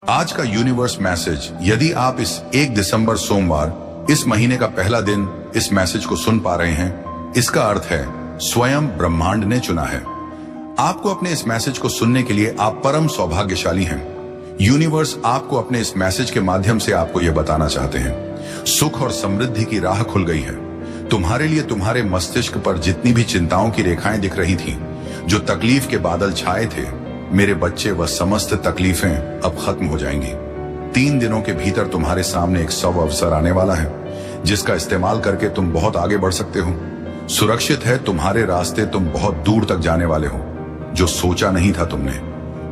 आज का universe message, यदि आप इस 1 दिसंबर सोमवार इस महीने का पहला दिन इस मैसेज को सुन पा रहे हैं, इसका अर्थ है स्वयं ब्रह्मांड ने चुना है आपको अपने इस मैसेज को सुनने के लिए। आप परम सौभाग्यशाली हैं। यूनिवर्स आपको अपने इस मैसेज के माध्यम से आपको यह बताना चाहते हैं, सुख और समृद्धि की राह खुल गई है तुम्हारे लिए। तुम्हारे मस्तिष्क पर जितनी भी चिंताओं की रेखाएं दिख रही थी, जो तकलीफ के बादल छाए थे, मेरे बच्चे, वह समस्त तकलीफें अब खत्म हो जाएंगी। 3 दिनों के भीतर तुम्हारे सामने एक सव अवसर आने वाला है, जिसका इस्तेमाल करके तुम बहुत आगे बढ़ सकते हो। सुरक्षित है तुम्हारे रास्ते, तुम बहुत दूर तक जाने वाले हो। जो सोचा नहीं था तुमने,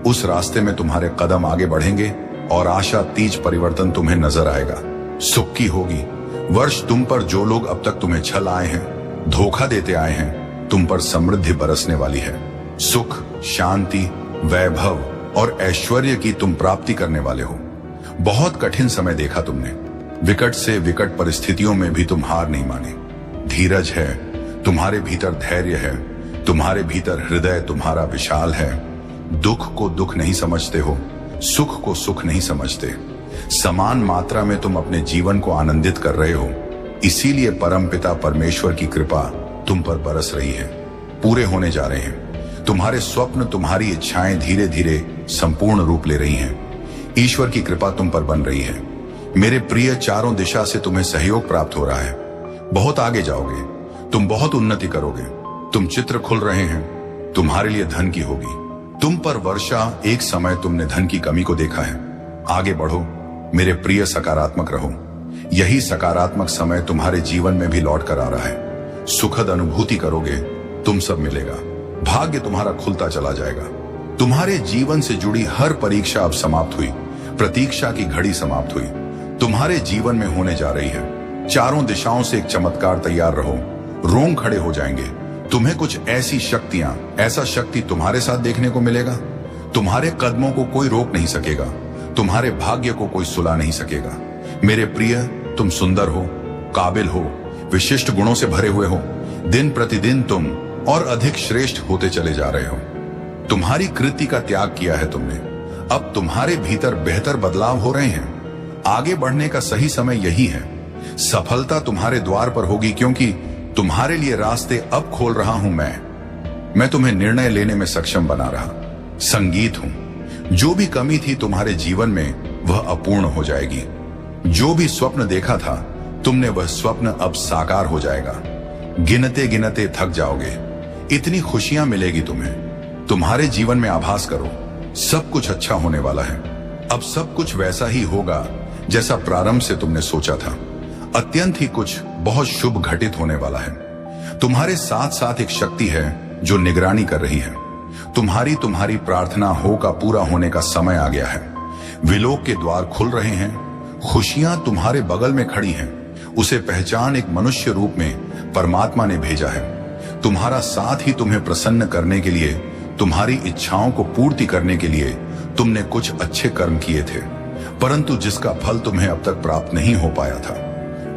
उस रास्ते में तुम्हारे कदम आगे बढ़ेंगे और आशा तीज परिवर्तन तुम्हें नजर आएगा। सुख की होगी वर्ष तुम पर। जो लोग अब तक तुम्हें छल आए हैं, धोखा देते आए हैं, तुम पर समृद्धि बरसने वाली है। सुख, शांति, वैभव और ऐश्वर्य की तुम प्राप्ति करने वाले हो। बहुत कठिन समय देखा तुमने, विकट से विकट परिस्थितियों में भी तुम हार नहीं माने। धीरज है तुम्हारे भीतर, धैर्य है तुम्हारे भीतर, हृदय तुम्हारा विशाल है। दुख को दुख नहीं समझते हो, सुख को सुख नहीं समझते। समान मात्रा में तुम अपने जीवन को आनंदित कर रहे हो, इसीलिए परमपिता परमेश्वर की कृपा तुम पर बरस रही है। पूरे होने जा रहे हैं तुम्हारे स्वप्न, तुम्हारी इच्छाएं धीरे धीरे संपूर्ण रूप ले रही हैं। ईश्वर की कृपा तुम पर बन रही है मेरे प्रिय। चारों दिशा से तुम्हें सहयोग प्राप्त हो रहा है। बहुत आगे जाओगे तुम, बहुत उन्नति करोगे तुम। चित्र खुल रहे हैं तुम्हारे लिए धन की होगी तुम पर वर्षा। एक समय तुमने धन की कमी को देखा है। आगे बढ़ो मेरे प्रिय, सकारात्मक रहो। यही सकारात्मक समय तुम्हारे जीवन में भी लौट कर आ रहा है। सुखद अनुभूति करोगे, तुम सब मिलेगा। भाग्य तुम्हारा खुलता चला जाएगा। तुम्हारे जीवन से जुड़ी हर परीक्षा अब समाप्त हुई, प्रतीक्षा की घड़ी समाप्त हुई। तुम्हारे जीवन में होने जा रही है। चारों दिशाओं से एक चमत्कार। तैयार रहो, रोंग खड़े हो जाएंगे। तुम्हें कुछ ऐसी शक्तियां, ऐसा शक्ति तुम्हारे साथ देखने को मिलेगा। तुम्हारे कदमों को कोई रोक नहीं सकेगा, तुम्हारे भाग्य को कोई सुला नहीं सकेगा। मेरे प्रिय, तुम सुंदर हो, काबिल हो, विशिष्ट गुणों से भरे हुए हो। दिन प्रतिदिन तुम और अधिक श्रेष्ठ होते चले जा रहे हो। तुम्हारी कृति का त्याग किया है तुमने। अब तुम्हारे भीतर बेहतर बदलाव हो रहे हैं। आगे बढ़ने का सही समय यही है। सफलता तुम्हारे द्वार पर होगी, क्योंकि तुम्हारे लिए रास्ते अब खोल रहा हूं मैं तुम्हें निर्णय लेने में सक्षम बना रहा। संगीत हूं। जो भी कमी थी तुम्हारे जीवन में, वह अपूर्ण हो जाएगी। जो भी स्वप्न देखा था तुमने, वह स्वप्न अब साकार हो जाएगा। गिनते गिनते थक जाओगे, इतनी खुशियां मिलेगी तुम्हें। तुम्हारे जीवन में आभास करो, सब कुछ अच्छा होने वाला है। अब सब कुछ वैसा ही होगा जैसा प्रारंभ से तुमने सोचा था। अत्यंत ही कुछ बहुत शुभ घटित होने वाला है। तुम्हारे साथ साथ एक शक्ति है जो निगरानी कर रही है। तुम्हारी प्रार्थना हो का पूरा होने का समय आ गया है। विलोक के द्वार खुल रहे हैं। खुशियां तुम्हारे बगल में खड़ी हैं। उसे पहचान, एक मनुष्य रूप में परमात्मा ने भेजा है। तुम्हारा साथ ही तुम्हें प्रसन्न करने के लिए, तुम्हारी इच्छाओं को पूर्ति करने के लिए तुमने कुछ अच्छे कर्म किए थे, परंतु जिसका फल तुम्हें अब तक प्राप्त नहीं हो पाया था।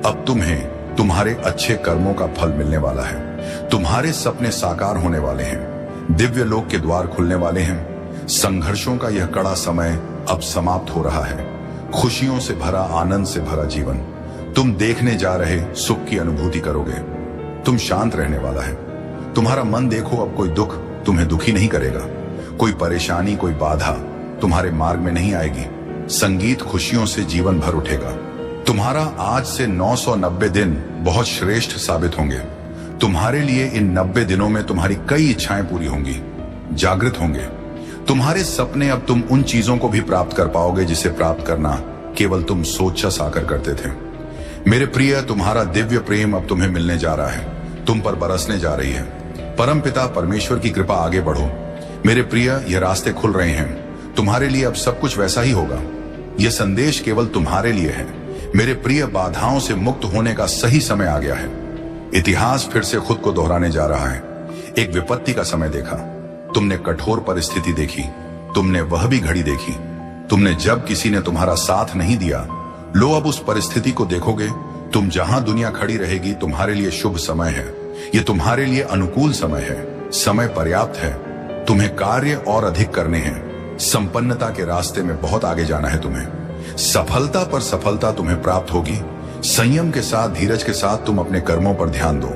अब तुम्हें तुम्हारे अच्छे कर्मों का फल मिलने वाला है। तुम्हारे सपने साकार होने वाले हैं। दिव्य लोक के द्वार खुलने वाले हैं। संघर्षों का यह कड़ा समय अब समाप्त हो रहा है। खुशियों से भरा, आनंद से भरा जीवन तुम देखने जा रहे, सुख की अनुभूति करोगे। तुम शांत रहने वाला है। तुम्हारा मन देखो, अब कोई दुख तुम्हें दुखी नहीं करेगा। कोई परेशानी, कोई बाधा तुम्हारे मार्ग में नहीं आएगी। संगीत खुशियों से जीवन भर उठेगा। तुम्हारा आज से 990 दिन बहुत श्रेष्ठ साबित होंगे। तुम्हारे लिए इन 90 दिनों में तुम्हारी कई इच्छाएं पूरी होंगी, जागृत होंगे। तुम्हारे सपने, अब तुम उन चीजों को भी प्राप्त कर पाओगे जिसे प्राप्त करना केवल तुम सोच साकर करते थे। मेरे प्रिय, तुम्हारा दिव्य प्रेम अब तुम्हें मिलने जा रहा है, तुम पर बरसने जा रही है। परमपिता परमेश्वर की कृपा, आगे बढ़ो मेरे प्रिय। यह रास्ते खुल रहे हैं तुम्हारे लिए। अब सब कुछ वैसा ही होगा। यह संदेश केवल तुम्हारे लिए है मेरे प्रिय। बाधाओं से मुक्त होने का सही समय आ गया है। इतिहास फिर से खुद को दोहराने जा रहा है। एक विपत्ति का समय देखा तुमने, कठोर परिस्थिति देखी तुमने, वह भी घड़ी देखी तुमने जब किसी ने तुम्हारा साथ नहीं दिया। लो, अब उस परिस्थिति को देखोगे। तुम जहां दुनिया खड़ी रहेगी, तुम्हारे लिए शुभ समय है। ये तुम्हारे लिए अनुकूल समय है। समय पर्याप्त है। तुम्हें कार्य और अधिक करने हैं। संपन्नता के रास्ते में बहुत आगे जाना है तुम्हें। सफलता पर सफलता तुम्हें प्राप्त होगी। संयम के साथ, धीरज के साथ तुम अपने कर्मों पर ध्यान दो।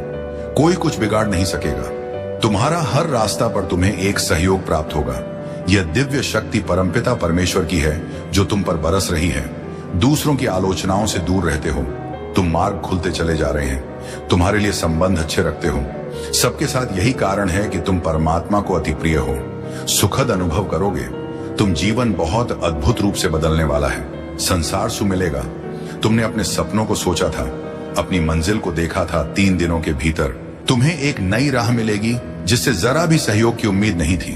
कोई कुछ बिगाड़ नहीं सकेगा। तुम्हारा हर रास्ता पर तुम्हें एक सहयोग प्राप्त होगा। यह दिव्य शक्ति परमपिता परमेश्वर की है जो तुम पर बरस रही है। दूसरों की आलोचनाओं से दूर रहते हो। तुम मार्ग खुलते चले जा रहे हैं। तुम्हारे लिए संबंध अच्छे रखते हो। सबके साथ यही कारण है कि तुम परमात्मा को अति प्रिय हो। सुखद अनुभव करोगे। तुम जीवन बहुत अद्भुत रूप से बदलने वाला है। संसार सुमिलेगा। तुमने अपने सपनों को सोचा था, अपनी मंजिल को देखा था। 3 दिनों के भीतर तुम्हें एक नई राह मिलेगी जिससे जरा भी सहयोग की उम्मीद नहीं थी।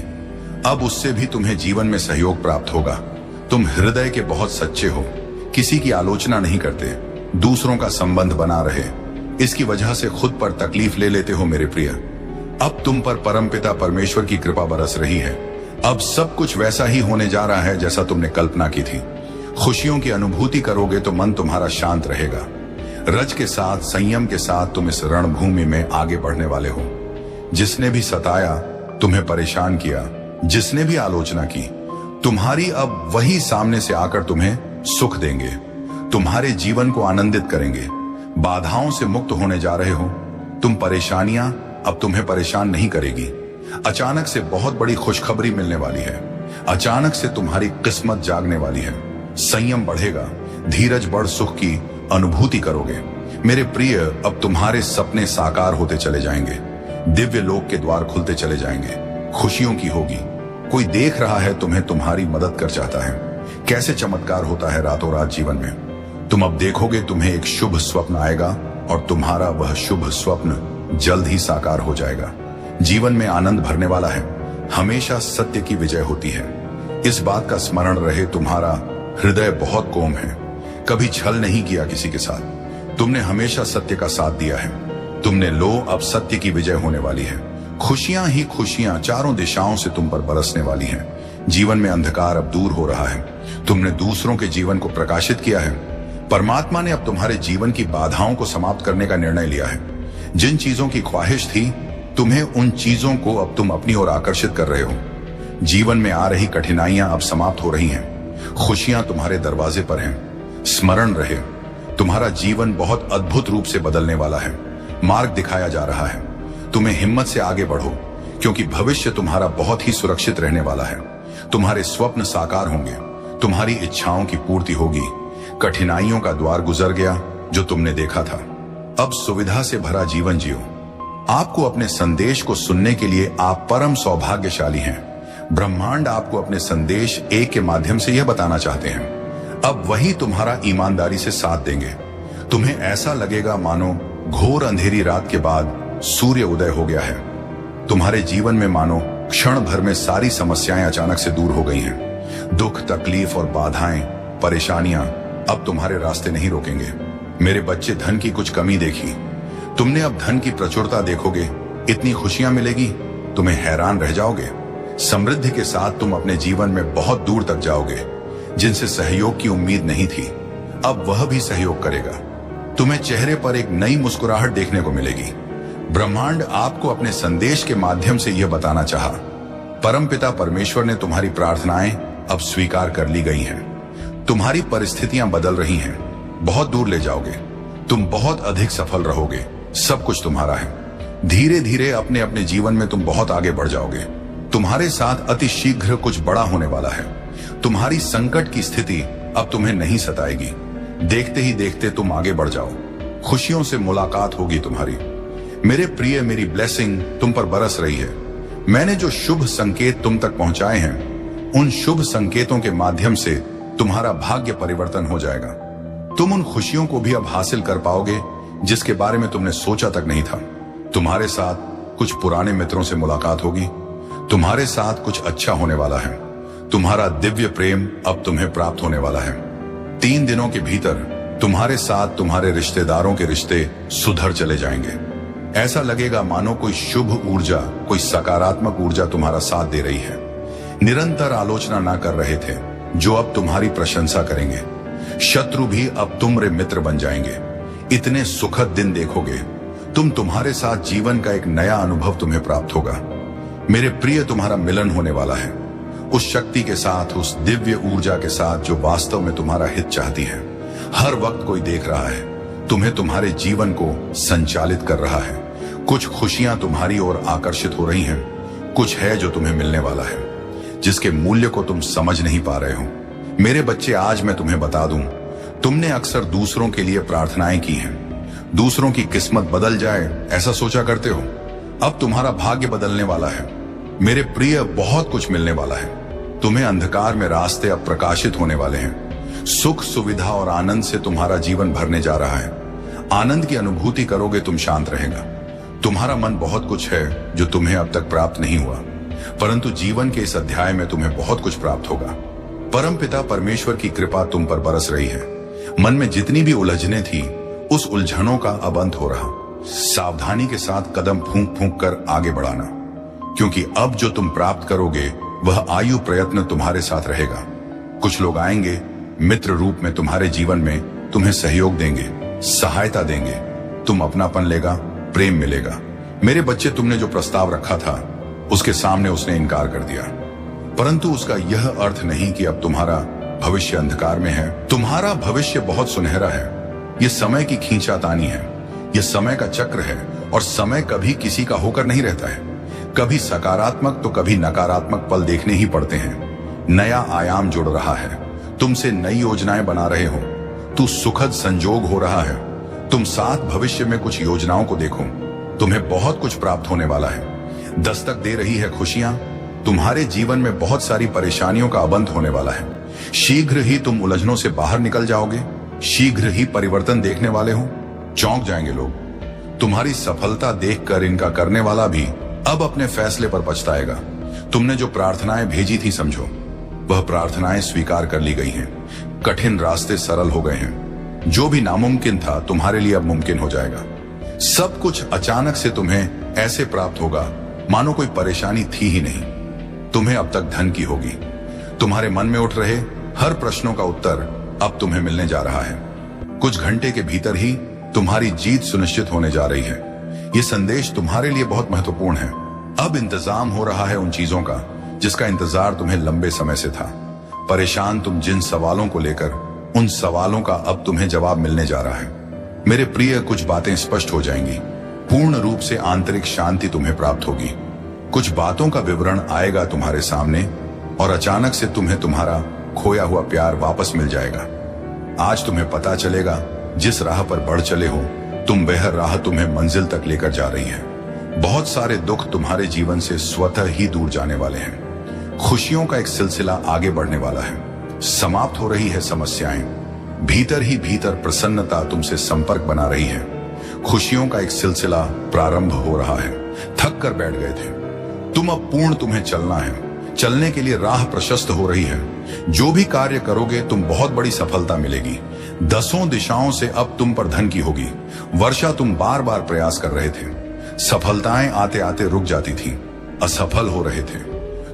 अब उससे भी तुम्हें जीवन में सहयोग प्राप्त होगा। तुम हृदय के बहुत सच्चे हो। किसी की आलोचना नहीं करते। दूसरों का संबंध बना रहे, इसकी वजह से खुद पर तकलीफ ले लेते हो मेरे प्रिय। अब तुम पर परमपिता परमेश्वर की कृपा बरस रही है। अब सब कुछ वैसा ही होने जा रहा है जैसा तुमने कल्पना की थी। खुशियों की अनुभूति करोगे तो मन तुम्हारा शांत रहेगा। रज के साथ, संयम के साथ तुम इस रणभूमि में आगे बढ़ने वाले हो। जिसने भी सताया, तुम्हें परेशान किया, जिसने भी आलोचना की, तुम्हारी अब वही सामने से आकर तुम्हें सुख देंगे, तुम्हारे जीवन को आनंदित करेंगे। बाधाओं से मुक्त होने जा रहे हो। तुम परेशानियां अब तुम्हें परेशान नहीं करेगी। अचानक से बहुत बड़ी खुशखबरी मिलने वाली है। अचानक से तुम्हारी किस्मत जागने वाली है। संयम बढ़ेगा, धीरज बढ़ सुख की अनुभूति करोगे। मेरे प्रिय, अब तुम्हारे सपने साकार होते चले जाएंगे। दिव्य लोक के द्वार खुलते चले जाएंगे। खुशियों की होगी। कोई देख रहा है तुम्हें, तुम्हारी मदद कर चाहता है। कैसे चमत्कार होता है रातों रात जीवन में। तुम अब देखोगे तुम्हें एक शुभ स्वप्न आएगा और तुम्हारा वह शुभ स्वप्न जल्द ही साकार हो जाएगा। जीवन में आनंद भरने वाला है। हमेशा सत्य की विजय होती है। इस बात का स्मरण रहे, तुम्हारा हृदय बहुत कोम है। कभी छल नहीं किया किसी के साथ। तुमने हमेशा सत्य का साथ दिया है। तुमने लो, अब सत्य की विजय होने वाली है। खुशियां ही खुशियां चारों दिशाओं से तुम पर बरसने वाली हैं। जीवन में अंधकार अब दूर हो रहा है। तुमने दूसरों के जीवन को प्रकाशित किया है। परमात्मा ने अब तुम्हारे जीवन की बाधाओं को समाप्त करने का निर्णय लिया है। जिन चीजों की ख्वाहिश थी, तुम्हें उन चीजों को अब तुम अपनी ओर आकर्षित कर रहे हो। जीवन में आ रही कठिनाइयां अब समाप्त हो रही हैं। खुशियां तुम्हारे दरवाजे पर हैं। स्मरण रहे, तुम्हारा जीवन बहुत अद्भुत रूप से बदलने वाला है। मार्ग दिखाया जा रहा है। तुम्हें हिम्मत से आगे बढ़ो, क्योंकि भविष्य तुम्हारा बहुत ही सुरक्षित रहने वाला है। तुम्हारे स्वप्न साकार होंगे। तुम्हारी इच्छाओं की पूर्ति होगी। कठिनाइयों का द्वार गुजर गया जो तुमने देखा था। अब सुविधा से भरा जीवन जियो। आपको अपने संदेश को सुनने के लिए आप परम सौभाग्यशाली हैं। ब्रह्मांड आपको अपने संदेश एक के माध्यम से यह बताना चाहते हैं। अब वही तुम्हारा ईमानदारी से साथ देंगे। तुम्हें ऐसा लगेगा मानो घोर अंधेरी रात के बाद सूर्य उदय हो गया है। तुम्हारे जीवन में मानो क्षण भर में सारी समस्याएं अचानक से दूर हो गई हैं। दुख, तकलीफ और बाधाएं, परेशानियां अब तुम्हारे रास्ते नहीं रोकेंगे। मेरे बच्चे, धन की कुछ कमी देखी, तुमने अब धन की प्रचुरता देखोगे। इतनी खुशियां मिलेगी, तुम्हें हैरान रह जाओगे। समृद्धि के साथ तुम अपने जीवन में बहुत दूर तक जाओगे। जिनसे सहयोग की उम्मीद नहीं थी, अब वह भी सहयोग करेगा। तुम्हें चेहरे पर एक नई मुस्कुराहट देखने को मिलेगी। ब्रह्मांड आपको अपने संदेश के माध्यम से यह बताना चाहा, परमपिता परमेश्वर ने तुम्हारी प्रार्थनाएं अब स्वीकार कर ली गई हैं। तुम्हारी परिस्थितियां बदल रही हैं। बहुत दूर ले जाओगे। तुम बहुत अधिक सफल रहोगे। सब कुछ तुम्हारा है। धीरे धीरे अपने अपने जीवन में तुम बहुत आगे बढ़ जाओगे। तुम्हारे साथ अति शीघ्र कुछ बड़ा होने वाला है। तुम्हारी संकट की स्थिति अब तुम्हें नहीं सताएगी। देखते ही देखते तुम आगे बढ़ जाओ। खुशियों से मुलाकात होगी तुम्हारी। मेरे प्रिय, मेरी ब्लेसिंग तुम पर बरस रही है। मैंने जो शुभ संकेत तुम तक पहुंचाए हैं, उन शुभ संकेतों के माध्यम से तुम्हारा भाग्य परिवर्तन हो जाएगा। तुम उन खुशियों को भी अब हासिल कर पाओगे जिसके बारे में तुमने सोचा तक नहीं था। तुम्हारे साथ कुछ पुराने मित्रों से मुलाकात होगी। तुम्हारे साथ कुछ अच्छा होने वाला है। तुम्हारा दिव्य प्रेम अब तुम्हें प्राप्त होने वाला है। 3 दिनों के भीतर तुम्हारे साथ तुम्हारे रिश्तेदारों के रिश्ते सुधर चले जाएंगे। ऐसा लगेगा मानो कोई शुभ ऊर्जा, कोई सकारात्मक ऊर्जा तुम्हारा साथ दे रही है। निरंतर आलोचना ना कर रहे थे, जो अब तुम्हारी प्रशंसा करेंगे। शत्रु भी अब तुम्हारे मित्र बन जाएंगे। इतने सुखद दिन देखोगे तुम। तुम्हारे साथ जीवन का एक नया अनुभव तुम्हें प्राप्त होगा। मेरे प्रिय, तुम्हारा मिलन होने वाला है। उस शक्ति के साथ, उस दिव्य ऊर्जा के साथ जो वास्तव में तुम्हारा हित चाहती है। हर वक्त कोई देख रहा है, तुम्हें तुम्हारे जीवन को संचालित कर रहा है। कुछ खुशियां तुम्हारी ओर आकर्षित हो रही हैं, कुछ है जो तुम्हें मिलने वाला है, जिसके मूल्य को तुम समझ नहीं पा रहे हो। मेरे बच्चे, आज मैं तुम्हें बता दूं, तुमने अक्सर दूसरों के लिए प्रार्थनाएं की हैं। दूसरों की किस्मत बदल जाए ऐसा सोचा करते हो। अब तुम्हारा भाग्य बदलने वाला है। मेरे प्रिय, बहुत कुछ मिलने वाला है। तुम्हें अंधकार में रास्ते अब प्रकाशित होने वाले हैं। सुख, सुविधा और आनंद से तुम्हारा जीवन भरने जा रहा है। आनंद की अनुभूति करोगे, तुम शांत रहेगा। तुम्हारा मन बहुत कुछ है जो तुम्हें अब तक प्राप्त नहीं हुआ, परंतु जीवन के इस अध्याय में तुम्हें बहुत कुछ प्राप्त होगा। परमपिता परमेश्वर की कृपा तुम पर बरस रही है। मन में जितनी भी उलझने थी, उस उलझनों का अब अंत हो रहा। सावधानी के साथ कदम फूंक फूंक कर आगे बढ़ाना, क्योंकि अब जो तुम प्राप्त करोगे वह आयु प्रयत्न तुम्हारे साथ रहेगा। कुछ लोग आएंगे, मित्र रूप में तुम्हारे जीवन में तुम्हें सहयोग देंगे, सहायता देंगे। तुम अपनापन लेगा, प्रेम मिलेगा। मेरे बच्चे, तुमने जो प्रस्ताव रखा था उसके सामने उसने इनकार कर दिया, परंतु उसका यह अर्थ नहीं कि अब तुम्हारा भविष्य अंधकार में है। तुम्हारा भविष्य बहुत सुनहरा है। यह समय की खींचातानी है, यह समय का चक्र है, और समय कभी किसी का होकर नहीं रहता है। कभी सकारात्मक तो कभी नकारात्मक पल देखने ही पड़ते हैं। नया आयाम जुड़ रहा है, तुमसे नई योजनाएं बना रहे हो। तू सुखद संजोग हो रहा है। तुम साथ भविष्य में कुछ योजनाओं को देखो। तुम्हें बहुत कुछ प्राप्त होने वाला है। दस्तक दे रही है खुशियां। तुम्हारे जीवन में बहुत सारी परेशानियों का अंत होने वाला है। शीघ्र ही तुम उलझनों से बाहर निकल जाओगे। शीघ्र ही परिवर्तन देखने वाले हो। चौंक जाएंगे लोग। तुम्हारी सफलता देखकर इनका करने वाला भी अब अपने फैसले पर पछताएगा। तुमने जो प्रार्थनाएं भेजी थी, समझो वह प्रार्थनाएं स्वीकार कर ली गई हैं। कठिन रास्ते सरल हो गए हैं। जो भी नामुमकिन था तुम्हारे लिए अब मुमकिन हो जाएगा। सब कुछ अचानक से तुम्हें ऐसे प्राप्त होगा मानो कोई परेशानी थी ही नहीं। तुम्हें अब तक धन की होगी। तुम्हारे मन में उठ रहे हर प्रश्नों का उत्तर अब तुम्हें मिलने जा रहा है। कुछ घंटे के भीतर ही तुम्हारी जीत सुनिश्चित होने जा रही है। यह संदेश तुम्हारे लिए बहुत महत्वपूर्ण है। अब इंतजाम हो रहा है उन चीजों का जिसका इंतजार तुम्हें लंबे समय से था। परेशान तुम जिन सवालों को लेकर, उन सवालों का अब तुम्हें जवाब मिलने जा रहा है। मेरे प्रिय, कुछ बातें स्पष्ट हो जाएंगी। पूर्ण रूप से आंतरिक शांति तुम्हें प्राप्त होगी। कुछ बातों का विवरण आएगा तुम्हारे सामने, और अचानक से तुम्हें तुम्हारा खोया हुआ प्यार वापस मिल जाएगा। आज तुम्हें पता चलेगा, जिस राह पर बढ़ चले हो तुम, वह राह तुम्हें मंजिल तक लेकर जा रही है। बहुत सारे दुख तुम्हारे जीवन से स्वतः ही दूर जाने वाले हैं। खुशियों का एक सिलसिला आगे बढ़ने वाला है। समाप्त हो रही है समस्याएं। भीतर ही भीतर प्रसन्नता तुमसे संपर्क बना रही है। खुशियों का एक सिलसिला प्रारंभ हो रहा है। थक कर बैठ गए थे तुम, अब पूर्ण तुम्हें चलना है। चलने के लिए राह प्रशस्त हो रही है। जो भी कार्य करोगे तुम बहुत बड़ी सफलता मिलेगी। 10 दिशाओं से अब तुम पर धन की होगी। वर्षा, तुम बार बार प्रयास कर रहे थे। सफलताएं आते आते रुक जाती थी, असफल हो रहे थे।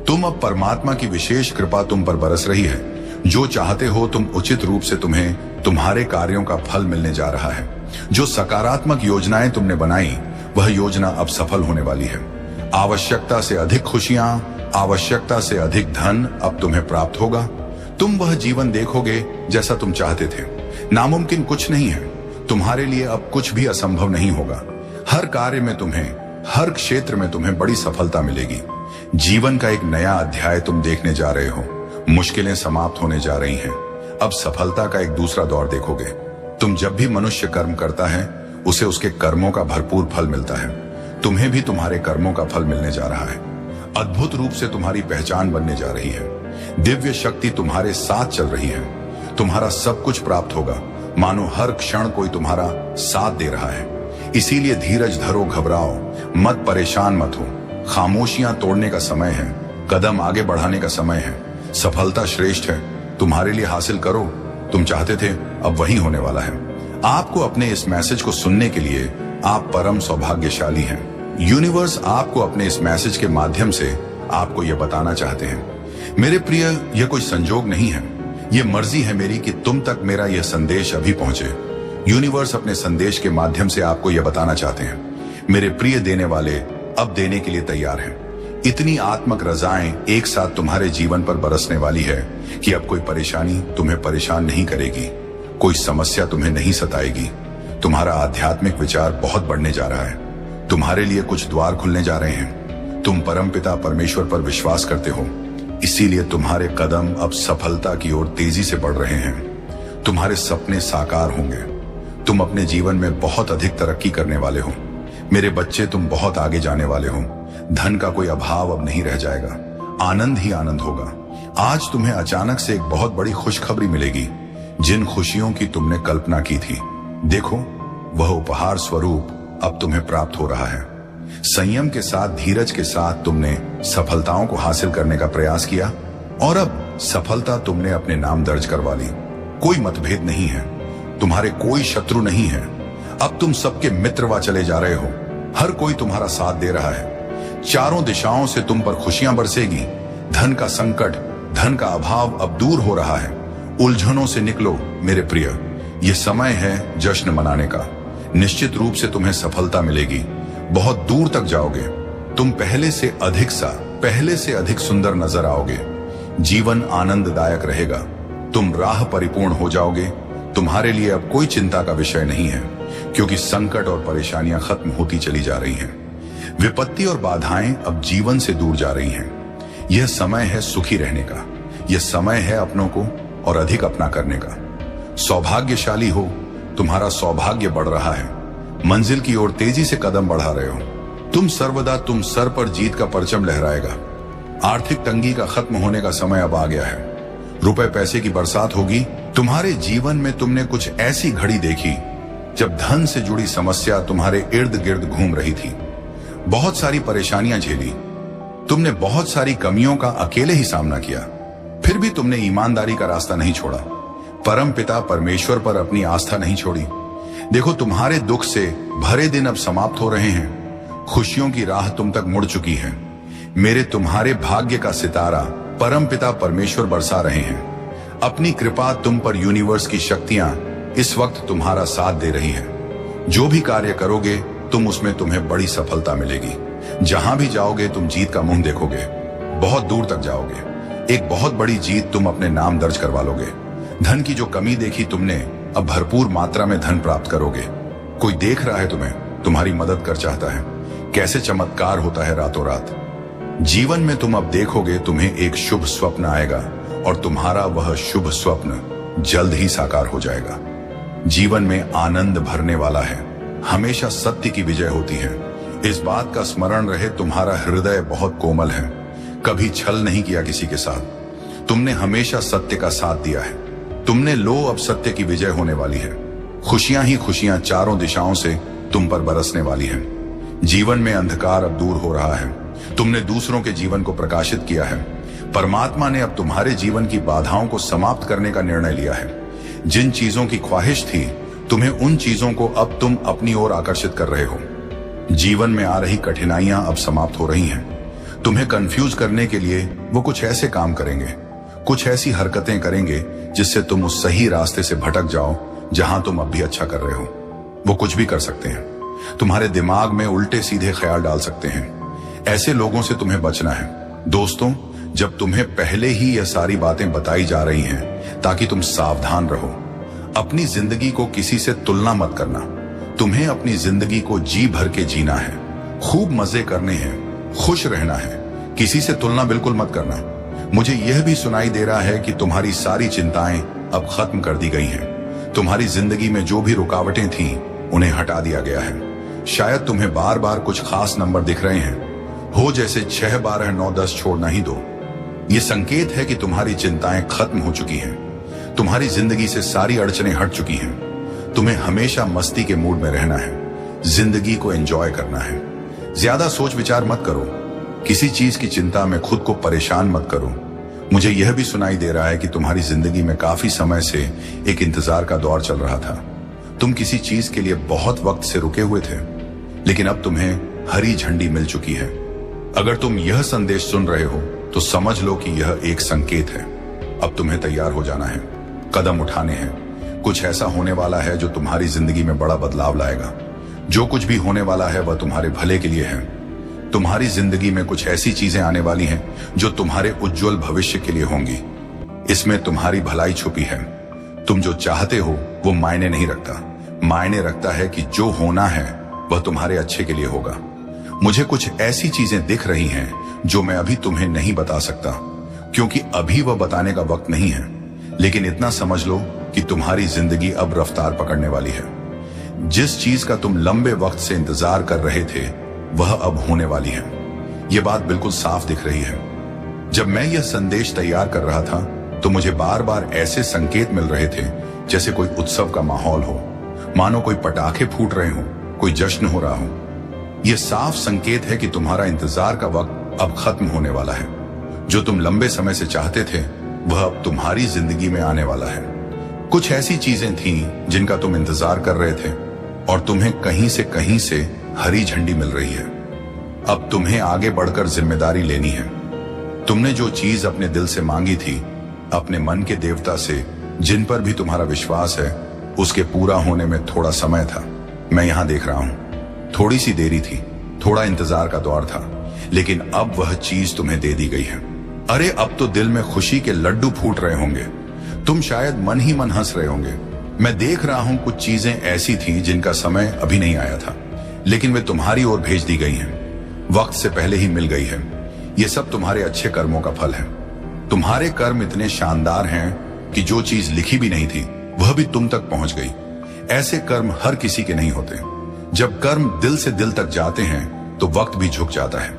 तुम अब परमात्मा की विशेष कृपा तुम पर बरस रही है। जो चाहते हो तुम उचित रूप से तुम्हें तुम्हारे कार्यों का फल मिलने जा रहा है। जो सकारात्मक योजनाएं तुमने बनाई वह योजना अब सफल होने वाली है। आवश्यकता से अधिक खुशियां, आवश्यकता से अधिक धन अब तुम्हें प्राप्त होगा। तुम वह जीवन देखोगे जैसा तुम चाहते थे। नामुमकिन कुछ नहीं है। तुम्हारे लिए अब कुछ भी असंभव नहीं होगा। हर कार्य में तुम्हें, हर क्षेत्र में तुम्हें बड़ी सफलता मिलेगी। जीवन का एक नया अध्याय तुम देखने जा रहे हो। मुश्किलें समाप्त होने जा रही हैं। अब सफलता का एक दूसरा दौर देखोगे। तुम जब भी मनुष्य कर्म करता है उसे उसके कर्मों का भरपूर फल मिलता है। तुम्हें भी तुम्हारे कर्मों का फल मिलने जा रहा है। अद्भुत रूप से तुम्हारी पहचान बनने जा रही है। दिव्य शक्ति तुम्हारे साथ चल रही है। तुम्हारा सब कुछ प्राप्त होगा, मानो हर क्षण कोई तुम्हारा साथ दे रहा है। इसीलिए धीरज धरो, घबराओ मत, परेशान मत हो। खामोशियां तोड़ने का समय है, कदम आगे बढ़ाने का समय है। सफलता श्रेष्ठ है, तुम्हारे लिए हासिल करो। तुम चाहते थे, अब वही होने वाला है। आपको अपने इस मैसेज को सुनने के लिए आप परम सौभाग्यशाली हैं। यूनिवर्स आपको अपने इस मैसेज के माध्यम से आपको यह बताना चाहते हैं। मेरे प्रिय, यह कोई संजोग नहीं है। यह मर्जी है मेरी कि तुम तक मेरा यह संदेश अभी पहुंचे। यूनिवर्स अपने संदेश के माध्यम से आपको यह बताना चाहते हैं। मेरे प्रिय देने वाले अब देने के लिए तैयार हैं। इतनी आत्मक रजाएं एक साथ तुम्हारे जीवन पर बरसने वाली है कि अब कोई परेशानी तुम्हें परेशान नहीं करेगी, कोई समस्या तुम्हें नहीं सताएगी। तुम्हारा आध्यात्मिक विचार बहुत बढ़ने जा रहा है। तुम्हारे लिए कुछ द्वार खुलने जा रहे हैं। तुम परमपिता परमेश्वर पर विश्वास करते हो, इसीलिए तुम्हारे कदम अब सफलता की ओर तेजी से बढ़ रहे हैं। तुम्हारे सपने साकार होंगे। तुम अपने जीवन में बहुत अधिक तरक्की करने वाले हो। मेरे बच्चे, तुम बहुत आगे जाने वाले हो। धन का कोई अभाव अब नहीं रह जाएगा, आनंद ही आनंद होगा। आज तुम्हें अचानक से एक बहुत बड़ी खुशखबरी मिलेगी। जिन खुशियों की तुमने कल्पना की थी, देखो वह उपहार स्वरूप अब तुम्हें प्राप्त हो रहा है। संयम के साथ, धीरज के साथ तुमने सफलताओं को हासिल करने का प्रयास किया और अब सफलता तुमने अपने नाम दर्ज करवा ली। कोई मतभेद नहीं है, तुम्हारे कोई शत्रु नहीं है। अब तुम सबके मित्रवा चले जा रहे हो। हर कोई तुम्हारा साथ दे रहा है। चारों दिशाओं से तुम पर खुशियां बरसेगी। धन का संकट, धन का अभाव अब दूर हो रहा है। उलझनों से निकलो मेरे प्रिय, ये समय है जश्न मनाने का। निश्चित रूप से तुम्हें सफलता मिलेगी, बहुत दूर तक जाओगे। तुम पहले से अधिक सुंदर नजर आओगे। जीवन आनंददायक रहेगा। तुम राह परिपूर्ण हो जाओगे। तुम्हारे लिए अब कोई चिंता का विषय नहीं है, क्योंकि संकट और परेशानियां खत्म होती चली जा रही हैं। विपत्ति और बाधाएं अब जीवन से दूर जा रही हैं। यह समय है सुखी रहने का। यह समय है अपनों को और अधिक अपना करने का। सौभाग्यशाली हो, तुम्हारा सौभाग्य बढ़ रहा है। मंजिल की ओर तेजी से कदम बढ़ा रहे हो। तुम सर पर जीत का परचम लहराएगा। आर्थिक तंगी का खत्म होने का समय अब आ गया है। रुपए पैसे की बरसात होगी। तुम्हारे जीवन में तुमने कुछ ऐसी घड़ी देखी जब धन से जुड़ी समस्या तुम्हारे इर्द गिर्द घूम रही थी। बहुत सारी परेशानियां झेली। तुमने बहुत सारी कमियों का अकेले ही सामना किया, फिर भी तुमने ईमानदारी का रास्ता नहीं छोड़ा। परम पिता परमेश्वर पर अपनी आस्था नहीं छोड़ी। देखो, तुम्हारे दुख से भरे दिन अब समाप्त हो रहे हैं। खुशियों की राह तुम तक मुड़ चुकी है। मेरे तुम्हारे भाग्य का सितारा परम पिता परमेश्वर बरसा रहे हैं। अपनी कृपा तुम पर यूनिवर्स की शक्तियां इस वक्त तुम्हारा साथ दे रही हैं। जो भी कार्य करोगे तुम उसमें तुम्हें बड़ी सफलता मिलेगी। जहां भी जाओगे तुम जीत का मुंह देखोगे। बहुत दूर तक जाओगे। एक बहुत बड़ी जीत तुम अपने नाम दर्ज करवा लोगे। धन की जो कमी देखी तुमने, अब भरपूर मात्रा में धन प्राप्त करोगे। कोई देख रहा है तुम्हें, तुम्हारी मदद कर चाहता है। कैसे चमत्कार होता है रातों रात। जीवन में तुम अब देखोगे तुम्हें एक शुभ स्वप्न आएगा और तुम्हारा वह शुभ स्वप्न जल्द ही साकार हो जाएगा। जीवन में आनंद भरने वाला है। हमेशा सत्य की विजय होती है। इस बात का स्मरण रहे, तुम्हारा हृदय बहुत कोमल है। कभी छल नहीं किया किसी के साथ। तुमने हमेशा सत्य का साथ दिया है। तुमने लो, अब सत्य की विजय होने वाली है। खुशियां ही खुशियां चारों दिशाओं से तुम पर बरसने वाली है। जीवन में अंधकार अब दूर हो रहा है। तुमने दूसरों के जीवन को प्रकाशित किया है। परमात्मा ने अब तुम्हारे जीवन की बाधाओं को समाप्त करने का निर्णय लिया है। जिन चीजों की ख्वाहिश थी तुम्हें, उन चीजों को अब तुम अपनी ओर आकर्षित कर रहे हो। जीवन में आ रही कठिनाइयां अब समाप्त हो रही हैं। तुम्हें कंफ्यूज करने के लिए वो कुछ ऐसे काम करेंगे, कुछ ऐसी हरकतें करेंगे जिससे तुम उस सही रास्ते से भटक जाओ जहां तुम अब भी अच्छा कर रहे हो। वो कुछ भी कर सकते हैं। तुम्हारे दिमाग में उल्टे सीधे ख्याल डाल सकते हैं। ऐसे लोगों से तुम्हें बचना है। दोस्तों, जब तुम्हें पहले ही यह सारी बातें बताई जा रही हैं ताकि तुम सावधान रहो। अपनी जिंदगी को किसी से तुलना मत करना। तुम्हें अपनी जिंदगी को जी भर के जीना है। खूब मजे करने हैं, खुश रहना है। किसी से तुलना बिल्कुल मत करना। मुझे यह भी सुनाई दे रहा है कि तुम्हारी सारी चिंताएं अब खत्म कर दी गई हैं। तुम्हारी जिंदगी में जो भी रुकावटें थीं, उन्हें हटा दिया गया है। शायद तुम्हें बार बार कुछ खास नंबर दिख रहे हैं, हो जैसे 6, 12, 9, 10 छोड़ना ही दो। ये संकेत है कि तुम्हारी चिंताएं खत्म हो चुकी हैं। तुम्हारी जिंदगी से सारी अड़चनें हट चुकी हैं। तुम्हें हमेशा मस्ती के मूड में रहना है। जिंदगी को एंजॉय करना है। ज्यादा सोच विचार मत करो। किसी चीज की चिंता में खुद को परेशान मत करो। मुझे यह भी सुनाई दे रहा है कि तुम्हारी जिंदगी में काफी समय से एक इंतजार का दौर चल रहा था। तुम किसी चीज के लिए बहुत वक्त से रुके हुए थे, लेकिन अब तुम्हें हरी झंडी मिल चुकी है। अगर तुम यह संदेश सुन रहे हो तो समझ लो कि यह एक संकेत है। अब तुम्हें तैयार हो जाना है, कदम उठाने हैं। कुछ ऐसा होने वाला है जो तुम्हारी जिंदगी में बड़ा बदलाव लाएगा। जो कुछ भी होने वाला है वह तुम्हारे भले के लिए है। तुम्हारी जिंदगी में कुछ ऐसी चीजें आने वाली हैं जो तुम्हारे उज्जवल भविष्य के लिए होंगी। इसमें तुम्हारी भलाई छुपी है। तुम जो चाहते हो वो मायने नहीं रखता। मायने रखता है कि जो होना है वह तुम्हारे अच्छे के लिए होगा। मुझे कुछ ऐसी चीजें दिख रही हैं जो मैं अभी तुम्हें नहीं बता सकता, क्योंकि अभी वह बताने का वक्त नहीं है। लेकिन इतना समझ लो कि तुम्हारी जिंदगी अब रफ्तार पकड़ने वाली है। जिस चीज का तुम लंबे वक्त से इंतजार कर रहे थे वह अब होने वाली है। यह बात बिल्कुल साफ दिख रही है। जब मैं यह संदेश तैयार कर रहा था तो मुझे बार बार ऐसे संकेत मिल रहे थे जैसे कोई उत्सव का माहौल हो, मानो कोई पटाखे फूट रहे हो, कोई जश्न हो रहा हो। यह साफ संकेत है कि तुम्हारा इंतजार का वक्त अब खत्म होने वाला है। जो तुम लंबे समय से चाहते थे वह अब तुम्हारी जिंदगी में आने वाला है। कुछ ऐसी चीजें थीं जिनका तुम इंतजार कर रहे थे और तुम्हें कहीं से हरी झंडी मिल रही है। अब तुम्हें आगे बढ़कर जिम्मेदारी लेनी है। तुमने जो चीज अपने दिल से मांगी थी, अपने मन के देवता से जिन पर भी तुम्हारा विश्वास है, उसके पूरा होने में थोड़ा समय था। मैं यहां देख रहा हूं। थोड़ी सी देरी थी, थोड़ा इंतजार का दौर था, लेकिन अब वह चीज तुम्हें दे दी गई है। अरे अब तो दिल में खुशी के लड्डू फूट रहे होंगे। तुम शायद मन ही मन हंस रहे होंगे। मैं देख रहा हूं कुछ चीजें ऐसी थीं जिनका समय अभी नहीं आया था, लेकिन वे तुम्हारी ओर भेज दी गई हैं। वक्त से पहले ही मिल गई है। ये सब तुम्हारे अच्छे कर्मों का फल है। तुम्हारे कर्म इतने शानदार हैं कि जो चीज लिखी भी नहीं थी वह भी तुम तक पहुंच गई। ऐसे कर्म हर किसी के नहीं होते। जब कर्म दिल से दिल तक जाते हैं तो वक्त भी झुक जाता है।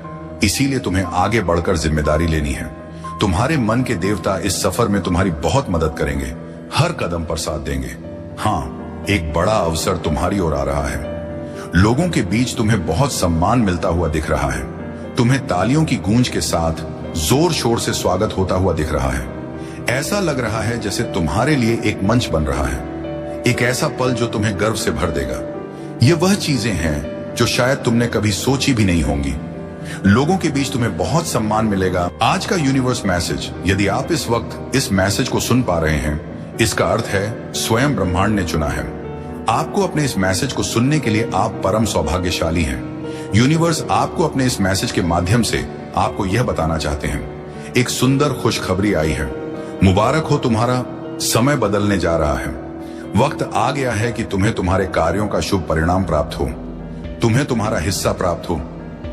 इसीलिए तुम्हें आगे बढ़कर जिम्मेदारी लेनी है। तुम्हारे मन के देवता इस सफर में तुम्हारी बहुत मदद करेंगे, हर कदम पर साथ देंगे। हाँ, एक बड़ा अवसर तुम्हारी ओर आ रहा है। लोगों के बीच तुम्हें बहुत सम्मान मिलता हुआ दिख रहा है। तुम्हें तालियों की गूंज के साथ जोर शोर से स्वागत होता हुआ दिख रहा है। ऐसा लग रहा है जैसे तुम्हारे लिए एक मंच बन रहा है, एक ऐसा पल जो तुम्हें गर्व से भर देगा। ये वह चीजें हैं जो शायद तुमने कभी सोची भी नहीं होंगी। लोगों के बीच तुम्हें बहुत सम्मान मिलेगा। आज का यूनिवर्स मैसेज, यदि आप इस वक्त इस मैसेज को सुन पा रहे हैं, इसका अर्थ है स्वयं ब्रह्मांड ने चुना है आपको। अपने इस मैसेज को सुनने के लिए आप परम सौभाग्यशाली हैं। यूनिवर्स आपको अपने इस मैसेज के माध्यम से आपको यह बताना चाहते हैं, एक सुंदर खुशखबरी आई है। मुबारक हो, तुम्हारा समय बदलने जा रहा है। वक्त आ गया है कि तुम्हें तुम्हारे कार्यों का शुभ परिणाम प्राप्त हो, तुम्हें तुम्हारा हिस्सा प्राप्त हो।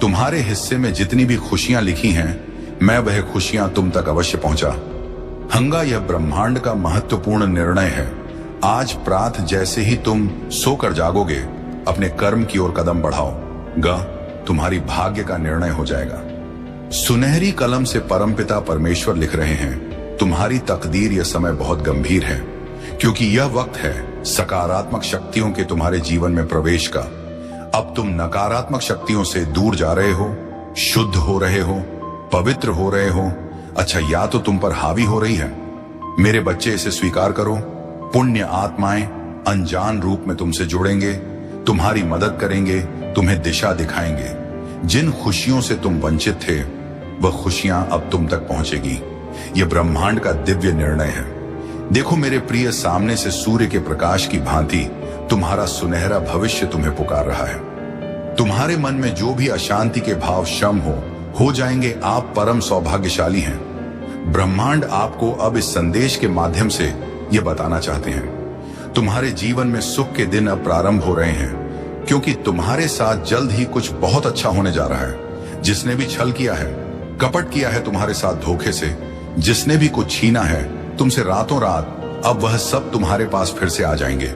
तुम्हारे हिस्से में जितनी भी खुशियां लिखी हैं, मैं वह खुशियां तुम तक अवश्य पहुंचा हंगा। यह ब्रह्मांड का महत्वपूर्ण निर्णय है। आज प्रात जैसे ही तुम सोकर जागोगे, अपने कर्म की ओर कदम बढ़ाओ, तुम्हारी भाग्य का निर्णय हो जाएगा। सुनहरी कलम से परमपिता परमेश्वर लिख रहे हैं, तुम्हारी तकदीर यह समय बहुत गंभीर है, क्योंकि यह वक्त है सकारात्मक शक्तियों के तुम्हारे जीवन में प्रवेश का। अब तुम नकारात्मक शक्तियों से दूर जा रहे हो, शुद्ध हो रहे हो, पवित्र हो रहे हो। अच्छा, या तो तुम पर हावी हो रही है। मेरे बच्चे, इसे स्वीकार करो। पुण्य आत्माएं अनजान रूप में तुमसे जुड़ेंगे, तुम्हारी मदद करेंगे, तुम्हें दिशा दिखाएंगे। जिन खुशियों से तुम वंचित थे वह खुशियां अब तुम तक पहुंचेगी। यह ब्रह्मांड का दिव्य निर्णय है। देखो मेरे प्रिय, सामने से सूर्य के प्रकाश की भांति तुम्हारा सुनहरा भविष्य तुम्हें पुकार रहा है। तुम्हारे मन में जो भी अशांति के भाव शम हो जाएंगे। आप परम सौभाग्यशाली हैं। ब्रह्मांड आपको अब इस संदेश के माध्यम से यह बताना चाहते हैं, तुम्हारे जीवन में सुख के दिन अब प्रारंभ हो रहे हैं, क्योंकि तुम्हारे साथ जल्द ही कुछ बहुत अच्छा होने जा रहा है। जिसने भी छल किया है, कपट किया है तुम्हारे साथ धोखे से, जिसने भी कुछ छीना है तुमसे रातों रात, अब वह सब तुम्हारे पास फिर से आ जाएंगे।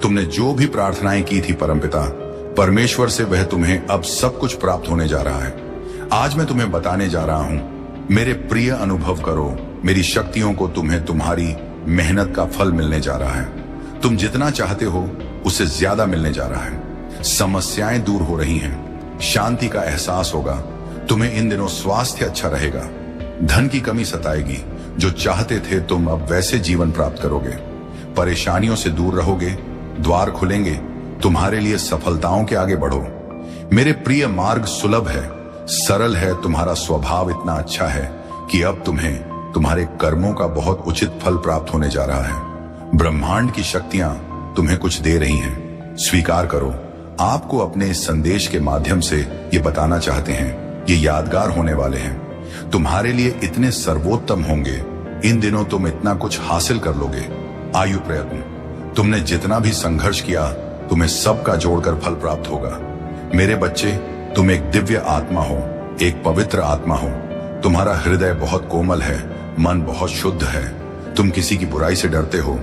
तुमने जो भी प्रार्थनाएं की थी परमपिता परमेश्वर से, वह तुम्हें अब सब कुछ प्राप्त होने जा रहा है। आज मैं तुम्हें बताने जा रहा हूं, मेरे प्रिय, अनुभव करो मेरी शक्तियों को। तुम्हें तुम्हारी मेहनत का फल मिलने जा रहा है। तुम जितना चाहते हो उससे ज्यादा मिलने जा रहा है। समस्याएं दूर हो रही हैं, शांति का एहसास होगा। तुम्हें इन दिनों स्वास्थ्य अच्छा रहेगा। धन की कमी सताएगी, जो चाहते थे तुम अब वैसे जीवन प्राप्त करोगे। परेशानियों से दूर रहोगे, द्वार खुलेंगे तुम्हारे लिए। सफलताओं के आगे बढ़ो मेरे प्रिय। मार्ग सुलभ है, सरल है। तुम्हारा स्वभाव इतना अच्छा है कि अब तुम्हें तुम्हारे कर्मों का बहुत उचित फल प्राप्त होने जा रहा है। ब्रह्मांड की शक्तियां तुम्हें कुछ दे रही हैं, स्वीकार करो। आपको अपने इस संदेश के माध्यम से ये बताना चाहते हैं ये यादगार होने वाले हैं, तुम्हारे लिए इतने सर्वोत्तम होंगे। इन दिनों तुम इतना कुछ हासिल कर लोगे। आयु प्रयत्न, तुमने जितना भी संघर्ष किया तुम्हें सबका जोड़कर फल प्राप्त होगा। मेरे बच्चे, तुम एक दिव्य आत्मा हो, एक पवित्र आत्मा हो। तुम्हारा हृदय बहुत कोमल है, मन बहुत शुद्ध है। तुम किसी की बुराई से डरते हो,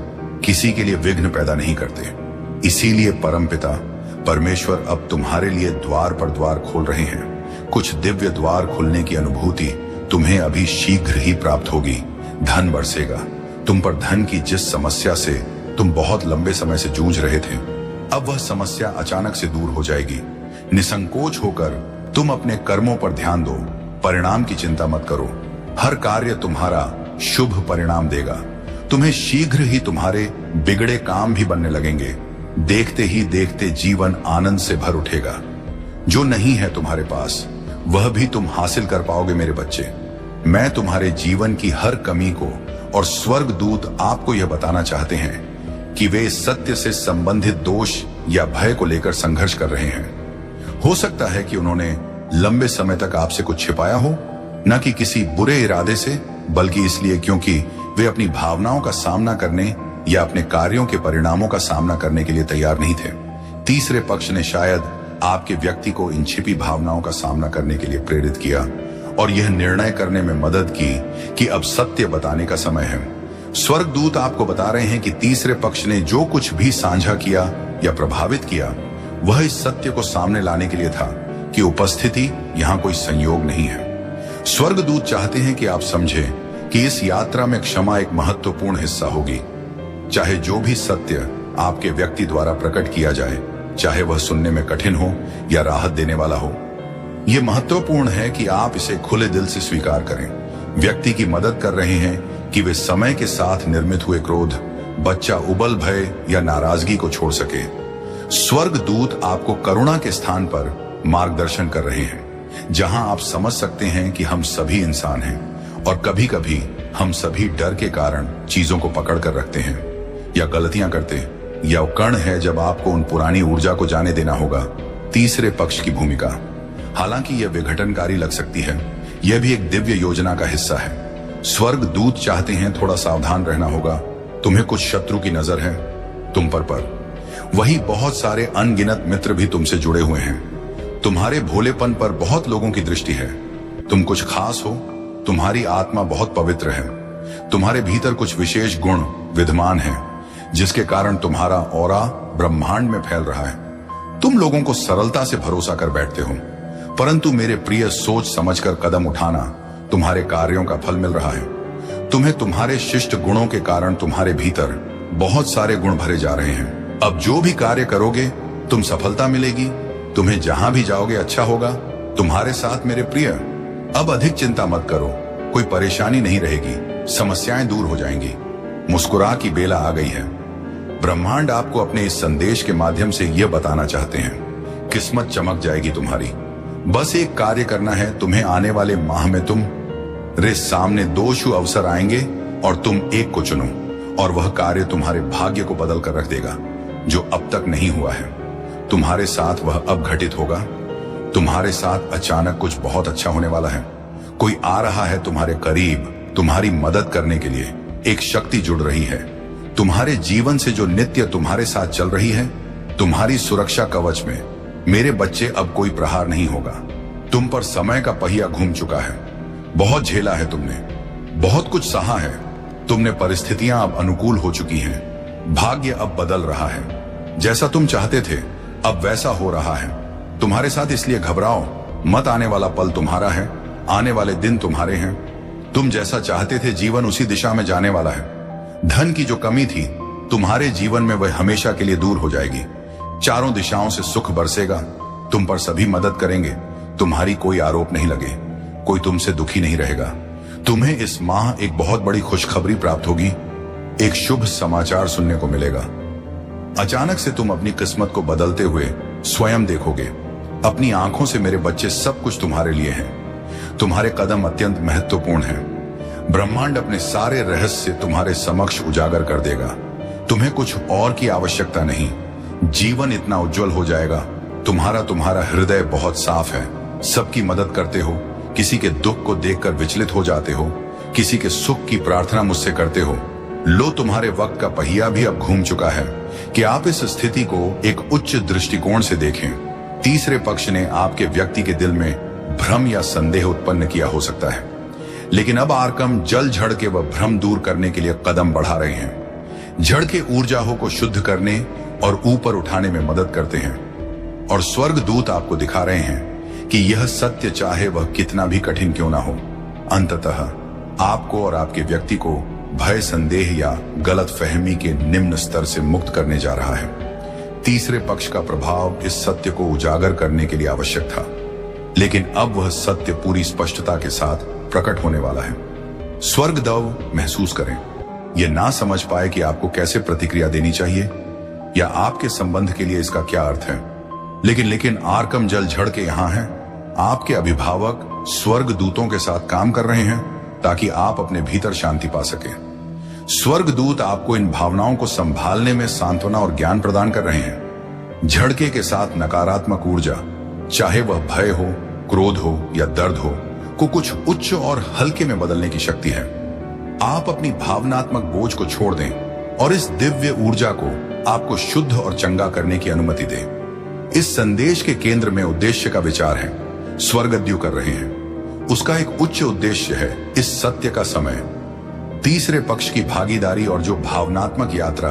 किसी के लिए विघ्न पैदा नहीं करते। इसीलिए परमपिता परमेश्वर अब तुम्हारे लिए द्वार पर द्वार खोल रहे हैं। कुछ दिव्य द्वार खुलने की अनुभूति तुम्हें अभी शीघ्र ही प्राप्त होगी। धन बरसेगा। तुम पर धन की जिस समस्या से तुम बहुत लंबे समय से जूझ रहे थे, अब वह समस्या अचानक से दूर हो जाएगी। निसंकोच होकर तुम अपने कर्मों पर ध्यान दो, परिणाम की चिंता मत करो। हर कार्य तुम्हारा शुभ परिणाम देगा। तुम्हें शीघ्र ही तुम्हारे बिगड़े काम भी बनने लगेंगे। देखते ही देखते जीवन आनंद से भर उठेगा। जो नहीं है तुम्हारे पास, वह भी तुम हासिल कर पाओगे। मेरे बच्चे, मैं तुम्हारे जीवन की हर कमी को, और स्वर्ग दूत आपको यह बताना चाहते हैं कि वे सत्य से संबंधित दोष या भय को लेकर संघर्ष कर रहे हैं। हो सकता है कि उन्होंने लंबे समय तक आपसे कुछ छिपाया हो, न कि किसी बुरे इरादे से, बल्कि इसलिए क्योंकि वे अपनी भावनाओं का सामना करने या अपने कार्यों के परिणामों का सामना करने के लिए तैयार नहीं थे। तीसरे पक्ष ने शायद आपके व्यक्ति को इन छिपी भावनाओं का सामना करने के लिए प्रेरित किया और यह निर्णय करने में मदद की कि अब सत्य बताने का समय है। स्वर्गदूत आपको बता रहे हैं कि तीसरे पक्ष ने जो कुछ भी साझा किया या प्रभावित किया, वह इस सत्य को सामने लाने के लिए था कि उपस्थिति यहाँ कोई संयोग नहीं है। स्वर्गदूत चाहते हैं कि आप समझें कि इस यात्रा में क्षमा एक महत्वपूर्ण हिस्सा होगी। चाहे जो भी सत्य आपके व्यक्ति द्वारा प्रकट किया जाए, चाहे वह सुनने में कठिन हो या राहत देने वाला हो, यह महत्वपूर्ण है कि आप इसे खुले दिल से स्वीकार करें। व्यक्ति की मदद कर रहे हैं कि वे समय के साथ निर्मित हुए क्रोध, बच्चा उबल भय या नाराजगी को छोड़ सके। स्वर्गदूत आपको करुणा के स्थान पर मार्गदर्शन कर रहे हैं, जहां आप समझ सकते हैं कि हम सभी इंसान हैं और कभी कभी हम सभी डर के कारण चीजों को पकड़ कर रखते हैं या गलतियां करते। यह कण है जब आपको उन पुरानी ऊर्जा को जाने देना होगा। तीसरे पक्ष की भूमिका, हालांकि यह विघटनकारी लग सकती है, यह भी एक दिव्य योजना का हिस्सा है। स्वर्ग दूत चाहते हैं थोड़ा सावधान रहना होगा। तुम्हें कुछ शत्रु की नजर है तुम पर वही बहुत सारे अनगिनत मित्र भी तुमसे जुड़े हुए हैं। तुम्हारे भोलेपन पर बहुत लोगों की दृष्टि है। तुम कुछ खास हो, तुम्हारी आत्मा बहुत पवित्र है, तुम्हारे भीतर कुछ विशेष गुण विद्यमान हैं, जिसके कारण तुम्हारा ऑरा ब्रह्मांड में फैल रहा है। तुम लोगों को सरलता से भरोसा कर बैठते हो, परंतु मेरे प्रिय, सोच समझकर कदम उठाना, तुम्हारे कार्यों का फल मिल रहा है। तुम्हें तुम्हारे शिष्ट गुणों के कारण तुम्हारे भीतर बहुत सारे गुण भरे जा रहे हैं। अब जो भी कार्य करोगे तुम सफलता मिलेगी। तुम्हें जहां भी जाओगे अच्छा होगा। तुम्हारे साथ मेरे प्रिय, अब अधिक चिंता मत करो, कोई परेशानी नहीं रहेगी, समस्याएं दूर हो जाएंगी। मुस्कुरा की बेला आ गई है। ब्रह्मांड आपको अपने इस संदेश के माध्यम से यह बताना चाहते हैं, किस्मत चमक जाएगी तुम्हारी। बस एक कार्य करना है। तुम्हें आने वाले माह में तुम रे सामने 2 शुभ अवसर आएंगे और तुम एक को चुनो, और वह कार्य तुम्हारे भाग्य को बदल कर रख देगा, जो अब तक नहीं हुआ है। तुम्हारे साथ वह अब घटित होगा। तुम्हारे साथ अचानक कुछ बहुत अच्छा होने वाला है। कोई आ रहा है तुम्हारे करीब, तुम्हारी मदद करने के लिए। एक शक्ति जुड़ रही है तुम्हारे जीवन से जो नित्य तुम्हारे साथ चल रही है। तुम्हारी सुरक्षा कवच में मेरे बच्चे अब कोई प्रहार नहीं होगा। तुम पर समय का पहिया घूम चुका है। बहुत झेला है तुमने, बहुत कुछ सहा है। तुमने परिस्थितियां अब अनुकूल हो चुकी हैं। भाग्य अब बदल रहा है। जैसा तुम चाहते थे अब वैसा हो रहा है तुम्हारे साथ। इसलिए घबराओ मत, आने वाला पल तुम्हारा है, आने वाले दिन तुम्हारे हैं। तुम जैसा चाहते थे जीवन उसी दिशा में जाने वाला है। धन की जो कमी थी तुम्हारे जीवन में, वह हमेशा के लिए दूर हो जाएगी। चारों दिशाओं से सुख बरसेगा। तुम पर सभी मदद करेंगे। तुम्हारी कोई आरोप नहीं लगे, कोई तुमसे दुखी नहीं रहेगा। तुम्हें इस माह एक बहुत बड़ी खुशखबरी प्राप्त होगी। एक शुभ समाचार सुनने को मिलेगा। अचानक से तुम अपनी किस्मत को बदलते हुए स्वयं देखोगे। अपनी आंखों से मेरे बच्चे, सब कुछ तुम्हारे लिए है। तुम्हारे कदम अत्यंत महत्वपूर्ण हैं। ब्रह्मांड अपने सारे रहस्य तुम्हारे समक्ष उजागर कर देगा। तुम्हें कुछ और की आवश्यकता नहीं। जीवन इतना उज्जवल हो जाएगा। तुम्हारा हृदय बहुत साफ है। सबकी मदद करते हो, किसी के दुख को देखकर विचलित हो जाते हो, किसी के सुख की प्रार्थना मुझसे करते हो। लो, तुम्हारे वक्त का पहिया भी अब घूम चुका है कि आप इस स्थिति को एक उच्च दृष्टिकोण से देखें। तीसरे पक्ष ने आपके व्यक्ति के दिल में भ्रम या संदेह उत्पन्न किया हो सकता है, लेकिन अब आर्कम जल झड़ के वह भ्रम दूर करने के लिए कदम बढ़ा रहे हैं। झड़ के ऊर्जाओं को शुद्ध करने और ऊपर उठाने में मदद करते हैं, और स्वर्ग दूत आपको दिखा रहे हैं कि यह सत्य चाहे वह कितना भी कठिन क्यों ना हो, अंततः आपको और आपके व्यक्ति को भय, संदेह या गलत फहमी के निम्न स्तर से मुक्त करने जा रहा है। तीसरे पक्ष का प्रभाव इस सत्य को उजागर करने के लिए आवश्यक था, लेकिन अब वह सत्य पूरी स्पष्टता के साथ प्रकट होने वाला है। स्वर्गदव महसूस करें, यह ना समझ पाए कि आपको कैसे प्रतिक्रिया देनी चाहिए या आपके संबंध के लिए इसका क्या अर्थ है, लेकिन आर्कम जल झड़ के यहां है। आपके अभिभावक स्वर्ग दूतों के साथ काम कर रहे हैं ताकि आप अपने भीतर शांति पा सके। स्वर्ग दूत आपको इन भावनाओं को संभालने में सांत्वना और ज्ञान प्रदान कर रहे हैं। झड़के के साथ नकारात्मक ऊर्जा, चाहे वह भय हो, क्रोध हो या दर्द हो, को कुछ उच्च और हल्के में बदलने की शक्ति है। आप अपनी भावनात्मक बोझ को छोड़ दें और इस दिव्य ऊर्जा को आपको शुद्ध और चंगा करने की अनुमति दें। इस संदेश के केंद्र में उद्देश्य का विचार है। स्वर्गद्यु कर रहे हैं, उसका एक उच्च उद्देश्य है इस सत्य का समय। तीसरे पक्ष की भागीदारी और जो भावनात्मक यात्रा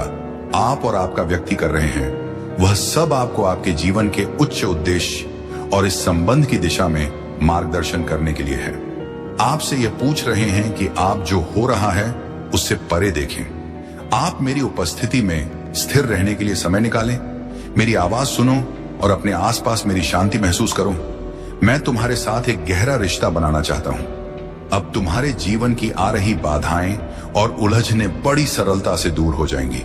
आप और आपका व्यक्ति कर रहे हैं, वह सब आपको आपके जीवन के उच्च उद्देश्य और इस संबंध की दिशा में मार्गदर्शन करने के लिए है। आपसे यह पूछ रहे हैं कि आप जो हो रहा है उससे परे देखें। आप मेरी उपस्थिति में स्थिर रहने के लिए समय निकालें, मेरी आवाज सुनो और अपने आसपास मेरी शांति महसूस करो। मैं तुम्हारे साथ एक गहरा रिश्ता बनाना चाहता हूं। अब तुम्हारे जीवन की आ रही बाधाएं और उलझने बड़ी सरलता से दूर हो जाएंगी।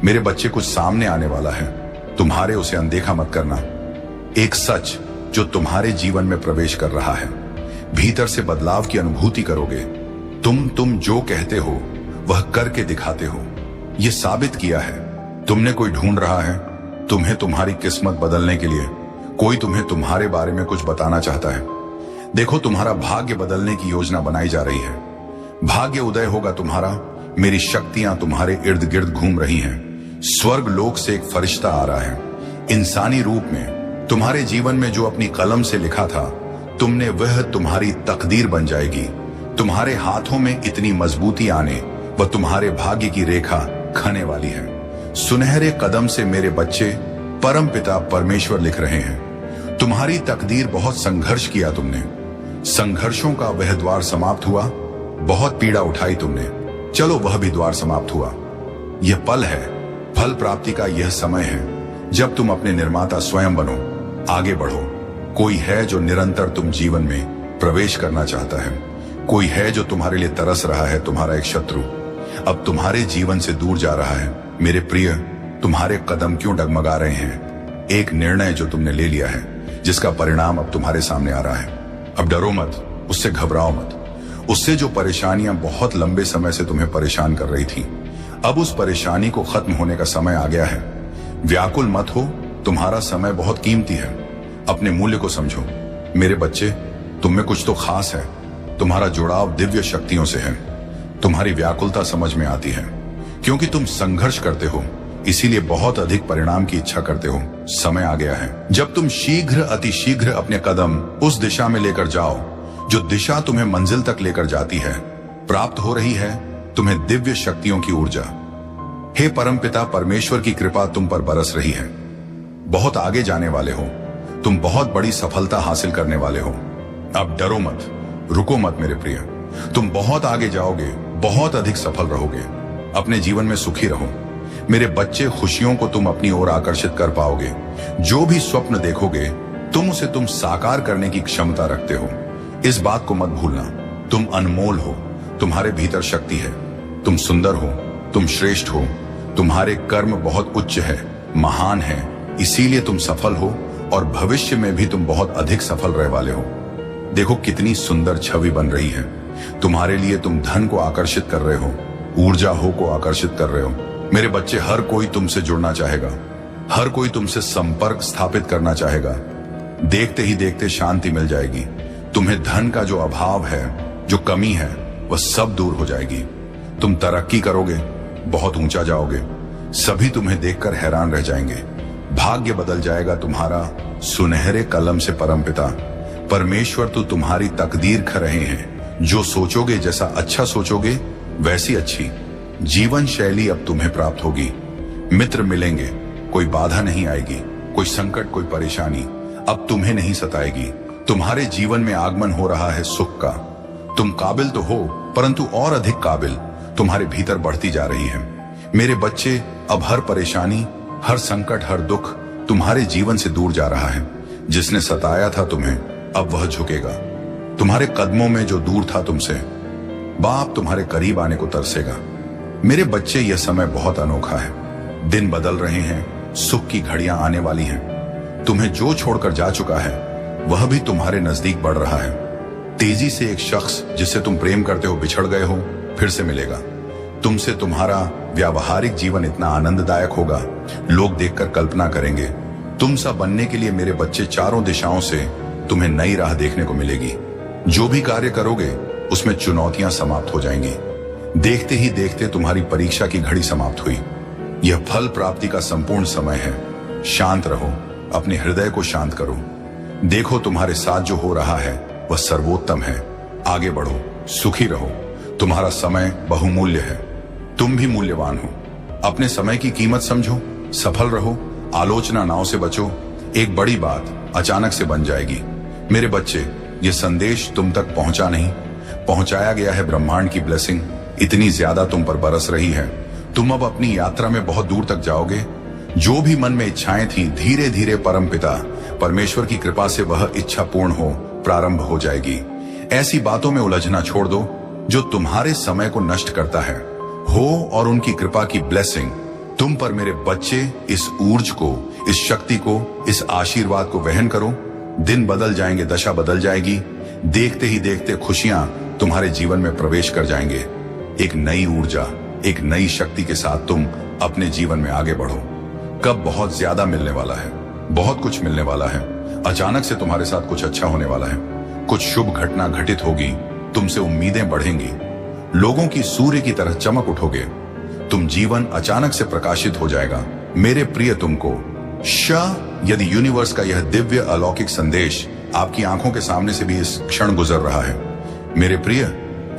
मेरे बच्चे, कुछ सामने आने वाला है, तुम्हारे उसे अनदेखा मत करना। एक सच जो तुम्हारे जीवन में प्रवेश कर रहा है। भीतर से बदलाव की अनुभूति करोगे। तुम जो कहते हो वह करके दिखाते हो। यह साबित किया है। तुमने कोई ढूंढ रहा है, तुम्हें तुम्हारी किस्मत बदलने के लिए कोई तुम्हें तुम्हारे बारे में कुछ बताना चाहता है। देखो, तुम्हारा भाग्य बदलने की योजना बनाई जा रही है। भाग्य उदय होगा तुम्हारा। मेरी शक्तियां तुम्हारे इर्द गिर्द घूम रही हैं। स्वर्ग लोक से एक फरिश्ता आ रहा है, इंसानी रूप में। तुम्हारे जीवन में जो अपनी कलम से लिखा था तुमने, वह तुम्हारी तकदीर बन जाएगी। तुम्हारे हाथों में इतनी मजबूती आने व तुम्हारे भाग्य की रेखा खने वाली है। सुनहरे कदम से मेरे बच्चे परम पिता परमेश्वर लिख रहे हैं। तुम्हारी तकदीर, बहुत संघर्ष किया तुमने, संघर्षों का वह द्वार समाप्त हुआ। बहुत पीड़ा उठाई तुमने, चलो वह भी द्वार समाप्त हुआ। यह पल है, फल प्राप्ति का यह समय है जब तुम अपने निर्माता स्वयं बनो, आगे बढ़ो। कोई है जो निरंतर तुम जीवन में प्रवेश करना चाहता है। कोई है जो तुम्हारे लिए तरस रहा है। तुम्हारा एक शत्रु अब तुम्हारे जीवन से दूर जा रहा है। मेरे प्रिय, तुम्हारे कदम क्यों डगमगा रहे हैं? एक निर्णय जो तुमने ले लिया है, जिसका परिणाम अब तुम्हारे सामने आ रहा है। अब डरो मत, उससे घबराओ मत। उससे जो परेशानियां बहुत लंबे समय से तुम्हें परेशान कर रही थी, अब उस परेशानी को खत्म होने का समय आ गया है। व्याकुल मत हो, तुम्हारा समय बहुत कीमती है। अपने मूल्य को समझो। मेरे बच्चे, तुम में कुछ तो खास है। तुम्हारा जुड़ाव दिव्य शक्तियों से है। तुम्हारी व्याकुलता समझ में आती है, क्योंकि तुम संघर्ष करते हो, इसीलिए बहुत अधिक परिणाम की इच्छा करते हो। समय आ गया है जब तुम शीघ्र, अतिशीघ्र अपने कदम उस दिशा में लेकर जाओ जो दिशा तुम्हें मंजिल तक लेकर जाती है। प्राप्त हो रही है तुम्हें दिव्य शक्तियों की ऊर्जा। हे परमपिता परमेश्वर की कृपा तुम पर बरस रही है। बहुत आगे जाने वाले हो। तुम बहुत बड़ी सफलता हासिल करने वाले हो। अब डरो मत, रुको मत मेरे प्रिय। तुम बहुत आगे जाओगे, बहुत अधिक सफल रहोगे। अपने जीवन में सुखी रहो मेरे बच्चे। खुशियों को तुम अपनी ओर आकर्षित कर पाओगे। जो भी स्वप्न देखोगे उसे तुम साकार करने की क्षमता रखते हो। इस बात को मत भूलना, तुम अनमोल हो। तुम्हारे भीतर शक्ति है। तुम सुंदर हो, तुम श्रेष्ठ हो। तुम्हारे कर्म बहुत उच्च है, महान है, इसीलिए तुम सफल हो और भविष्य में भी तुम बहुत अधिक सफल रहने वाले हो। देखो कितनी सुंदर छवि बन रही है तुम्हारे लिए। तुम धन को आकर्षित कर रहे हो, ऊर्जा हो को आकर्षित कर रहे हो। मेरे बच्चे, हर कोई तुमसे जुड़ना चाहेगा। हर कोई तुमसे संपर्क स्थापित करना चाहेगा। देखते ही देखते शांति मिल जाएगी। तुम्हें धन का जो अभाव है, जो कमी है, वह सब दूर हो जाएगी। तुम तरक्की करोगे, बहुत ऊंचा जाओगे। सभी तुम्हें देखकर हैरान रह जाएंगे। भाग्य बदल जाएगा तुम्हारा सुनहरे कलम से। परमपिता परमेश्वर तो तुम्हारी तकदीर कर रहे हैं। जो सोचोगे, जैसा अच्छा सोचोगे, वैसी अच्छी जीवन शैली अब तुम्हें प्राप्त होगी। मित्र मिलेंगे, कोई बाधा नहीं आएगी। कोई संकट, कोई परेशानी अब तुम्हें नहीं सताएगी। तुम्हारे जीवन में आगमन हो रहा है सुख का। तुम काबिल तो हो, परंतु और अधिक काबिल तुम्हारे भीतर बढ़ती जा रही है। मेरे बच्चे, अब हर परेशानी, हर संकट, हर दुख तुम्हारे जीवन से दूर जा रहा है। जिसने सताया था तुम्हें, अब वह झुकेगा। तुम्हारे कदमों में जो दूर था तुमसे, बाप तुम्हारे करीब आने को तरसेगा। मेरे बच्चे, यह समय बहुत अनोखा है। दिन बदल रहे हैं, सुख की घड़ियां आने वाली हैं। तुम्हें जो छोड़कर जा चुका है, वह भी तुम्हारे नजदीक बढ़ रहा है। तेजी से एक शख्स जिससे तुम प्रेम करते हो, बिछड़ गए हो, फिर से मिलेगा। तुमसे तुम्हारा व्यावहारिक जीवन इतना आनंददायक होगा, लोग देखकर कल्पना करेंगे। तुम सा बनने के लिए मेरे बच्चे, चारों दिशाओं से तुम्हें नई राह देखने को मिलेगी। जो भी कार्य करोगे, उसमें चुनौतियां समाप्त हो जाएंगी। देखते ही देखते तुम्हारी परीक्षा की घड़ी समाप्त हुई। यह फल प्राप्ति का संपूर्ण समय है। शांत रहो, अपने हृदय को शांत करो। देखो, तुम्हारे साथ जो हो रहा है वह सर्वोत्तम है। आगे बढ़ो, सुखी रहो। तुम्हारा समय बहुमूल्य है। तुम भी मूल्यवान हो। अपने समय की कीमत समझो, सफल रहो, आलोचना नाव से बचो। एक बड़ी बात अचानक से बन जाएगी। मेरे बच्चे, ये संदेश तुम तक पहुंचा नहीं, पहुंचाया गया है। ब्रह्मांड की ब्लेसिंग इतनी ज्यादा तुम पर बरस रही है। तुम अब अपनी यात्रा में बहुत दूर तक जाओगे। जो भी मन में इच्छाएं थी, धीरे धीरे परमपिता परमेश्वर की कृपा से वह इच्छा पूर्ण हो, प्रारंभ हो जाएगी। ऐसी बातों में उलझना छोड़ दो जो तुम्हारे समय को नष्ट करता है। हो और उनकी कृपा की ब्लेसिंग तुम पर। मेरे बच्चे, इस ऊर्जा को, इस शक्ति को, इस आशीर्वाद को वहन करो। दिन बदल जाएंगे, दशा बदल जाएगी। देखते ही देखते खुशियां तुम्हारे जीवन में प्रवेश कर जाएंगे। एक नई ऊर्जा, एक नई शक्ति के साथ तुम अपने जीवन में आगे बढ़ो। कब बहुत ज्यादा मिलने वाला है, बहुत कुछ मिलने वाला है। अचानक से तुम्हारे साथ कुछ अच्छा होने वाला है। कुछ शुभ घटना घटित होगी। तुमसे उम्मीदें बढ़ेंगी। लोगों की सूर्य की तरह चमक उठोगे। तुम जीवन अचानक से प्रकाशित हो जाएगा। मेरे प्रिय, तुमको यदि यूनिवर्स का यह दिव्य अलौकिक संदेश आपकी आंखों के सामने से भी इस क्षण गुजर रहा है, मेरे प्रिय,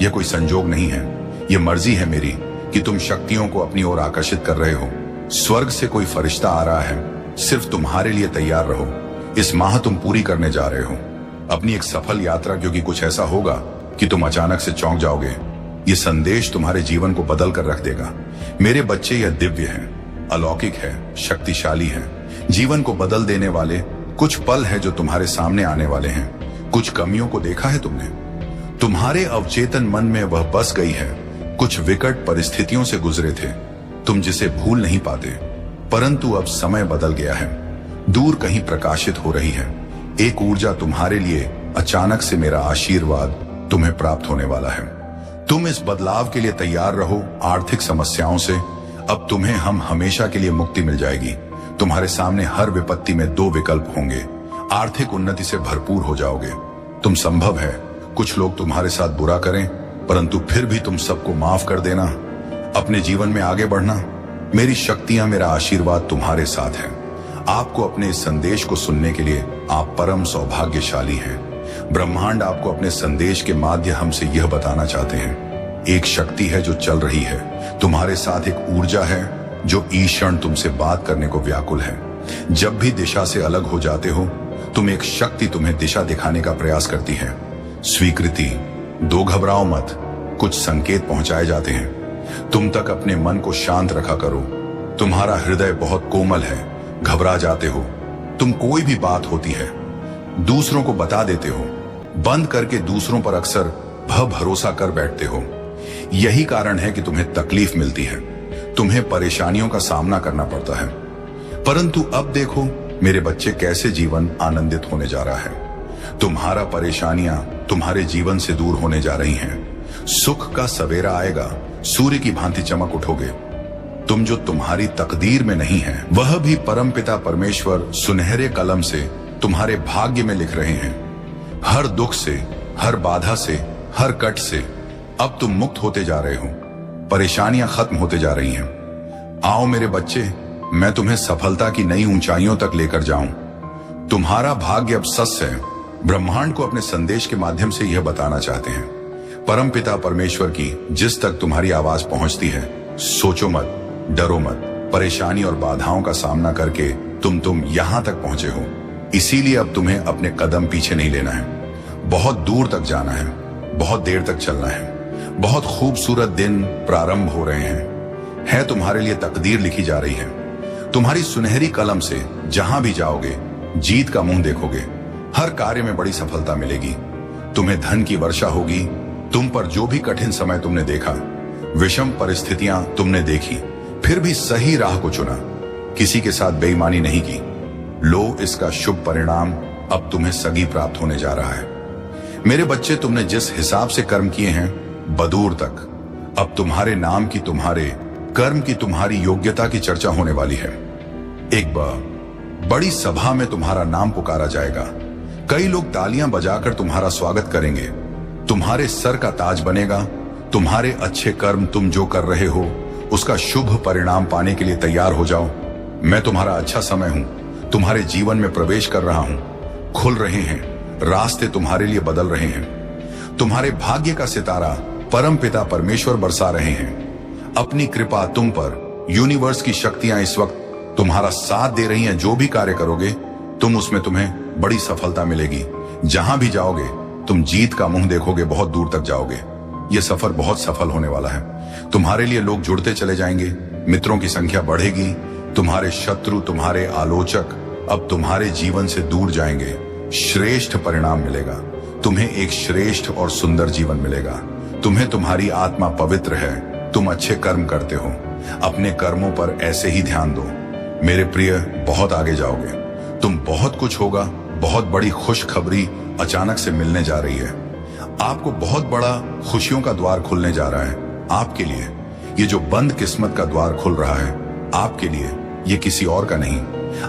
यह कोई संजोग नहीं है। यह मर्जी है मेरी कि तुम शक्तियों को अपनी ओर आकर्षित कर रहे हो। स्वर्ग से कोई फरिश्ता आ रहा है। सिर्फ तुम्हारे लिए तैयार रहो। इस माह तुम पूरी करने जा रहे हो अपनी एक सफल यात्रा, क्योंकि कुछ ऐसा होगा कि तुम अचानक से चौंक जाओगे। यह संदेश तुम्हारे जीवन को बदल कर रख देगा। मेरे बच्चे, यह दिव्य है, अलौकिक है, शक्तिशाली है। जीवन को बदल देने वाले कुछ पल है जो तुम्हारे सामने आने वाले हैं। कुछ कमियों को देखा है तुमने, तुम्हारे अवचेतन मन में वह बस गई है। कुछ विकट परिस्थितियों से गुजरे थे तुम, जिसे भूल नहीं पाते। परंतु अब समय बदल गया है। दूर कहीं प्रकाशित हो रही है एक ऊर्जा तुम्हारे लिए। अचानक से मेरा आशीर्वाद तुम्हें प्राप्त होने वाला है। तुम इस बदलाव के लिए तैयार रहो। आर्थिक समस्याओं से अब तुम्हें हम हमेशा के लिए मुक्ति मिल जाएगी। तुम्हारे सामने हर विपत्ति में दो विकल्प होंगे। आर्थिक उन्नति से भरपूर हो जाओगे। तुम, संभव है कुछ लोग तुम्हारे साथ बुरा करें, परंतु फिर भी तुम सबको माफ कर देना, अपने जीवन में आगे बढ़ना। मेरी शक्तियां, मेरा आशीर्वाद तुम्हारे साथ है। आपको अपने इस संदेश को सुनने के लिए आप परम सौभाग्यशाली हैं। ब्रह्मांड आपको अपने संदेश के माध्यम हमसे यह बताना चाहते हैं। एक शक्ति है जो चल रही है तुम्हारे साथ। एक ऊर्जा है जो ईश्वर तुमसे बात करने को व्याकुल है। जब भी दिशा से अलग हो जाते हो, तुम एक शक्ति तुम्हें दिशा दिखाने का प्रयास करती है। स्वीकृति दो, घबराओ मत, कुछ संकेत पहुंचाए जाते हैं। तुम तक अपने मन को शांत रखा करो। तुम्हारा हृदय बहुत कोमल है। घबरा जाते हो तुम, कोई भी बात होती है दूसरों को बता देते हो, बंद करके दूसरों पर अक्सर भरोसा कर बैठते हो। यही कारण है कि तुम्हें तकलीफ मिलती है, तुम्हें परेशानियों का सामना करना पड़ता है। परंतु अब देखो मेरे बच्चे, कैसे जीवन आनंदित होने जा रहा है। तुम्हारा परेशानियां तुम्हारे जीवन से दूर होने जा रही हैं। सुख का सवेरा आएगा। सूर्य की भांति चमक उठोगे। तुम जो तुम्हारी तकदीर में नहीं है, वह भी परमपिता परमेश्वर सुनहरे कलम से तुम्हारे भाग्य में लिख रहे हैं। हर दुख से, हर बाधा से, हर कट से अब तुम मुक्त होते जा रहे हो। परेशानियां खत्म होते जा रही हैं। आओ मेरे बच्चे, मैं तुम्हें सफलता की नई ऊंचाइयों तक लेकर जाऊं। तुम्हारा भाग्य अब सच है। ब्रह्मांड को अपने संदेश के माध्यम से यह बताना चाहते हैं। परमपिता परमेश्वर की जिस तक तुम्हारी आवाज पहुंचती है, सोचो मत, डरो मत। परेशानी और बाधाओं का सामना करके तुम यहां तक पहुंचे हो। इसीलिए अब तुम्हें अपने कदम पीछे नहीं लेना है। बहुत दूर तक जाना है, बहुत देर तक चलना है। बहुत खूबसूरत दिन प्रारंभ हो रहे हैं। है तुम्हारे लिए तकदीर लिखी जा रही है। तुम्हारी सुनहरी कलम से जहां भी जाओगे, जीत का मुंह देखोगे। हर कार्य में बड़ी सफलता मिलेगी। तुम्हें धन की वर्षा होगी। तुम पर जो भी कठिन समय तुमने देखा, विषम परिस्थितियां तुमने देखी, फिर भी सही राह को चुना। किसी के साथ बेईमानी नहीं की। लो, इसका शुभ परिणाम अब तुम्हें सगी प्राप्त होने जा रहा है। मेरे बच्चे, तुमने जिस हिसाब से कर्म किए हैं, बदूर तक अब तुम्हारे नाम की, तुम्हारे कर्म की, तुम्हारी योग्यता की चर्चा होने वाली है। एक बड़ी सभा में तुम्हारा नाम पुकारा जाएगा। कई लोग तालियां बजाकर तुम्हारा स्वागत करेंगे। तुम्हारे सर का ताज बनेगा। तुम्हारे अच्छे कर्म, तुम जो कर रहे हो, उसका शुभ परिणाम पाने के लिए तैयार हो जाओ। मैं तुम्हारा अच्छा समय हूं। तुम्हारे जीवन में प्रवेश कर रहा हूं। खुल रहे हैं रास्ते, तुम्हारे लिए बदल रहे हैं। तुम्हारे भाग्य का सितारा परम पिता परमेश्वर बरसा रहे हैं अपनी कृपा तुम पर। यूनिवर्स की शक्तियां इस वक्त तुम्हारा साथ दे रही हैं। जो भी कार्य करोगे उसमें तुम्हें बड़ी सफलता मिलेगी। जहां भी जाओगे तुम जीत का मुंह देखोगे। बहुत दूर तक जाओगे। यह सफर बहुत सफल होने वाला है। तुम्हारे लिए लोग जुड़ते चले जाएंगे। मित्रों की संख्या बढ़ेगी। तुम्हारे शत्रु, तुम्हारे आलोचक अब तुम्हारे जीवन से दूर जाएंगे। श्रेष्ठ परिणाम मिलेगा। तुम्हें एक श्रेष्ठ और सुंदर जीवन मिलेगा। तुम्हें तुम्हारी आत्मा पवित्र है। तुम अच्छे कर्म करते हो। अपने कर्मों पर ऐसे ही ध्यान दो। मेरे प्रिय, बहुत आगे जाओगे। तुम बहुत कुछ होगा। बहुत बड़ी खुशखबरी अचानक से मिलने जा रही है। आपको बहुत बड़ा खुशियों का द्वार खुलने जा रहा है आपके लिए। ये जो बंद किस्मत का द्वार खुल रहा है आपके लिए, ये किसी और का नहीं,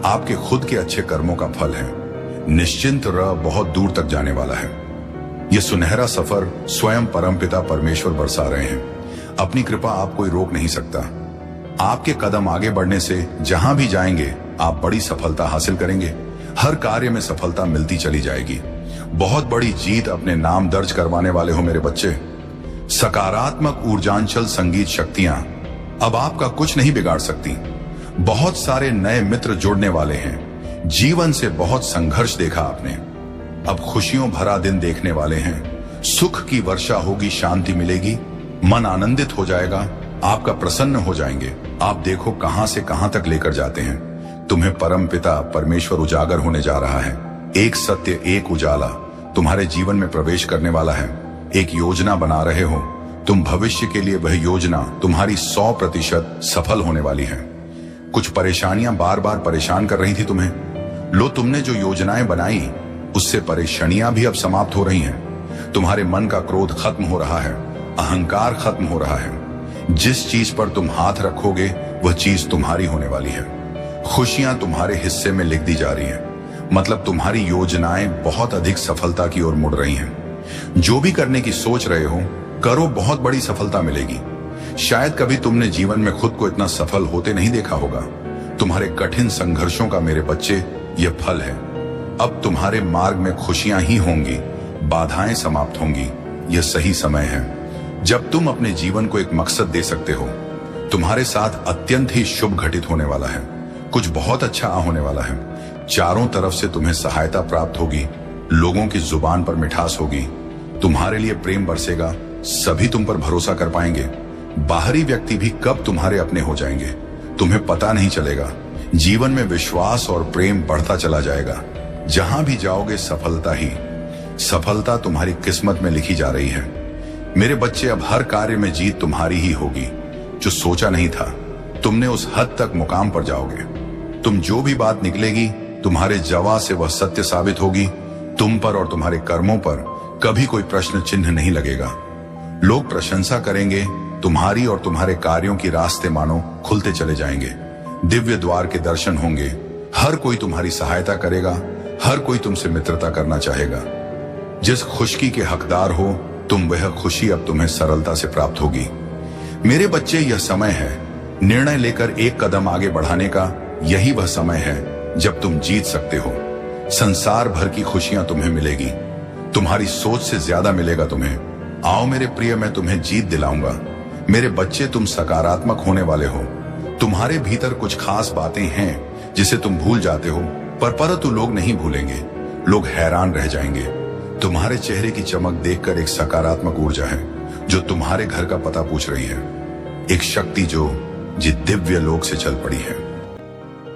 आपके खुद के अच्छे कर्मों का फल है। निश्चिंत रह, बहुत दूर तक जाने वाला है। यह सुनहरा सफर स्वयं परमपिता परमेश्वर बरसा रहे हैं। अपनी कृपा आप कोई रोक नहीं सकता। आपके कदम आगे बढ़ने से जहां भी जाएंगे आप बड़ी सफलता हासिल करेंगे। हर कार्य में सफलता मिलती चली जाएगी। बहुत बड़ी जीत अपने नाम दर्ज करवाने वाले हो मेरे बच्चे। सकारात्मक ऊर्जांचल संगीत शक्तियां अब आपका कुछ नहीं बिगाड़ सकती। बहुत सारे नए मित्र जुड़ने वाले हैं। जीवन से बहुत संघर्ष देखा आपने, अब खुशियों भरा दिन देखने वाले हैं। सुख की वर्षा होगी, शांति मिलेगी, मन आनंदित हो जाएगा, आपका प्रसन्न हो जाएंगे। आप देखो कहां से कहां तक लेकर जाते हैं। तुम्हें परम पिता परमेश्वर उजागर होने जा रहा है। एक सत्य, एक उजाला तुम्हारे जीवन में प्रवेश करने वाला है। एक योजना बना रहे हो तुम भविष्य के लिए। वह योजना तुम्हारी 100% सफल होने वाली है। कुछ परेशानियां बार बार परेशान कर रही थी तुम्हें। लो, तुमने जो योजनाएं बनाई उससे परेशानियां भी अब समाप्त हो रही हैं। तुम्हारे मन का क्रोध खत्म हो रहा है। अहंकार खत्म हो रहा है। जिस चीज पर तुम हाथ रखोगे वह चीज तुम्हारी होने वाली है। खुशियां तुम्हारे हिस्से में लिख दी जा रही हैं। मतलब तुम्हारी योजनाएं बहुत अधिक सफलता की ओर मुड़ रही हैं। जो भी करने की सोच रहे हो करो, बहुत बड़ी सफलता मिलेगी। शायद कभी तुमने जीवन में खुद को इतना सफल होते नहीं देखा होगा। तुम्हारे कठिन संघर्षों का मेरे बच्चे यह फल है। अब तुम्हारे मार्ग में खुशियां ही होंगी, बाधाएं समाप्त होंगी। यह सही समय है जब तुम अपने जीवन को एक मकसद दे सकते हो। तुम्हारे साथ अत्यंत ही शुभ घटित होने वाला है। कुछ बहुत अच्छा होने वाला है। चारों तरफ से तुम्हें सहायता प्राप्त होगी। लोगों की जुबान पर मिठास होगी। तुम्हारे लिए प्रेम बरसेगा। सभी तुम पर भरोसा कर पाएंगे। बाहरी व्यक्ति भी कब तुम्हारे अपने हो जाएंगे तुम्हें पता नहीं चलेगा। जीवन में विश्वास और प्रेम बढ़ता चला जाएगा। जहां भी जाओगे सफलता ही सफलता तुम्हारी किस्मत में लिखी जा रही है। मेरे बच्चे, अब हर कार्य में जीत तुम्हारी ही होगी। जो सोचा नहीं था तुमने उस हद तक मुकाम पर जाओगे। तुम जो भी बात निकलेगी तुम्हारे जवाब से वह सत्य साबित होगी। तुम पर और तुम्हारे कर्मों पर कभी कोई प्रश्न चिन्ह नहीं लगेगा। लोग प्रशंसा करेंगे तुम्हारी और तुम्हारे कार्यों की रास्ते मानो खुलते चले जाएंगे। दिव्य द्वार के दर्शन होंगे। हर कोई तुम्हारी सहायता करेगा। हर कोई तुमसे मित्रता करना चाहेगा। जिस खुशकी के हकदार हो तुम, वह खुशी अब तुम्हें सरलता से प्राप्त होगी। मेरे बच्चे, यह समय है निर्णय लेकर एक कदम आगे बढ़ाने का। यही वह समय है जब तुम जीत सकते हो। संसार भर की खुशियां तुम्हें मिलेगी, तुम्हारी सोच से ज्यादा मिलेगा तुम्हें। आओ मेरे प्रिय, मैं तुम्हें जीत दिलाऊंगा। मेरे बच्चे, तुम सकारात्मक होने वाले हो। तुम्हारे भीतर कुछ खास बातें हैं जिसे तुम भूल जाते हो, परंतु लोग नहीं भूलेंगे। लोग हैरान रह जाएंगे। तुम्हारे चेहरे की चमक देखकर एक सकारात्मक ऊर्जा है जो तुम्हारे घर का पता पूछ रही है। एक शक्ति जो दिव्य लोक से चल पड़ी है।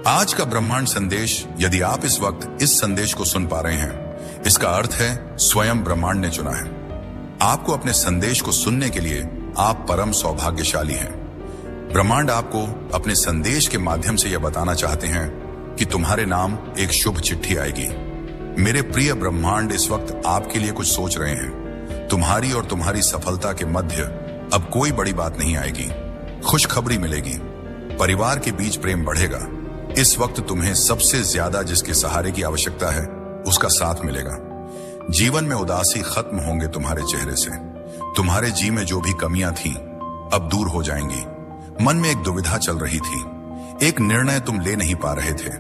आज का ब्रह्मांड संदेश, यदि आप इस वक्त इस संदेश को सुन पा रहे हैं, इसका अर्थ है स्वयं ब्रह्मांड ने चुना है आपको। अपने संदेश को सुनने के लिए आप परम सौभाग्यशाली हैं। ब्रह्मांड आपको अपने संदेश के माध्यम से यह बताना चाहते हैं कि तुम्हारे नाम एक शुभ चिट्ठी आएगी। मेरे प्रिय ब्रह्मांड इस वक्त आपके लिए कुछ सोच रहे हैं। तुम्हारी और तुम्हारी सफलता के मध्य अब कोई बड़ी बात नहीं आएगी। खुशखबरी मिलेगी, परिवार के बीच प्रेम बढ़ेगा। इस वक्त तुम्हें सबसे ज्यादा जिसके सहारे की आवश्यकता है उसका साथ मिलेगा। जीवन में उदासी खत्म होंगे तुम्हारे चेहरे से। तुम्हारे जी में जो भी कमियां थीं अब दूर हो जाएंगी। मन में एक दुविधा चल रही थी, एक निर्णय तुम ले नहीं पा रहे थे,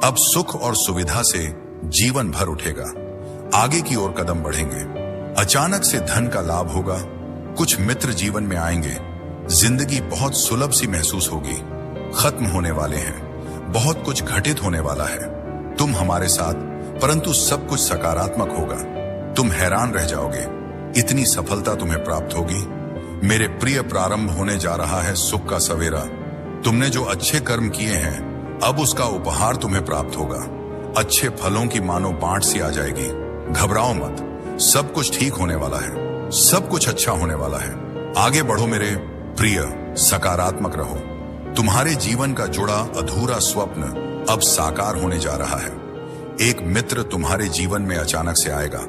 अब सुख और सुविधा से जीवन भर उठेगा। आगे की ओर कदम बढ़ेंगे। अचानक से धन का लाभ होगा। कुछ मित्र जीवन में आएंगे। जिंदगी बहुत सुलभ सी महसूस होगी। खत्म होने वाले हैं, बहुत कुछ घटित होने वाला है। तुम हमारे साथ, परंतु सब कुछ सकारात्मक होगा। तुम हैरान रह जाओगे, इतनी सफलता तुम्हें प्राप्त होगी। मेरे प्रिय, प्रारंभ होने जा रहा है सुख का सवेरा। तुमने जो अच्छे कर्म किए हैं अब उसका उपहार तुम्हें प्राप्त होगा। अच्छे फलों की मानो बांट सी आ जाएगी। घबराओ मत, सब कुछ ठीक होने वाला है, सब कुछ अच्छा होने वाला है। आगे बढ़ो मेरे प्रिय, सकारात्मक रहो। तुम्हारे जीवन का जुड़ा अधूरा स्वप्न अब साकार होने जा रहा है। एक मित्र तुम्हारे जीवन में अचानक से आएगा।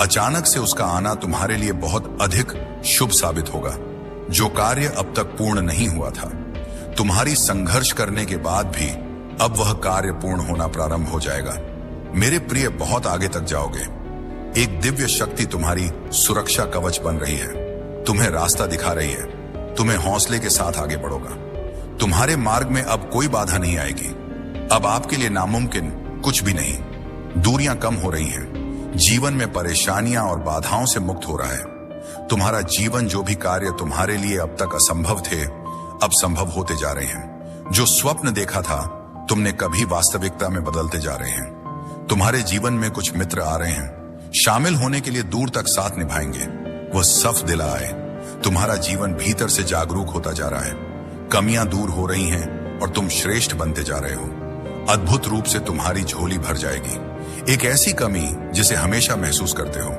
अचानक से उसका आना तुम्हारे लिए बहुत अधिक शुभ साबित होगा। जो कार्य अब तक पूर्ण नहीं हुआ था, तुम्हारी संघर्ष करने के बाद भी अब वह कार्य पूर्ण होना प्रारंभ हो जाएगा। मेरे प्रिय, बहुत आगे तक जाओगे। एक दिव्य शक्ति तुम्हारी सुरक्षा कवच बन रही है, तुम्हें रास्ता दिखा रही है। तुम्हें हौसले के साथ आगे बढ़ोगा। तुम्हारे मार्ग में अब कोई बाधा नहीं आएगी। अब आपके लिए नामुमकिन कुछ भी नहीं। दूरियां कम हो रही हैं। जीवन में परेशानियां और बाधाओं से मुक्त हो रहा है। तुम्हारा जीवन, जो भी कार्य तुम्हारे लिए अब तक असंभव थे, अब संभव होते जा रहे हैं। जो स्वप्न देखा था तुमने कभी वास्तविकता में बदलते जा रहे हैं। तुम्हारे जीवन में कुछ मित्र आ रहे हैं, शामिल होने के लिए दूर तक साथ निभाएंगे। वह सफ दिला आए। तुम्हारा जीवन भीतर से जागरूक होता जा रहा है। कमियां दूर हो रही हैं और तुम श्रेष्ठ बनते जा रहे हो। अद्भुत रूप से तुम्हारी झोली भर जाएगी। एक ऐसी कमी जिसे हमेशा महसूस करते हो।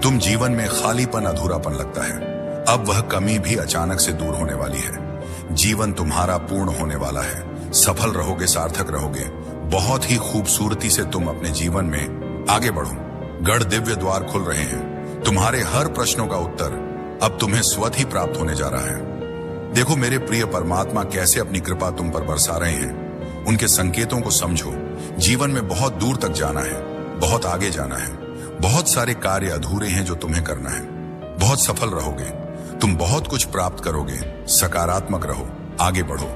तुम जीवन में खालीपन, अधूरापन लगता है। अब वह कमी भी अचानक से दूर होने वाली है। जीवन तुम्हारा पूर्ण होने वाला है। सफल रहोगे, सार्थक रहोगे। बहुत ही खूबसूरती से तुम अपने जीवन में आगे बढ़ो। गढ़ दिव्य द्वार खुल रहे हैं। तुम्हारे हर प्रश्नों का उत्तर अब तुम्हें स्वतः ही प्राप्त होने जा रहा है। देखो मेरे प्रिय, परमात्मा कैसे अपनी कृपा तुम पर बरसा रहे हैं। उनके संकेतों को समझो। जीवन में बहुत दूर तक जाना है, बहुत आगे जाना है। बहुत सारे कार्य अधूरे हैं जो तुम्हें करना है। बहुत सफल रहोगे, तुम बहुत कुछ प्राप्त करोगे। सकारात्मक रहो, आगे बढ़ो।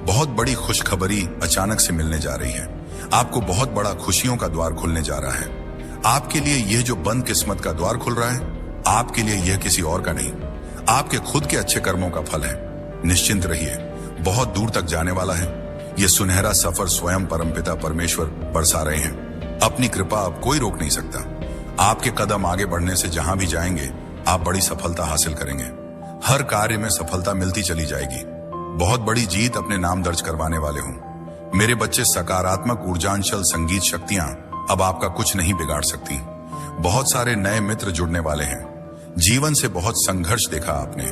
बहुत बड़ी खुशखबरी अचानक से मिलने जा रही है। आपको बहुत बड़ा खुशियों का द्वार खुलने जा रहा है। आपके लिए यह जो बंद किस्मत का द्वार खुल रहा है, आपके लिए यह किसी और का नहीं, आपके खुद के अच्छे कर्मों का फल है। निश्चिंत रहिए, बहुत दूर तक जाने वाला है। यह सुनहरा सफर स्वयं परमपिता परमेश्वर बरसा रहे हैं। अपनी कृपा अब कोई रोक नहीं सकता। आपके कदम आगे बढ़ने से जहां भी जाएंगे आप बड़ी सफलता हासिल करेंगे। हर कार्य में सफलता मिलती चली जाएगी। बहुत बड़ी जीत अपने नाम दर्ज करवाने वाले हूं। मेरे बच्चे, सकारात्मक ऊर्जांचल संगीत शक्तियां अब आपका कुछ नहीं बिगाड़ सकती। बहुत सारे नए मित्र जुड़ने वाले हैं। जीवन से बहुत संघर्ष देखा आपने,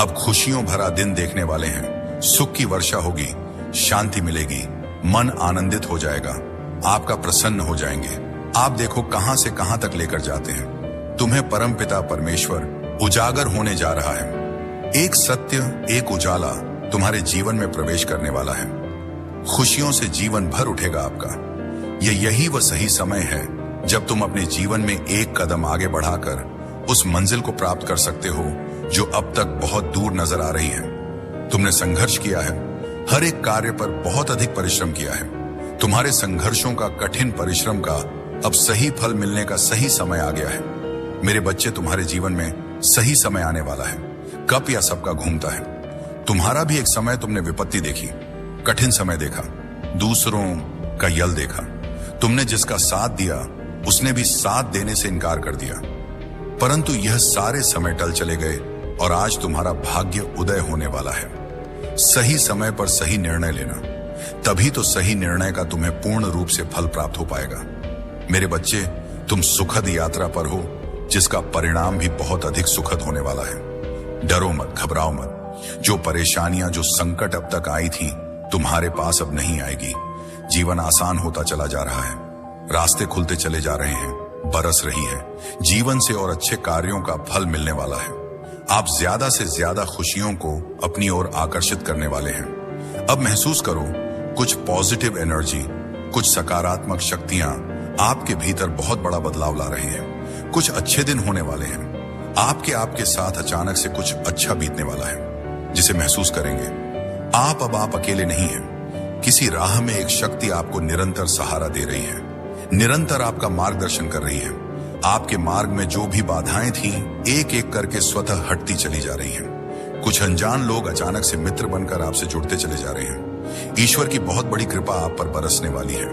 अब खुशियों भरा दिन देखने वाले हैं। सुख की वर्षा होगी, शांति मिलेगी, मन आनंदित हो जाएगा, आपका प्रसन्न हो जाएंगे। आप देखो कहां से कहां तक लेकर जाते हैं। तुम्हें परमपिता परमेश्वर उजागर होने जा रहा है। एक सत्य, एक उजाला तुम्हारे जीवन में प्रवेश करने वाला है। खुशियों से जीवन भर उठेगा आपका। यही वह सही समय है जब तुम अपने जीवन में एक कदम आगे बढ़ाकर उस मंजिल को प्राप्त कर सकते हो जो अब तक बहुत दूर नजर आ रही है। तुमने संघर्ष किया है, हर एक कार्य पर बहुत अधिक परिश्रम किया है। तुम्हारे संघर्षों का, कठिन परिश्रम का अब सही फल मिलने का सही समय आ गया है। मेरे बच्चे, तुम्हारे जीवन में सही समय आने वाला है। कप या सबका घूमता है। तुम्हारा भी एक समय तुमने विपत्ति देखी, कठिन समय देखा, दूसरों का यल देखा। तुमने जिसका साथ दिया उसने भी साथ देने से इनकार कर दिया, परंतु यह सारे समय टल चले गए और आज तुम्हारा भाग्य उदय होने वाला है। सही समय पर सही निर्णय लेना, तभी तो सही निर्णय का तुम्हें पूर्ण रूप से फल प्राप्त हो पाएगा। मेरे बच्चे, तुम सुखद यात्रा पर हो जिसका परिणाम भी बहुत अधिक सुखद होने वाला है। डरो मत, घबराओ मत। जो परेशानियां, जो संकट अब तक आई थी, तुम्हारे पास अब नहीं आएगी। जीवन आसान होता चला जा रहा है, रास्ते खुलते चले जा रहे हैं, बरस रही है। जीवन से और अच्छे कार्यों का फल मिलने वाला है। आप ज्यादा से ज्यादा खुशियों को अपनी ओर आकर्षित करने वाले हैं। अब महसूस करो, कुछ पॉजिटिव एनर्जी, कुछ सकारात्मक शक्तियां आपके भीतर बहुत बड़ा बदलाव ला रही हैं। कुछ अच्छे दिन होने वाले हैं। आपके साथ अचानक से कुछ अच्छा बीतने वाला है, जिसे महसूस करेंगे। आप अकेले नहीं हैं। किसी राह में एक शक्ति आपको निरंतर सहारा दे रही है, निरंतर आपका मार्गदर्शन कर रही है। आपके मार्ग में जो भी बाधाएं थीं, एक एक करके स्वतः हटती चली जा रही हैं। कुछ अनजान लोग अचानक से मित्र बनकर आपसे जुड़ते चले जा रहे हैं। ईश्वर की बहुत बड़ी कृपा आप पर बरसने वाली है।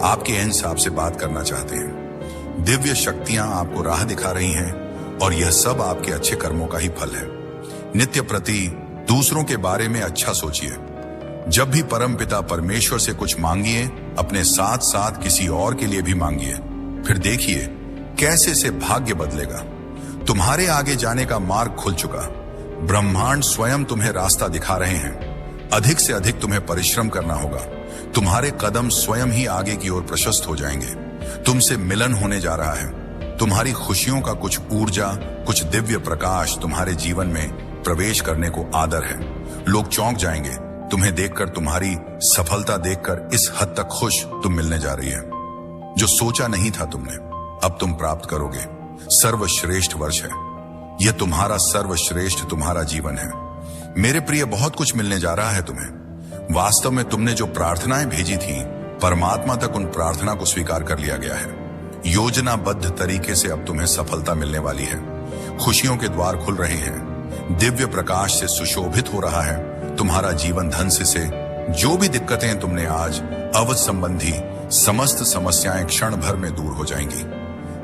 आपके अंश आपसे बात करना चाहते हैं। दिव्य शक्तियां आपको राह दिखा रही हैं और यह सब आपके अच्छे कर्मों का ही फल है। नित्य प्रति दूसरों के बारे में अच्छा सोचिए। जब भी परमपिता परमेश्वर से कुछ मांगिए, अपने साथ साथ किसी और के लिए भी मांगिए। फिर देखिए कैसे से भाग्य बदलेगा। तुम्हारे आगे जाने का मार्ग खुल चुका। ब्रह्मांड स्वयं तुम्हें रास्ता दिखा रहे हैं। अधिक से अधिक तुम्हें परिश्रम करना होगा। तुम्हारे कदम स्वयं ही आगे की ओर प्रशस्त हो जाएंगे। तुमसे मिलन होने जा रहा है। तुम्हारी खुशियों का कुछ ऊर्जा, कुछ दिव्य प्रकाश तुम्हारे जीवन में प्रवेश करने को आदर है। लोग चौंक जाएंगे तुम्हें देखकर, तुम्हारी सफलता देखकर। इस हद तक खुश तुम मिलने जा रही है जो सोचा नहीं था तुमने, अब तुम प्राप्त करोगे। सर्वश्रेष्ठ वर्ष है यह, तुम्हारा सर्वश्रेष्ठ तुम्हारा जीवन है। मेरे प्रिय, बहुत कुछ मिलने जा रहा है तुम्हें। वास्तव में तुमने जो प्रार्थनाएं भेजी थी, परमात्मा तक उन प्रार्थना को स्वीकार कर लिया गया है। योजनाबद्ध तरीके से अब तुम्हें सफलता मिलने वाली है। खुशियों के द्वार खुल रहे हैं। दिव्य प्रकाश से सुशोभित हो रहा है तुम्हारा जीवन। धन से जो भी दिक्कतें तुमने आज, अवध संबंधी समस्त समस्याएं क्षण भर में दूर हो जाएंगी।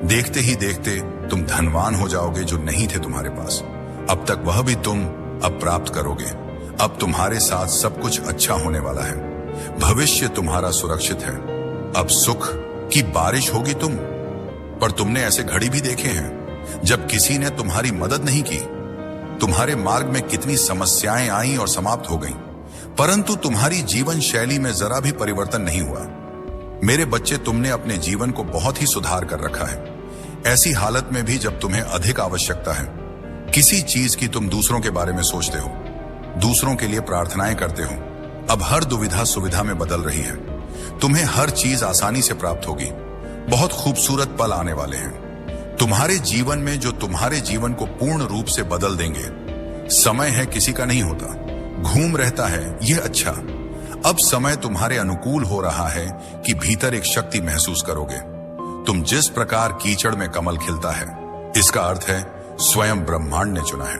देखते ही देखते तुम धनवान हो जाओगे जो नहीं थे तुम्हारे पास। अब तक वह भी तुम अब प्राप्त करोगे। अब तुम्हारे साथ सब कुछ अच्छा होने वाला है। भविष्य तुम्हारा सुरक्षित है। अब सुख की बारिश होगी पर तुमने ऐसे घड़ी भी देखे हैं जब किसी ने तुम्हारी मदद नहीं की। तुम्हारे मार्ग में कितनी समस्याएं आईं और समाप्त हो गईं, परंतु तुम्हारी जीवन शैली में जरा भी परिवर्तन नहीं हुआ। मेरे बच्चे, तुमने अपने जीवन को बहुत ही सुधार कर रखा है। ऐसी हालत में भी जब तुम्हें अधिक आवश्यकता है किसी चीज की, तुम दूसरों के बारे में सोचते हो, दूसरों के लिए प्रार्थनाएं करते हो। अब हर दुविधा सुविधा में बदल रही है। तुम्हें हर चीज आसानी से प्राप्त होगी। बहुत खूबसूरत पल आने वाले हैं तुम्हारे जीवन में जो तुम्हारे जीवन को पूर्ण रूप से बदल देंगे। समय है किसी का नहीं होता, घूम रहता है, यह अच्छा। अब समय तुम्हारे अनुकूल हो रहा है कि भीतर एक शक्ति महसूस करोगे। तुम जिस प्रकार कीचड़ में कमल खिलता है, इसका अर्थ है स्वयं ब्रह्मांड ने चुना है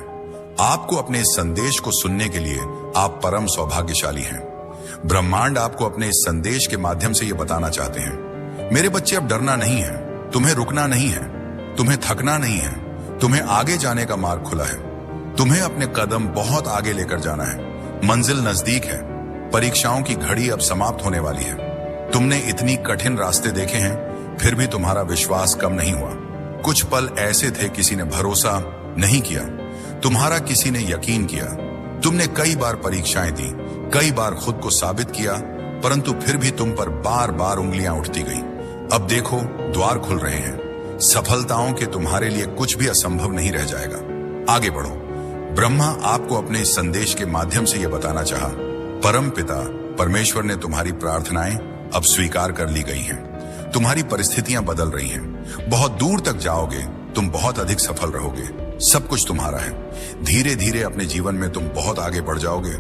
आपको। अपने इस संदेश को सुनने के लिए आप परम सौभाग्यशाली हैं। ब्रह्मांड आपको अपने इस संदेश के माध्यम से यह बताना चाहते हैं, मेरे बच्चे, अब डरना नहीं है, तुम्हें रुकना नहीं है, तुम्हें थकना नहीं है, तुम्हें आगे जाने का मार्ग खुला है। तुम्हें अपने कदम बहुत आगे लेकर जाना है। मंजिल नजदीक है। परीक्षाओं की घड़ी अब समाप्त होने वाली है। तुमने इतनी कठिन रास्ते देखे हैं, फिर भी तुम्हारा विश्वास कम नहीं हुआ। कुछ पल ऐसे थे किसी ने भरोसा नहीं किया, तुम्हारा किसी ने यकीन किया। तुमने कई बार परीक्षाएं दी, कई बार खुद को साबित किया, परंतु फिर भी तुम पर बार बार उंगलियां उठती गई। अब देखो, द्वार खुल रहे हैं। सफलताओं के तुम्हारे लिए कुछ भी असंभव नहीं रह जाएगा। आगे बढ़ो। ब्रह्मा आपको अपने इस संदेश के माध्यम से यह बताना चाहा, परम पिता परमेश्वर ने तुम्हारी प्रार्थनाएं अब स्वीकार कर ली गई हैं। तुम्हारी परिस्थितियां बदल रही हैं। बहुत दूर तक जाओगे, तुम बहुत अधिक सफल रहोगे। सब कुछ तुम्हारा है। धीरे धीरे अपने जीवन में तुम बहुत आगे बढ़ जाओगे।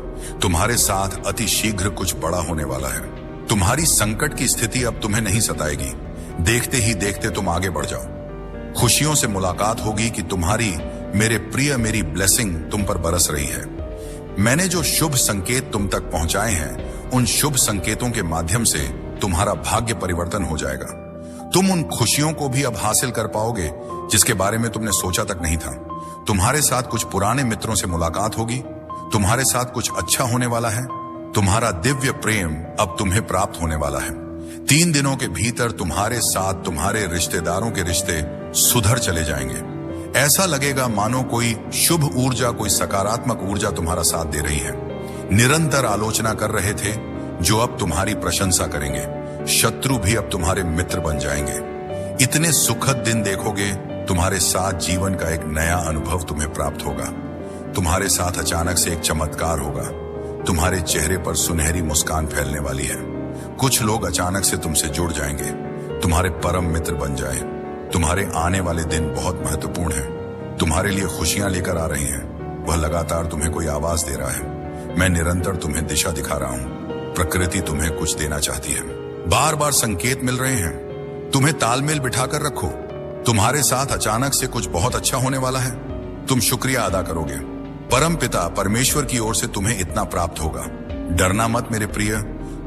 तुम्हारे साथ अति शीघ्र कुछ बड़ा होने वाला है। तुम्हारी संकट की स्थिति अब तुम्हें नहीं सताएगी। देखते ही देखते तुम आगे बढ़ जाओ। खुशियों से मुलाकात होगी कि तुम्हारी मेरे प्रिय मेरी ब्लेसिंग तुम पर बरस रही है। मैंने जो शुभ संकेत तुम तक पहुंचाए हैं, उन शुभ संकेतों के माध्यम से तुम्हारा भाग्य परिवर्तन हो जाएगा। तुम उन खुशियों को भी अब हासिल कर पाओगे जिसके बारे में तुमने सोचा तक नहीं था। तुम्हारे साथ कुछ पुराने मित्रों से मुलाकात होगी। तुम्हारे साथ कुछ अच्छा होने वाला है। तुम्हारा दिव्य प्रेम अब तुम्हें प्राप्त होने वाला है। 3 दिनों के भीतर तुम्हारे साथ तुम्हारे रिश्तेदारों के रिश्ते सुधर चले जाएंगे। ऐसा लगेगा मानो कोई शुभ ऊर्जा, कोई सकारात्मक ऊर्जा तुम्हारा साथ दे रही है। निरंतर आलोचना कर रहे थे जो अब तुम्हारी प्रशंसा करेंगे। शत्रु भी अब तुम्हारे मित्र बन जाएंगे। इतने सुखद दिन देखोगे। तुम्हारे साथ जीवन का एक नया अनुभव तुम्हें प्राप्त होगा। तुम्हारे साथ अचानक से एक चमत्कार होगा। तुम्हारे चेहरे पर सुनहरी मुस्कान फैलने वाली है। कुछ लोग अचानक से तुमसे जुड़ जाएंगे, तुम्हारे परम मित्र बन जाए। तुम्हारे आने वाले दिन बहुत महत्वपूर्ण है। तुम्हारे लिए खुशियां लेकर आ रही हैं। वह लगातार तुम्हें कोई आवाज दे रहा है। मैं निरंतर तुम्हें दिशा दिखा रहा हूं। प्रकृति तुम्हें कुछ देना चाहती है। बार बार संकेत मिल रहे हैं। तुम्हें तालमेल बिठाकर रखो। तुम्हारे साथ अचानक से कुछ बहुत अच्छा होने वाला है। तुम शुक्रिया अदा करोगे। परम पिता परमेश्वर की ओर से तुम्हें इतना प्राप्त होगा। डरना मत मेरे प्रिय।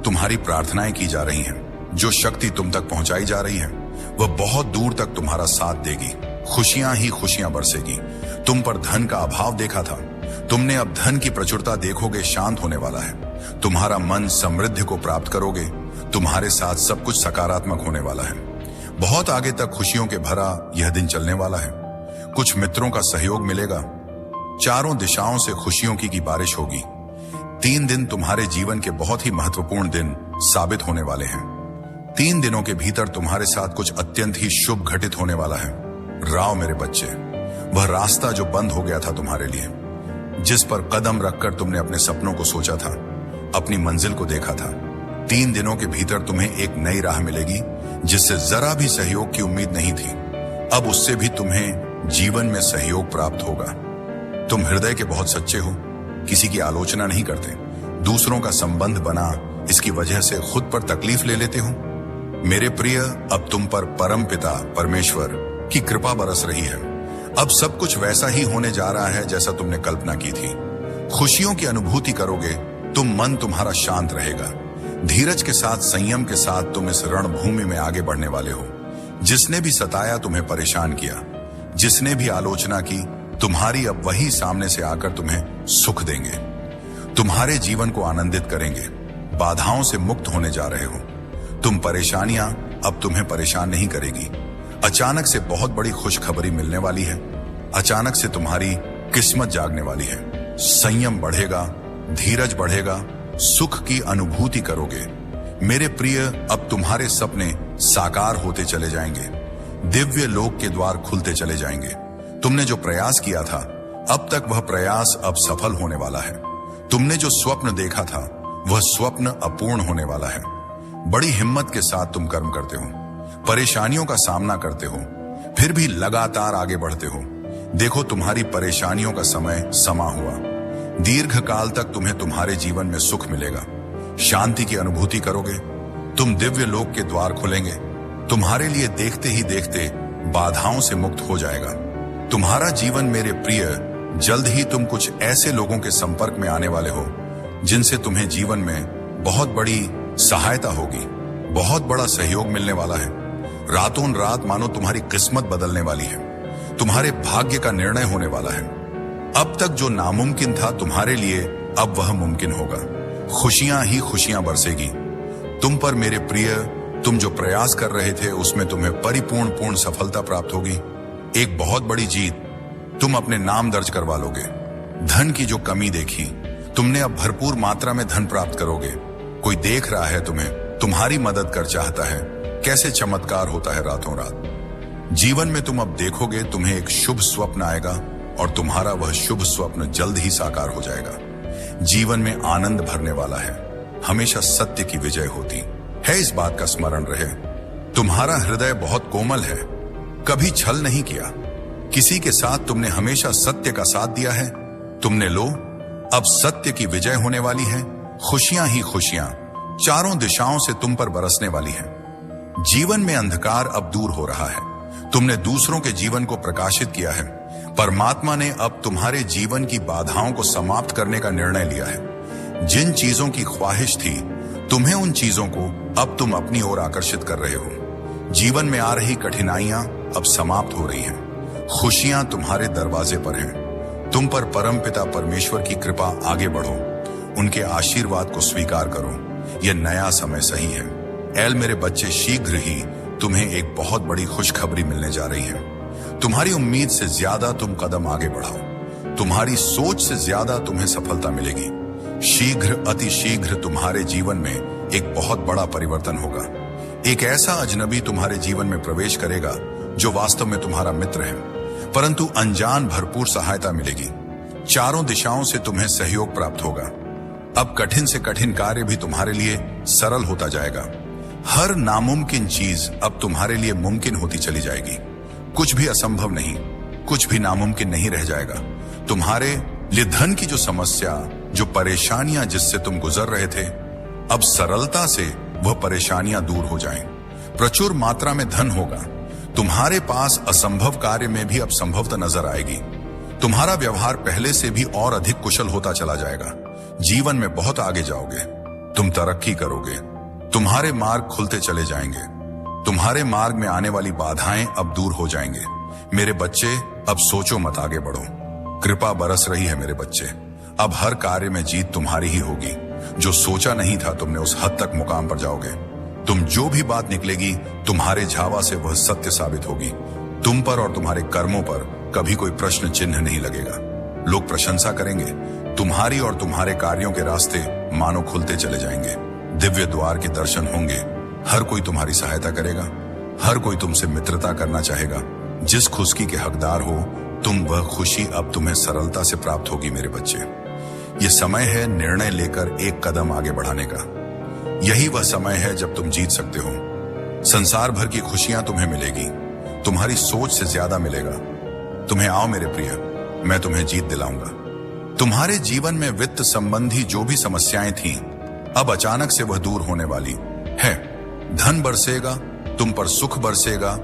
तुम्हारी प्रार्थनाएं की जा रही हैं। जो शक्ति तुम तक पहुंचाई जा रही है वह बहुत दूर तक तुम्हारा साथ देगी। खुशियां ही खुशियां बरसेगी। तुम पर धन का अभाव देखा था। तुमने अब धन की प्रचुरता देखोगे। शांत होने वाला है। तुम्हारा मन समृद्धि को प्राप्त करोगे। तुम्हारे साथ सब कुछ सकारात्मक होने वाला है। बहुत आगे तक खुशियों के भरा यह दिन चलने वाला है। कुछ मित्रों का सहयोग मिलेगा। चारों दिशाओं से खुशियों की बारिश होगी। 3 दिन तुम्हारे जीवन के बहुत ही महत्वपूर्ण दिन साबित होने वाले हैं। 3 दिनों के भीतर तुम्हारे साथ कुछ अत्यंत ही शुभ घटित होने वाला है। राव मेरे बच्चे, वह रास्ता जो बंद हो गया था तुम्हारे लिए, जिस पर कदम रखकर तुमने अपने सपनों को सोचा था, अपनी मंजिल को देखा था, 3 दिनों के भीतर तुम्हें एक नई राह मिलेगी जिससे जरा भी सहयोग की उम्मीद नहीं थी। अब उससे भी तुम्हें जीवन में सहयोग प्राप्त होगा। तुम हृदय के बहुत सच्चे हो। किसी की आलोचना नहीं करते। दूसरों का संबंध बना इसकी वजह से खुद पर तकलीफ ले लेते हो। मेरे प्रिय, अब तुम पर परम पिता परमेश्वर की कृपा बरस रही है। अब सब कुछ वैसा ही होने जा रहा है जैसा तुमने कल्पना की थी। खुशियों की अनुभूति करोगे। मन तुम्हारा शांत रहेगा। धीरज के साथ, संयम के साथ तुम इस रणभूमि में आगे बढ़ने वाले हो। जिसने भी सताया, तुम्हें परेशान किया, जिसने भी आलोचना की, तुम्हारी अब वही सामने से आकर तुम्हें सुख देंगे, तुम्हारे जीवन को आनंदित करेंगे। बाधाओं से मुक्त होने जा रहे हो। तुम परेशानियां अब तुम्हें परेशान नहीं करेगी। अचानक से बहुत बड़ी खुशखबरी मिलने वाली है। अचानक से तुम्हारी किस्मत जागने वाली है। संयम बढ़ेगा, धीरज बढ़ेगा, सुख की अनुभूति करोगे। मेरे प्रिय, अब तुम्हारे सपने साकार होते चले जाएंगे। दिव्य लोक के द्वार खुलते चले जाएंगे। तुमने जो प्रयास किया था, अब तक वह प्रयास अब सफल होने वाला है। तुमने जो स्वप्न देखा था, वह स्वप्न अपूर्ण होने वाला है। बड़ी हिम्मत के साथ तुम कर्म करते हो, परेशानियों का सामना करते हो, फिर भी लगातार आगे बढ़ते हो। देखो, तुम्हारी परेशानियों का समय समा हुआ। दीर्घ काल तक तुम्हें तुम्हारे जीवन में सुख मिलेगा। शांति की अनुभूति करोगे। तुम दिव्य लोक के द्वार खुलेंगे। तुम्हारे लिए देखते ही देखते बाधाओं से मुक्त हो जाएगा। तुम्हारा जीवन मेरे प्रिय, जल्द ही तुम कुछ ऐसे लोगों के संपर्क में आने वाले हो जिनसे तुम्हें जीवन में बहुत बड़ी सहायता होगी। बहुत बड़ा सहयोग मिलने वाला है। रातों रात मानो तुम्हारी किस्मत बदलने वाली है। तुम्हारे भाग्य का निर्णय होने वाला है। अब तक जो नामुमकिन था तुम्हारे लिए, अब वह मुमकिन होगा। खुशियां ही खुशियां बरसेगी तुम पर मेरे प्रिय। तुम जो प्रयास कर रहे थे उसमें तुम्हें पूर्ण सफलता प्राप्त होगी। एक बहुत बड़ी जीत तुम अपने नाम दर्ज करवा लोगे। धन की जो कमी देखी, तुमने अब भरपूर मात्रा में धन प्राप्त करोगे। कोई देख रहा है तुम्हें, तुम्हारी मदद कर चाहता है। कैसे चमत्कार होता है रातों रात। जीवन में तुम अब देखोगे, तुम्हें एक शुभ स्वप्न आएगा और तुम्हारा वह शुभ स्वप्न जल्द ही साकार हो जाएगा। जीवन में आनंद भरने वाला है। हमेशा सत्य की विजय होती है, इस बात का स्मरण रहे। तुम्हारा हृदय बहुत कोमल है, कभी छल नहीं किया, किसी के साथ तुमने हमेशा सत्य का साथ दिया है। तुमने लो, अब सत्य की विजय होने वाली है, खुशियां ही खुशियां चारों दिशाओं से तुम पर बरसने वाली है। जीवन में अंधकार अब दूर हो रहा है, तुमने दूसरों के जीवन को प्रकाशित किया है। परमात्मा ने अब तुम्हारे जीवन की बाधाओं को समाप्त करने का निर्णय लिया है। जिन चीजों की ख्वाहिश थी, तुम्हें उन चीजों को अब तुम अपनी ओर आकर्षित कर रहे हो। जीवन में आ रही कठिनाइयां अब समाप्त हो रही हैं। खुशियां तुम्हारे दरवाजे पर हैं। तुम पर परमपिता परमेश्वर की कृपा, आगे बढ़ो, उनके आशीर्वाद को स्वीकार करो। यह नया समय सही है। ऐल मेरे बच्चे, शीघ्र ही तुम्हें एक बहुत बड़ी खुशखबरी मिलने जा रही है। तुम्हारी उम्मीद से ज्यादा तुम कदम आगे बढ़ाओ। तुम्हारी सोच से ज्यादा तुम्हें सफलता मिलेगी। शीघ्र, अति शीघ्र तुम्हारे जीवन में एक बहुत बड़ा परिवर्तन होगा। एक ऐसा अजनबी तुम्हारे जीवन में प्रवेश करेगा जो वास्तव में तुम्हारा मित्र है, परंतु अनजान भरपूर सहायता मिलेगी। चारों दिशाओं से तुम्हें सहयोग प्राप्त होगा। अब कठिन से कठिन कार्य भी तुम्हारे लिए सरल होता जाएगा। हर नामुमकिन चीज अब तुम्हारे लिए मुमकिन होती चली जाएगी। कुछ भी असंभव नहीं, कुछ भी नामुमकिन नहीं रह जाएगा। तुम्हारे लिए धन की जो समस्या, जो परेशानियां जिससे तुम गुजर रहे थे, अब सरलता से वह परेशानियां दूर हो जाएं। प्रचुर मात्रा में धन होगा। तुम्हारे पास असंभव कार्य में भी अब संभवता नजर आएगी। तुम्हारा व्यवहार पहले से भी और अधिक कुशल होता चला जाएगा। जीवन में बहुत आगे जाओगे, तुम तरक्की करोगे, तुम्हारे मार्ग खुलते चले जाएंगे। तुम्हारे मार्ग में आने वाली बाधाएं अब दूर हो जाएंगे। मेरे बच्चे, अब सोचो मत, आगे बढ़ो। कृपा बरस रही है मेरे बच्चे। अब हर कार्य में जीत तुम्हारी ही होगी। जो सोचा नहीं था तुमने, उस हद तक मुकाम पर जाओगे। तुम जो भी बात निकलेगी, तुम्हारे झावा से वह सत्य साबित होगी। तुम पर और तुम्हारे कर्मों पर कभी कोई प्रश्न चिन्ह नहीं लगेगा। लोग प्रशंसा करेंगे। तुम्हारी और तुम्हारे कार्यों के रास्ते मानो खुलते चले जाएंगे। दिव्य द्वार के दर्शन होंगे। हर कोई तुम्हारी सहायता करेगा। हर कोई तुमसे मित्रता करना चाहेगा। जिस खुशी के हकदार हो तुम, वह खुशी अब तुम्हें सरलता से प्राप्त होगी मेरे बच्चे। यह समय है निर्णय लेकर एक कदम आगे बढ़ाने का। यही वह समय है जब तुम जीत सकते हो। संसार भर की खुशियां तुम्हें मिलेगी, तुम्हारी सोच से ज्यादा मिलेगा। तुम्हें आओ मेरे प्रिय, मैं तुम्हें जीत दिलाऊंगा। तुम्हारे जीवन में वित्त संबंधी जो भी समस्याएं थीं, अब अचानक से वह दूर होने वाली है। धन बरसेगा, तुम पर सुख बरसेगा,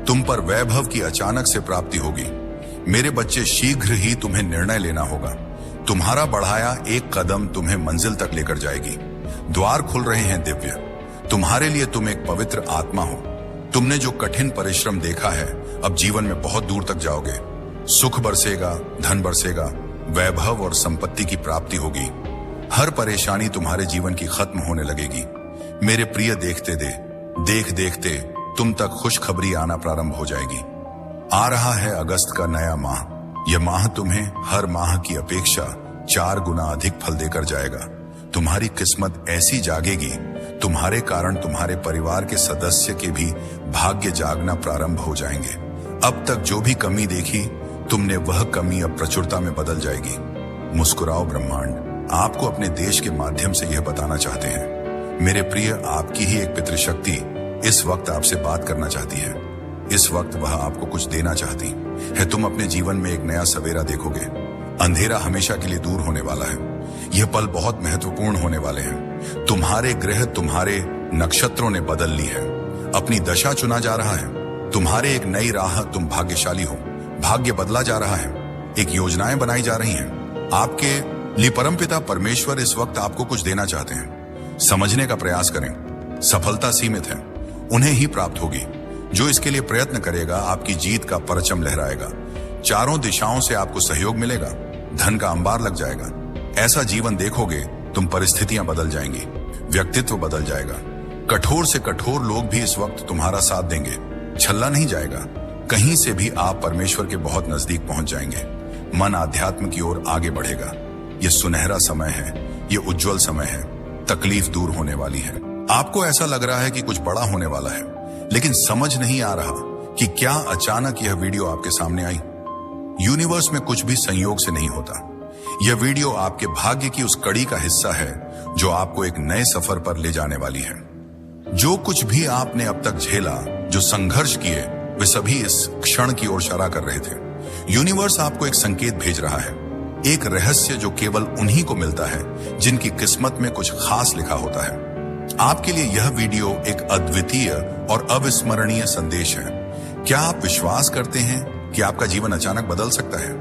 तुम पर वैभव की अचानक से प्राप्ति होगी। मेरे बच्चे, शीघ्र ही तुम्हें निर्णय लेना होगा। तुम्हारा बढ़ाया एक कदम तुम्हें मंजिल तक लेकर जाएगी। द्वार खुल रहे हैं दिव्य। तुम्हारे लिए तुम एक पवित्र आत्मा हो। तुमने जो कठिन परिश्रम देखा है, अब जीवन में बहुत दूर तक जाओगे। सुख बरसेगा, धन बरसेगा, वैभव और संपत्ति की प्राप्ति होगी। हर परेशानी तुम्हारे जीवन की खत्म होने लगेगी। मेरे प्रिय, देख देखते तुम तक खुशखबरी आना प्रारंभ हो जाएगी। आ रहा है अगस्त का नया माह। यह माह तुम्हें हर माह की अपेक्षा 4 गुना अधिक फल देकर जाएगा। तुम्हारी किस्मत ऐसी जागेगी, तुम्हारे कारण तुम्हारे परिवार के सदस्य के भी भाग्य जागना प्रारंभ हो जाएंगे। अब तक जो भी कमी देखी तुमने, वह कमी अब प्रचुरता में बदल जाएगी। मुस्कुराओ ब्रह्मांड आपको अपने देश के माध्यम से यह बताना चाहते हैं। मेरे प्रिय, आपकी ही एक पितृशक्ति इस वक्त आपसे बात करना चाहती है। इस वक्त वह आपको कुछ देना चाहती है। तुम अपने जीवन में एक नया सवेरा देखोगे। अंधेरा हमेशा के लिए दूर होने वाला है। यह पल बहुत महत्वपूर्ण होने वाले हैं। तुम्हारे ग्रह, तुम्हारे नक्षत्रों ने बदल ली है। अपनी दशा चुना जा रहा है। तुम्हारे एक नई राह, तुम भाग्यशाली हो। भाग्य बदला जा रहा है। एक योजनाएं बनाई जा रही हैं। आपके लिए परमपिता परमेश्वर इस वक्त आपको कुछ देना चाहते हैं। समझने का प्रयास करें। सफलता सीमित है, उन्हें ही प्राप्त होगी। जो इसके लिए प्रयत्न करेगा, आपकी जीत का परचम लहराएगा। चारों दिशाओं से आपको सहयोग मिलेगा। धन का अंबार लग जाएगा। ऐसा जीवन देखोगे, तुम परिस्थितियां बदल जाएंगी, व्यक्तित्व बदल जाएगा। कठोर से कठोर लोग भी इस वक्त तुम्हारा साथ देंगे। छल्ला नहीं जाएगा। कहीं से भी आप परमेश्वर के बहुत नजदीक पहुंच जाएंगे। मन आध्यात्म की ओर आगे बढ़ेगा। यह सुनहरा समय है, यह उज्जवल समय है। तकलीफ दूर होने वाली है। आपको ऐसा लग रहा है कि कुछ बड़ा होने वाला है, लेकिन समझ नहीं आ रहा कि क्या अचानक यह वीडियो आपके सामने आई। यूनिवर्स में कुछ भी संयोग से नहीं होता। यह वीडियो आपके भाग्य की उस कड़ी का हिस्सा है जो आपको एक नए सफर पर ले जाने वाली है। जो कुछ भी आपने अब तक झेला, जो संघर्ष किए, वे सभी इस क्षण की ओर इशारा कर रहे थे। यूनिवर्स आपको एक संकेत भेज रहा है, एक रहस्य जो केवल उन्हीं को मिलता है जिनकी किस्मत में कुछ खास लिखा होता है। आपके लिए यह वीडियो एक अद्वितीय और अविस्मरणीय संदेश है। क्या आप विश्वास करते हैं कि आपका जीवन अचानक बदल सकता है?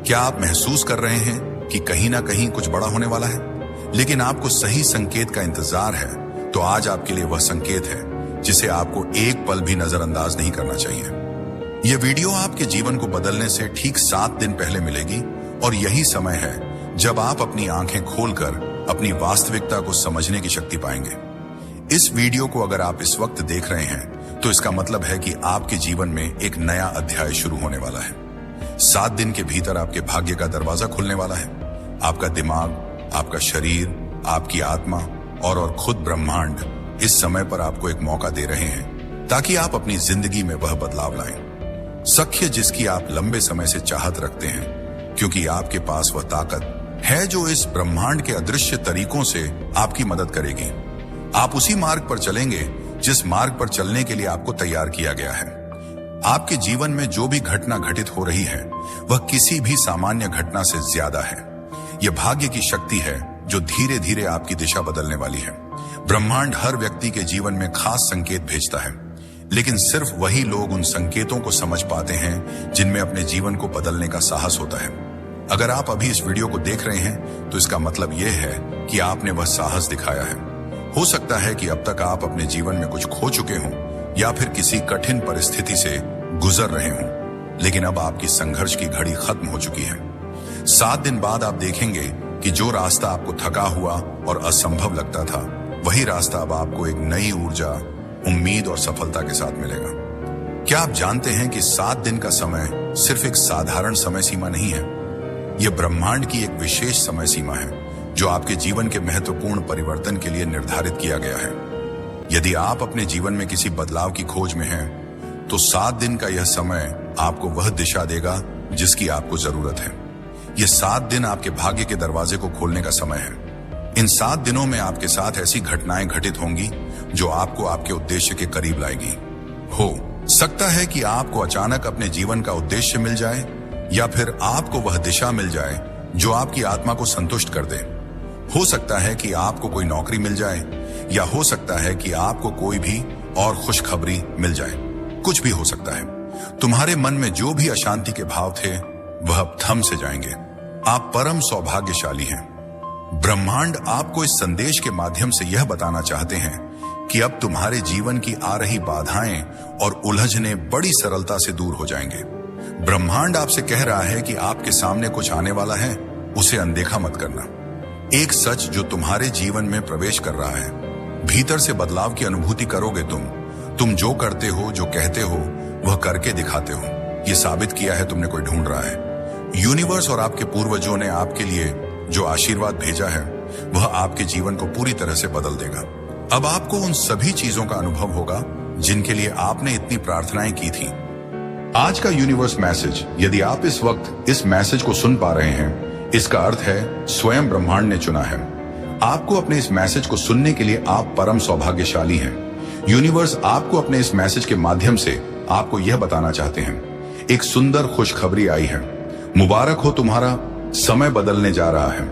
क्या आप महसूस कर रहे हैं कि कहीं ना कहीं कुछ बड़ा होने वाला है, लेकिन आपको सही संकेत का इंतजार है? तो आज आपके लिए वह संकेत है जिसे आपको एक पल भी नजरअंदाज नहीं करना चाहिए। यह वीडियो आपके जीवन को बदलने से ठीक 7 दिन पहले मिलेगी और यही समय है जब आप अपनी आंखें खोलकर अपनी वास्तविकता को समझने की शक्ति पाएंगे। इस वीडियो को अगर आप इस वक्त देख रहे हैं तो इसका मतलब है कि आपके जीवन में एक नया अध्याय शुरू होने वाला है। 7 दिन के भीतर आपके भाग्य का दरवाजा खुलने वाला है। आपका दिमाग, आपका शरीर, आपकी आत्मा और खुद ब्रह्मांड इस समय पर आपको एक मौका दे रहे हैं ताकि आप अपनी जिंदगी में वह बदलाव लाएं। सख्य जिसकी आप लंबे समय से चाहत रखते हैं, क्योंकि आपके पास वह ताकत है जो इस ब्रह्मांड के अदृश्य तरीकों से आपकी मदद करेगी। आप उसी मार्ग पर चलेंगे जिस मार्ग पर चलने के लिए आपको तैयार किया गया है। आपके जीवन में जो भी घटना घटित हो रही है वह किसी भी सामान्य घटना से ज्यादा है। यह भाग्य की शक्ति है जो धीरे धीरे आपकी दिशा बदलने वाली है। ब्रह्मांड हर व्यक्ति के जीवन में खास संकेत भेजता है, लेकिन सिर्फ वही लोग उन संकेतों को समझ पाते हैं जिनमें अपने जीवन को बदलने का साहस होता है। अगर आप अभी इस वीडियो को देख रहे हैं तो इसका मतलब यह है कि आपने वह साहस दिखाया है। हो सकता है कि अब तक आप अपने जीवन में कुछ खो चुके हों या फिर किसी कठिन परिस्थिति से गुजर रहे हों, लेकिन अब आपकी संघर्ष की घड़ी खत्म हो चुकी है। 7 दिन बाद आप देखेंगे कि जो रास्ता आपको थका हुआ और असंभव लगता था, वही रास्ता अब आपको एक नई ऊर्जा, उम्मीद और सफलता के साथ मिलेगा। क्या आप जानते हैं कि 7 दिन का समय सिर्फ एक साधारण समय सीमा नहीं है? यह ब्रह्मांड की एक विशेष समय सीमा है जो आपके जीवन के महत्वपूर्ण परिवर्तन के लिए निर्धारित किया गया है। यदि आप अपने जीवन में किसी बदलाव की खोज में हैं, तो 7 दिन का यह समय आपको वह दिशा देगा जिसकी आपको जरूरत है। यह 7 दिन आपके भाग्य के दरवाजे को खोलने का समय है। इन 7 दिनों में आपके साथ ऐसी घटनाएं घटित होंगी जो आपको आपके उद्देश्य के करीब लाएगी। हो सकता है कि आपको अचानक अपने जीवन का उद्देश्य मिल जाए, या फिर आपको वह दिशा मिल जाए जो आपकी आत्मा को संतुष्ट कर दे। हो सकता है कि आपको कोई नौकरी मिल जाए, या हो सकता है कि आपको कोई भी और खुशखबरी मिल जाए। कुछ भी हो सकता है। तुम्हारे मन में जो भी अशांति के भाव थे वह अब थम से जाएंगे। आप परम सौभाग्यशाली हैं। ब्रह्मांड आपको इस संदेश के माध्यम से यह बताना चाहते हैं कि अब तुम्हारे जीवन की आ रही बाधाएं और उलझने बड़ी सरलता से दूर हो जाएंगे। ब्रह्मांड आपसे कह रहा है कि आपके सामने कुछ आने वाला है, उसे अनदेखा मत करना। एक सच जो तुम्हारे जीवन में प्रवेश कर रहा है। भीतर से बदलाव की अनुभूति करोगे तुम जो करते हो, जो कहते हो, वह करके दिखाते हो। यह साबित किया है तुमने कोई ढूंढ रहा है। यूनिवर्स और आपके पूर्वजों ने आपके लिए जो आशीर्वाद भेजा है वह आपके जीवन को पूरी तरह से बदल देगा। अब आपको उन सभी चीजों का अनुभव होगा जिनके लिए आपने इतनी प्रार्थनाएं की थी। आज का यूनिवर्स मैसेज, यदि आप इस वक्त इस मैसेज को सुन पा रहे हैं, इसका अर्थ है स्वयं ब्रह्मांड ने चुना है आपको। अपने इस मैसेज को सुनने के लिए आप परम सौभाग्यशाली हैं। यूनिवर्स आपको अपने इस मैसेज के माध्यम से आपको यह बताना चाहते हैं, एक सुंदर खुशखबरी आई है। मुबारक हो, तुम्हारा समय बदलने जा रहा है।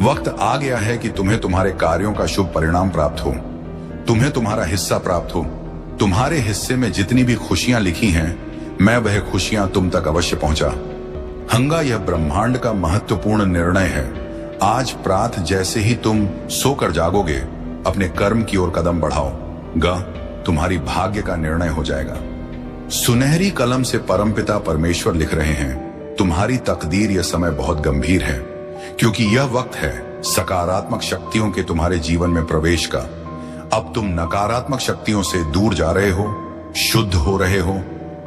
वक्त आ गया है कि तुम्हें तुम्हारे कार्यों का शुभ परिणाम प्राप्त हो, तुम्हें तुम्हारा हिस्सा प्राप्त हो। तुम्हारे हिस्से में जितनी भी खुशियां लिखी हैं, मैं वह खुशियां तुम तक अवश्य पहुंचा हूंगा। यह ब्रह्मांड का महत्वपूर्ण निर्णय है। आज प्रात जैसे ही तुम सोकर जागोगे, अपने कर्म की ओर कदम बढ़ाओगा, तुम्हारी भाग्य का निर्णय हो जाएगा। सुनहरी कलम से परमपिता परमेश्वर लिख रहे हैं, तुम्हारी तकदीर यह समय बहुत गंभीर है, क्योंकि यह वक्त है सकारात्मक शक्तियों के तुम्हारे जीवन में प्रवेश का। अब तुम नकारात्मक शक्तियों से दूर जा रहे हो, शुद्ध हो रहे हो,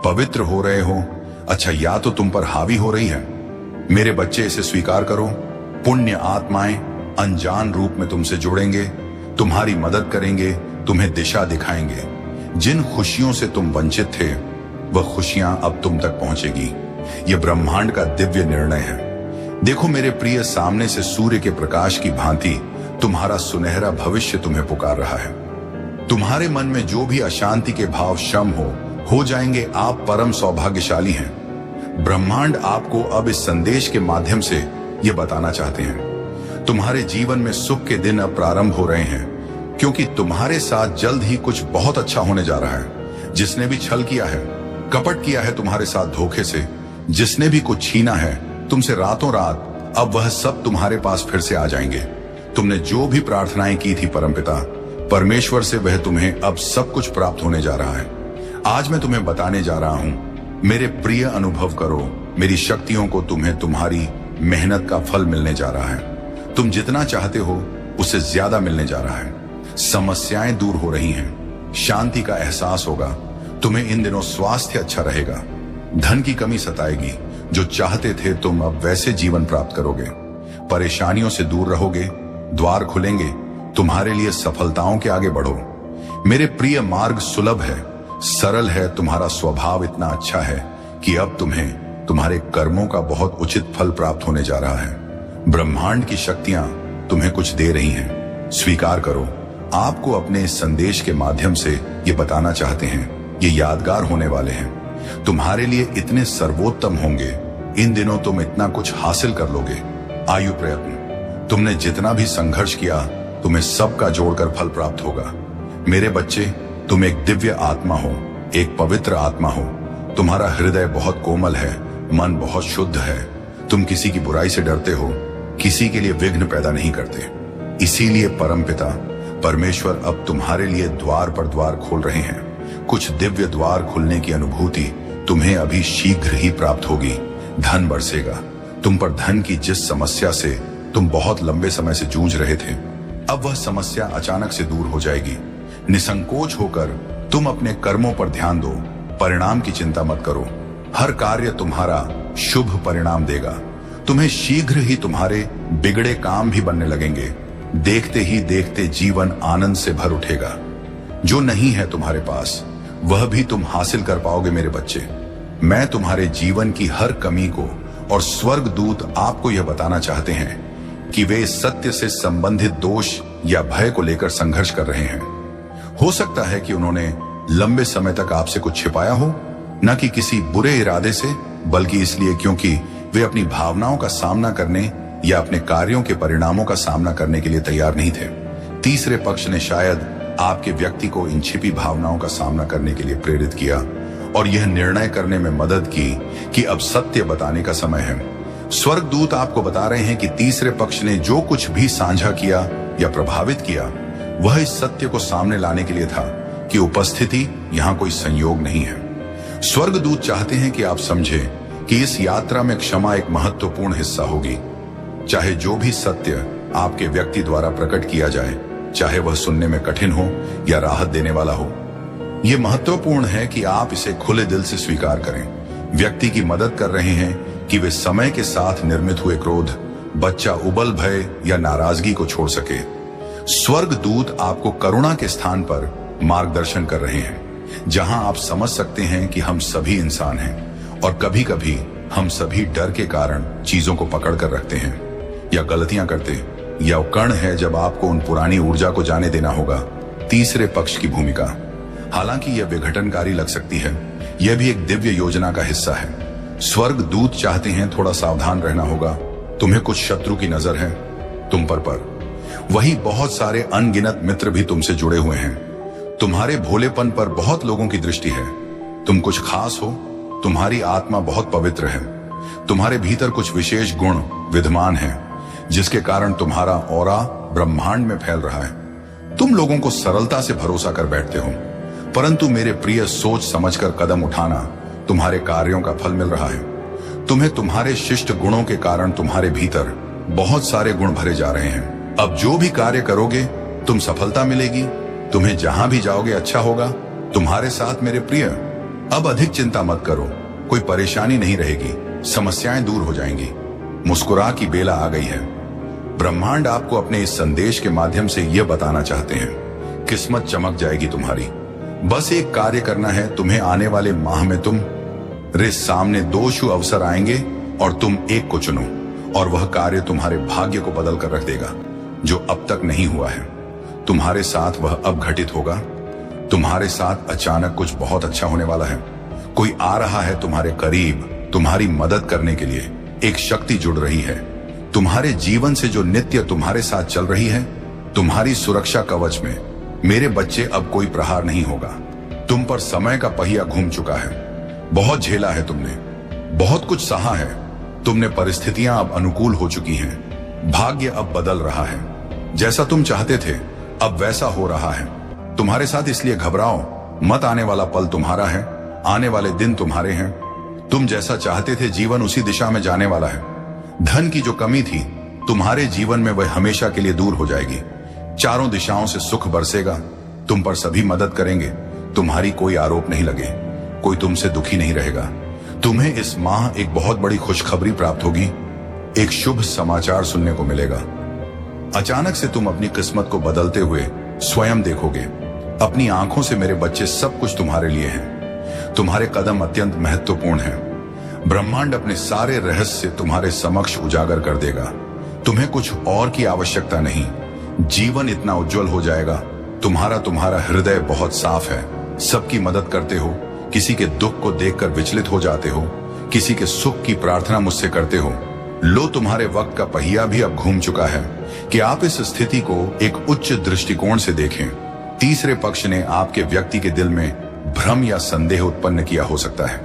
पवित्र हो रहे हो। अच्छा, या तो तुम पर हावी हो रही है। मेरे बच्चे, इसे स्वीकार करो। पुण्य आत्माएं अनजान रूप में तुमसे जुड़ेंगे, तुम्हारी मदद करेंगे, तुम्हें दिशा दिखाएंगे। जिन खुशियों से तुम वंचित थे, वह खुशियां अब तुम तक पहुंचेगी। यह ब्रह्मांड का दिव्य निर्णय है। देखो मेरे प्रिय, सामने से सूर्य के प्रकाश की भांति तुम्हारा सुनहरा भविष्य तुम्हें पुकार रहा है। तुम्हारे मन में जो भी अशांति के भाव शम हो जाएंगे। आप परम सौभाग्यशाली हैं। ब्रह्मांड आपको अब इस संदेश के माध्यम से ये बताना चाहते हैं, तुम्हारे जीवन में सुख के दिन अब प्रारंभ हो रहे हैं, क्योंकि तुम्हारे साथ जल्द ही कुछ बहुत अच्छा होने जा रहा है। जिसने भी छल किया है, कपट किया है तुम्हारे साथ धोखे से, जिसने भी कुछ छीना है तुमसे रातों रात, अब वह सब तुम्हारे पास फिर से आ जाएंगे। तुमने जो भी प्रार्थनाएं की थी परमपिता परमेश्वर से, वह तुम्हें अब सब कुछ प्राप्त होने जा रहा है। आज मैं तुम्हें बताने जा रहा हूं, मेरे प्रिय अनुभव करो, मेरी शक्तियों को तुम्हें तुम्हारी मेहनत का फल मिलने जा रहा है। तुम जितना चाहते हो उससे ज्यादा मिलने जा रहा है। समस्याएं दूर हो रही हैं, शांति का एहसास होगा। तुम्हें इन दिनों स्वास्थ्य अच्छा रहेगा। धन की कमी सताएगी, जो चाहते थे तुम अब वैसे जीवन प्राप्त करोगे। परेशानियों से दूर रहोगे, द्वार खुलेंगे, तुम्हारे लिए सफलताओं के आगे बढ़ो। मेरे प्रिय मार्ग सुलभ है, सरल है। तुम्हारा स्वभाव इतना अच्छा है कि अब तुम्हें तुम्हारे कर्मों का बहुत उचित फल प्राप्त होने जा रहा है। ब्रह्मांड की शक्तियां तुम्हें कुछ दे रही हैं, स्वीकार करो। आपको अपने इस संदेश के माध्यम से ये बताना चाहते हैं, ये यादगार होने वाले हैं, तुम्हारे लिए इतने सर्वोत्तम होंगे। इन दिनों तुम इतना कुछ हासिल कर लोगे। आयु प्रयत्न, तुमने जितना भी संघर्ष किया तुम्हें सबका जोड़कर फल प्राप्त होगा। मेरे बच्चे, तुम एक दिव्य आत्मा हो, एक पवित्र आत्मा हो। तुम्हारा हृदय बहुत कोमल है, मन बहुत शुद्ध है। तुम किसी की बुराई से डरते हो, किसी के लिए विघ्न पैदा नहीं करते। इसीलिए परमपिता परमेश्वर अब तुम्हारे लिए द्वार पर द्वार खोल रहे हैं। कुछ दिव्य द्वार खुलने की अनुभूति तुम्हें अभी शीघ्र ही प्राप्त होगी। धन बरसेगा। तुम पर धन की जिस समस्या से तुम बहुत लंबे समय से जूझ रहे थे, अब वह समस्या अचानक से दूर हो जाएगी। निसंकोच होकर तुम अपने कर्मों पर ध्यान दो, परिणाम की चिंता मत करो। हर कार्य तुम्हारा शुभ परिणाम देगा। तुम्हें शीघ्र ही तुम्हारे बिगड़े काम भी बनने लगेंगे। देखते ही देखते जीवन आनंद से भर उठेगा। जो नहीं है तुम्हारे पास, वह भी तुम हासिल कर पाओगे। मेरे बच्चे, मैं तुम्हारे जीवन की हर कमी को, और स्वर्ग दूत आपको यह बताना चाहते हैं कि वे सत्य से संबंधित दोष या भय को लेकर संघर्ष कर रहे हैं। हो सकता है कि उन्होंने लंबे समय तक आपसे कुछ छिपाया हो, न कि किसी बुरे इरादे से, बल्कि इसलिए क्योंकि वे अपनी भावनाओं का सामना करने या अपने कार्यों के परिणामों का सामना करने के लिए तैयार नहीं थे। तीसरे पक्ष ने शायद आपके व्यक्ति को इन छिपी भावनाओं का सामना करने के लिए प्रेरित किया और यह निर्णय करने में मदद की कि अब सत्य बताने का समय है। स्वर्गदूत आपको बता रहे हैं कि तीसरे पक्ष ने जो कुछ भी साझा किया या प्रभावित किया, वह इस सत्य को सामने लाने के लिए था कि उपस्थिति यहाँ कोई संयोग नहीं है। स्वर्गदूत चाहते हैं कि आप समझें कि इस यात्रा में क्षमा एक महत्वपूर्ण हिस्सा होगी। चाहे जो भी सत्य आपके व्यक्ति द्वारा प्रकट किया जाए, चाहे वह सुनने में कठिन हो या राहत देने वाला हो, यह महत्वपूर्ण है कि आप इसे खुले दिल से स्वीकार करें। व्यक्ति की मदद कर रहे हैं कि वे समय के साथ निर्मित हुए क्रोध, बच्चा उबल भय या नाराजगी को छोड़ सके। स्वर्गदूत आपको करुणा के स्थान पर मार्गदर्शन कर रहे हैं, जहां आप समझ सकते हैं कि हम सभी इंसान हैं और कभी कभी हम सभी डर के कारण चीजों को पकड़ कर रखते हैं या गलतियां करते। यह कण है जब आपको उन पुरानी ऊर्जा को जाने देना होगा। तीसरे पक्ष की भूमिका, हालांकि यह विघटनकारी लग सकती है, यह भी एक दिव्य योजना का हिस्सा है। स्वर्गदूत चाहते हैं थोड़ा सावधान रहना होगा। तुम्हें कुछ शत्रु की नजर है तुम पर वही बहुत सारे अनगिनत मित्र भी तुमसे जुड़े हुए हैं। तुम्हारे भोलेपन पर बहुत लोगों की दृष्टि है। तुम कुछ खास हो, तुम्हारी आत्मा बहुत पवित्र है। तुम्हारे भीतर कुछ विशेष गुण विद्यमान है, जिसके कारण तुम्हारा ऑरा ब्रह्मांड में फैल रहा है। तुम लोगों को सरलता से भरोसा कर बैठते हो, परंतु मेरे प्रिय, सोच समझकर कदम उठाना, तुम्हारे कार्यों का फल मिल रहा है। तुम्हें तुम्हारे शिष्ट गुणों के कारण तुम्हारे भीतर बहुत सारे गुण भरे जा रहे हैं। अब जो भी कार्य करोगे तुम सफलता मिलेगी। तुम्हें जहां भी जाओगे अच्छा होगा। तुम्हारे साथ मेरे प्रिय, अब अधिक चिंता मत करो, कोई परेशानी नहीं रहेगी, समस्याएं दूर हो जाएंगी। मुस्कुरा की बेला आ गई है। ब्रह्मांड आपको अपने इस संदेश के माध्यम से यह बताना चाहते हैं, किस्मत चमक जाएगी तुम्हारी। बस एक कार्य करना है। तुम्हें आने वाले माह में तुम्हारे सामने 2 शुभ अवसर आएंगे और तुम एक को चुनो, और वह कार्य तुम्हारे भाग्य को बदल कर रख देगा। जो अब तक नहीं हुआ है, तुम्हारे साथ वह अब घटित होगा। तुम्हारे साथ अचानक कुछ बहुत अच्छा होने वाला है। कोई आ रहा है तुम्हारे करीब, तुम्हारी मदद करने के लिए। एक शक्ति जुड़ रही है तुम्हारे जीवन से जो नित्य तुम्हारे साथ चल रही है। तुम्हारी सुरक्षा कवच में मेरे बच्चे अब कोई प्रहार नहीं होगा। तुम पर समय का पहिया घूम चुका है। बहुत झेला है तुमने, बहुत कुछ सहा है। तुमने परिस्थितियां अब अनुकूल हो चुकी हैं। भाग्य अब बदल रहा है। जैसा तुम चाहते थे अब वैसा हो रहा है तुम्हारे साथ। इसलिए घबराओ मत, आने वाला पल तुम्हारा है, आने वाले दिन तुम्हारे हैं। तुम जैसा चाहते थे जीवन उसी दिशा में जाने वाला है। धन की जो कमी थी तुम्हारे जीवन में वह हमेशा के लिए दूर हो जाएगी। चारों दिशाओं से सुख बरसेगा। तुम पर सभी मदद करेंगे। तुम्हारी कोई आरोप नहीं लगे, कोई तुमसे दुखी नहीं रहेगा। तुम्हें इस माह एक बहुत बड़ी खुशखबरी प्राप्त होगी। एक शुभ समाचार सुनने को मिलेगा। अचानक से तुम अपनी किस्मत को बदलते हुए स्वयं देखोगे। अपनी आंखों से मेरे बच्चे सब कुछ तुम्हारे लिए है। तुम्हारे कदम अत्यंत महत्वपूर्ण हैं। ब्रह्मांड अपने सारे रहस्य तुम्हारे समक्ष उजागर कर देगा। तुम्हें कुछ और की आवश्यकता नहीं। जीवन इतना उज्जवल हो जाएगा। तुम्हारा हृदय बहुत साफ है। सबकी मदद करते हो, किसी के दुख को देखकर विचलित हो जाते हो, किसी के सुख की प्रार्थना मुझसे करते हो। लो, तुम्हारे वक्त का पहिया भी अब घूम चुका है कि आप इस स्थिति को एक उच्च दृष्टिकोण से देखें। तीसरे पक्ष ने आपके व्यक्ति के दिल में भ्रम या संदेह उत्पन्न किया हो सकता है,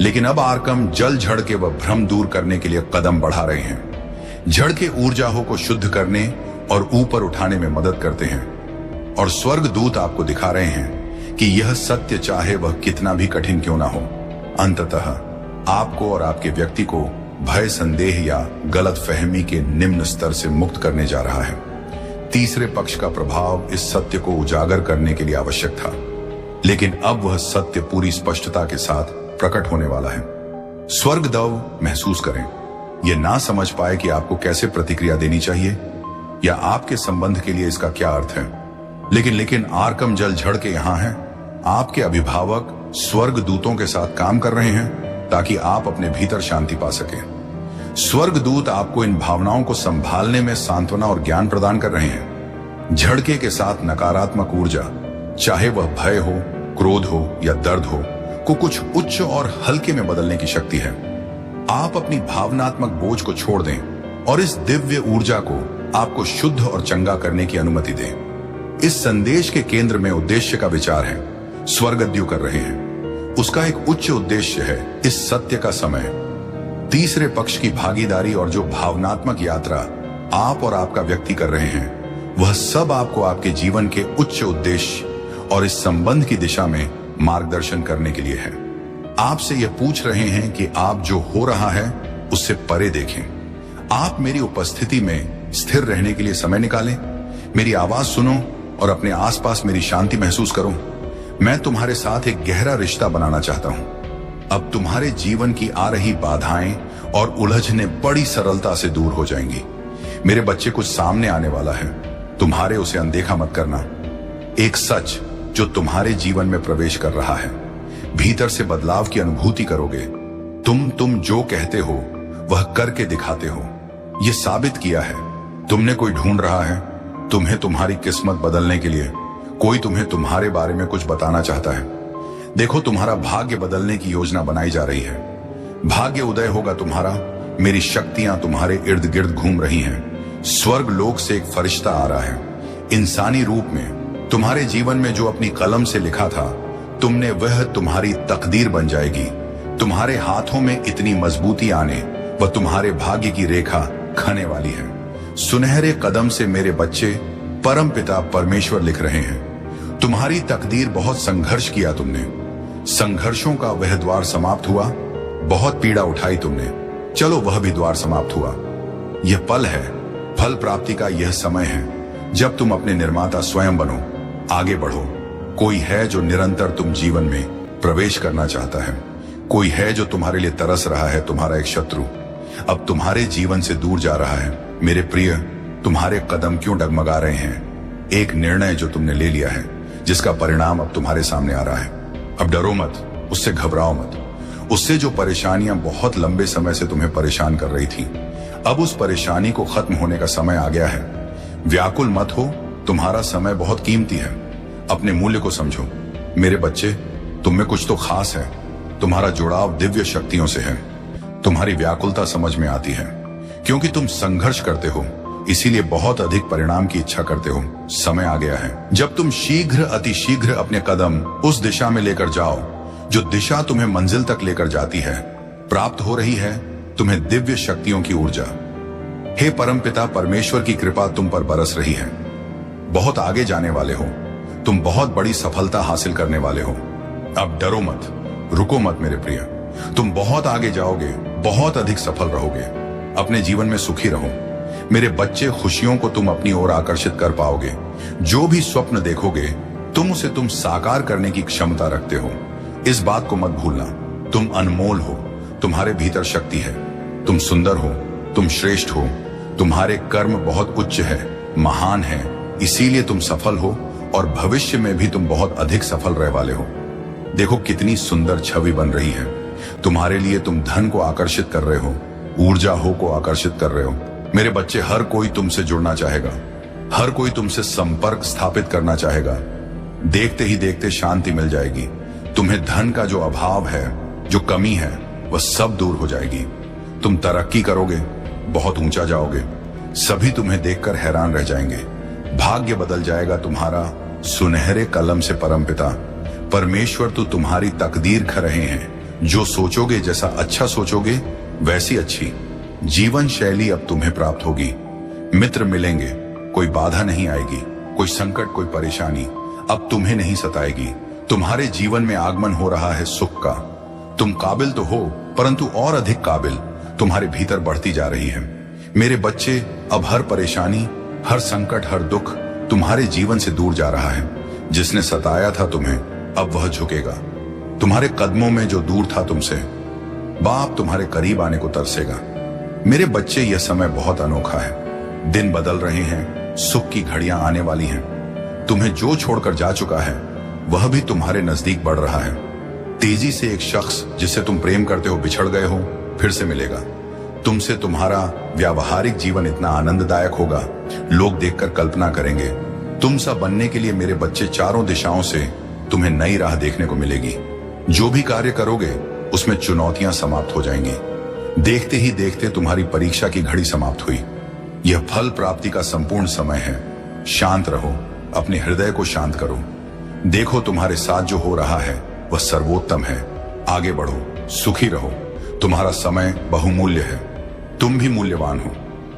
लेकिन अब आर्कम जल झड़ के वह भ्रम दूर करने के लिए कदम बढ़ा रहे हैं। जड़ के ऊर्जा को शुद्ध करने और ऊपर उठाने में मदद करते हैं। और स्वर्ग दूत आपको दिखा रहे हैं कि यह सत्य चाहे वह कितना भी कठिन क्यों ना हो, अंततः आपको और आपके व्यक्ति को भय, संदेह या गलत फहमी के निम्न स्तर से मुक्त करने जा रहा है। तीसरे पक्ष का प्रभाव इस सत्य को उजागर करने के लिए आवश्यक था, लेकिन अब वह सत्य पूरी स्पष्टता के साथ प्रकट होने वाला है। स्वर्गदव महसूस करें। यह ना समझ पाए कि आपको कैसे प्रतिक्रिया देनी चाहिए या आपके संबंध के लिए इसका क्या अर्थ है, लेकिन आर्कम जल झड़ के यहां है। आपके अभिभावक स्वर्ग दूतों के साथ काम कर रहे हैं ताकि आप अपने भीतर शांति पा सकें। स्वर्ग दूत आपको इन भावनाओं को संभालने में सांत्वना और ज्ञान प्रदान कर रहे हैं। झड़के के साथ नकारात्मक ऊर्जा, चाहे वह भय हो, क्रोध हो या दर्द हो, को कुछ उच्च और हल्के में बदलने की शक्ति है। आप अपनी भावनात्मक बोझ को छोड़ दें और इस दिव्य ऊर्जा को आपको शुद्ध और चंगा करने की अनुमति दें। इस संदेश के केंद्र में उद्देश्य का विचार है। स्वर्गद्यु कर रहे हैं, उसका एक उच्च उद्देश्य है। इस सत्य का समय, तीसरे पक्ष की भागीदारी और जो भावनात्मक यात्रा आप और आपका व्यक्ति कर रहे हैं, वह सब आपको आपके जीवन के उच्च उद्देश्य और इस संबंध की दिशा में मार्गदर्शन करने के लिए है। आपसे यह पूछ रहे हैं कि आप जो हो रहा है उससे परे देखें। आप मेरी उपस्थिति में स्थिर रहने के लिए समय निकालें, मेरी आवाज सुनो और अपने आसपास मेरी शांति महसूस करो। मैं तुम्हारे साथ एक गहरा रिश्ता बनाना चाहता हूं। अब तुम्हारे जीवन की आ रही बाधाएं और उलझने बड़ी सरलता से दूर हो जाएंगी। मेरे बच्चे कुछ सामने आने वाला है, तुम्हारे उसे अनदेखा मत करना। एक सच जो तुम्हारे जीवन में प्रवेश कर रहा है। भीतर से बदलाव की अनुभूति करोगे। तुम जो कहते हो वह करके दिखाते हो। यह साबित किया है। तुमने कोई ढूंढ रहा है, तुम्हें तुम्हारी किस्मत बदलने के लिए कोई तुम्हें तुम्हारे बारे में कुछ बताना चाहता है। देखो, तुम्हारा भाग्य बदलने की योजना बनाई जा रही है। भाग्य उदय होगा तुम्हारा। मेरी शक्तियां तुम्हारे इर्द गिर्द घूम रही हैं। स्वर्ग लोक से एक फरिश्ता आ रहा है, इंसानी रूप में। तुम्हारे जीवन में जो अपनी कलम से लिखा था तुमने, वह तुम्हारी तकदीर बन जाएगी। तुम्हारे हाथों में इतनी मजबूती आने व तुम्हारे भाग्य की रेखा खने वाली है। सुनहरे कदम से मेरे बच्चे परम पिता परमेश्वर लिख रहे हैं। तुम्हारी तकदीर, बहुत संघर्ष किया तुमने, संघर्षों का वह द्वार समाप्त हुआ। बहुत पीड़ा उठाई तुमने, चलो वह भी द्वार समाप्त हुआ। यह पल है, फल प्राप्ति का यह समय है जब तुम अपने निर्माता स्वयं बनो, आगे बढ़ो। कोई है जो निरंतर तुम जीवन में प्रवेश करना चाहता है। कोई है जो तुम्हारे लिए तरस रहा है। तुम्हारा एक शत्रु अब तुम्हारे जीवन से दूर जा रहा है। मेरे प्रिय, तुम्हारे कदम क्यों डगमगा रहे हैं? एक निर्णय जो तुमने ले लिया है, जिसका परिणाम अब तुम्हारे सामने आ रहा है। अब डरो मत, उससे घबराओ मत। उससे जो परेशानियां बहुत लंबे समय से तुम्हें परेशान कर रही थी, अब उस परेशानी को खत्म होने का समय आ गया है। व्याकुल मत हो, तुम्हारा समय बहुत कीमती है। अपने मूल्य को समझो। मेरे बच्चे, तुम में कुछ तो खास है। तुम्हारा जुड़ाव दिव्य शक्तियों से है। तुम्हारी व्याकुलता समझ में आती है, क्योंकि तुम संघर्ष करते हो, इसीलिए बहुत अधिक परिणाम की इच्छा करते हो। समय आ गया है जब तुम शीघ्र अतिशीघ्र अपने कदम उस दिशा में लेकर जाओ जो दिशा तुम्हें मंजिल तक लेकर जाती है। प्राप्त हो रही है तुम्हें दिव्य शक्तियों की ऊर्जा। हे परमपिता परमेश्वर की कृपा तुम पर बरस रही है। बहुत आगे जाने वाले हो, तुम बहुत बड़ी सफलता हासिल करने वाले हो। अब डरो मत, रुको मत मेरे प्रिय। तुम बहुत आगे जाओगे, बहुत अधिक सफल रहोगे। अपने जीवन में सुखी रहो मेरे बच्चे। खुशियों को तुम अपनी ओर आकर्षित कर पाओगे। जो भी स्वप्न देखोगे तुम उसे साकार करने की क्षमता रखते हो। इस बात को मत भूलना, तुम अनमोल हो। तुम्हारे भीतर शक्ति है। तुम सुंदर हो, तुम श्रेष्ठ हो। तुम्हारे कर्म बहुत उच्च है, महान है, इसीलिए तुम सफल हो और भविष्य में भी तुम बहुत अधिक सफल रहने वाले हो। देखो कितनी सुंदर छवि बन रही है तुम्हारे लिए। तुम धन को आकर्षित कर रहे हो, ऊर्जा हो को आकर्षित कर रहे हो। मेरे बच्चे, हर कोई तुमसे जुड़ना चाहेगा, हर कोई तुमसे संपर्क स्थापित करना चाहेगा। देखते ही देखते शांति मिल जाएगी। तुम्हें धन का जो अभाव है, जो कमी है, वह सब दूर हो जाएगी। तुम तरक्की करोगे, बहुत ऊंचा जाओगे। सभी तुम्हें देखकर हैरान रह जाएंगे। भाग्य बदल जाएगा तुम्हारा सुनहरे कलम से। परमपिता परमेश्वर तो तुम्हारी तकदीर कर रहे हैं। जो सोचोगे, जैसा अच्छा सोचोगे वैसी अच्छी जीवन शैली अब तुम्हें प्राप्त होगी। मित्र मिलेंगे, कोई बाधा नहीं आएगी, कोई संकट, कोई परेशानी अब तुम्हें नहीं सताएगी। तुम्हारे जीवन में आगमन हो रहा है सुख का। तुम काबिल तो हो, परंतु और अधिक काबिल तुम्हारे भीतर बढ़ती जा रही है। मेरे बच्चे, अब हर परेशानी, हर संकट, हर दुख तुम्हारे जीवन से दूर जा रहा है। जिसने सताया था तुम्हें, अब वह झुकेगा। तुम्हारे कदमों में जो दूर था तुमसे, बाप तुम्हारे करीब आने को तरसेगा। मेरे बच्चे, यह समय बहुत अनोखा है। दिन बदल रहे हैं, सुख की घड़ियां आने वाली हैं। तुम्हें जो छोड़कर जा चुका है वह भी तुम्हारे नजदीक बढ़ रहा है। तेजी से एक शख्स जिसे तुम प्रेम करते हो, बिछड़ गए हो, फिर से मिलेगा। तुमसे तुम्हारा व्यावहारिक जीवन इतना आनंददायक होगा, लोग देखकर कल्पना करेंगे। तुम सा बनने के लिए मेरे बच्चे, चारों दिशाओं से तुम्हें नई राह देखने को मिलेगी। जो भी कार्य करोगे उसमें चुनौतियां समाप्त हो जाएंगी। देखते ही देखते तुम्हारी परीक्षा की घड़ी समाप्त हुई। यह फल प्राप्ति का संपूर्ण समय है। शांत रहो, अपने हृदय को शांत करो। देखो तुम्हारे साथ जो हो रहा है वह सर्वोत्तम है। आगे बढ़ो, सुखी रहो। तुम्हारा समय बहुमूल्य है। तुम भी मूल्यवान हो।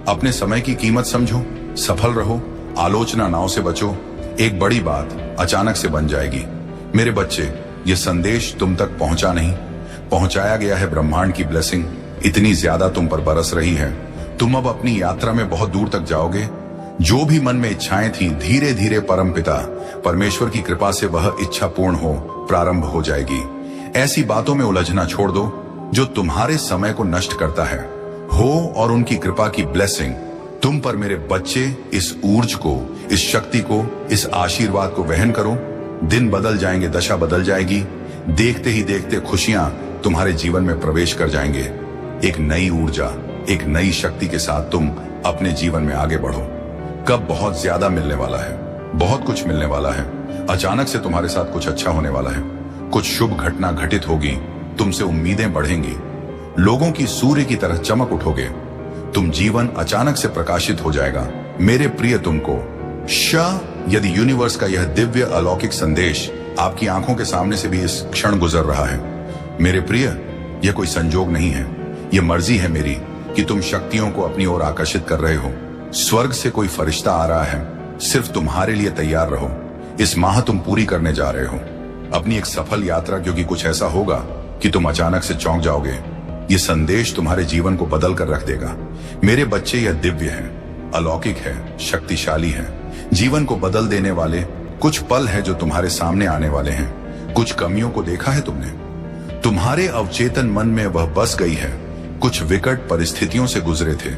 अपने समय की कीमत समझो, सफल रहो, आलोचना नाव से बचो। एक बड़ी बात अचानक से बन जाएगी। मेरे बच्चे, यह संदेश तुम तक पहुंचा नहीं, पहुंचाया गया है। ब्रह्मांड की ब्लेसिंग इतनी ज्यादा तुम पर बरस रही है। तुम अब अपनी यात्रा में बहुत दूर तक जाओगे। जो भी मन में इच्छाएं थी, धीरे धीरे परमपिता परमेश्वर की कृपा से वह इच्छा पूर्ण हो प्रारंभ हो जाएगी। ऐसी बातों में उलझना छोड़ दो जो तुम्हारे समय को नष्ट करता है। हो और उनकी कृपा की ब्लेसिंग तुम पर। मेरे बच्चे, इस ऊर्ज को, इस शक्ति को, इस आशीर्वाद को वहन करो। दिन बदल जाएंगे, दशा बदल जाएगी। देखते ही देखते खुशियां तुम्हारे जीवन में प्रवेश कर जाएंगे। एक नई ऊर्जा, एक नई शक्ति के साथ तुम अपने जीवन में आगे बढ़ो। कब बहुत ज्यादा मिलने वाला है, बहुत कुछ मिलने वाला है। अचानक से तुम्हारे साथ कुछ अच्छा होने वाला है। कुछ शुभ घटना घटित होगी। तुमसे उम्मीदें बढ़ेंगी। लोगों की सूर्य की तरह चमक उठोगे। तुम जीवन अचानक से प्रकाशित हो जाएगा। मेरे प्रिय, तुमको यदि यूनिवर्स का यह दिव्य अलौकिक संदेश आपकी आंखों के सामने से भी इस क्षण गुजर रहा है, मेरे प्रिय, यह कोई संजोग नहीं है। यह मर्जी है मेरी कि तुम शक्तियों को अपनी ओर आकर्षित कर रहे हो। स्वर्ग से कोई फरिश्ता आ रहा है। सिर्फ तुम्हारे लिए तैयार रहो। इस माह तुम पूरी करने जा रहे हो अपनी एक सफल यात्रा, क्योंकि कुछ ऐसा होगा कि तुम अचानक से चौंक जाओगे। यह संदेश तुम्हारे जीवन को बदल कर रख देगा। मेरे बच्चे, यह दिव्य है, अलौकिक है, शक्तिशाली है। जीवन को बदल देने वाले कुछ पल है जो तुम्हारे सामने आने वाले हैं। कुछ कमियों को देखा है तुमने, तुम्हारे अवचेतन मन में वह बस गई है। कुछ विकट परिस्थितियों से गुजरे थे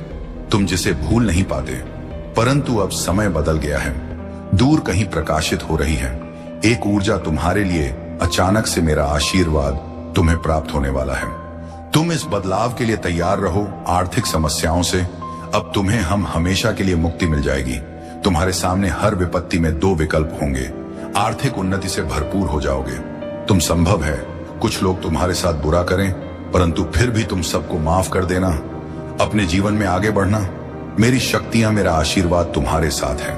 तुम, जिसे भूल नहीं पाते। परंतु अब समय बदल गया है। दूर कहीं प्रकाशित हो रही है एक ऊर्जा तुम्हारे लिए। अचानक से मेरा आशीर्वाद तुम्हें प्राप्त होने वाला है। तुम इस बदलाव के लिए तैयार रहो। आर्थिक समस्याओं से अब तुम्हें हम हमेशा के लिए मुक्ति मिल जाएगी। तुम्हारे सामने हर विपत्ति में दो विकल्प होंगे, आर्थिक उन्नति से भरपूर हो जाओगे। तुम संभव है कुछ लोग तुम्हारे साथ बुरा करें, परंतु फिर भी तुम सबको माफ कर देना, अपने जीवन में आगे बढ़ना। मेरी शक्तियां, मेरा आशीर्वाद तुम्हारे साथ है।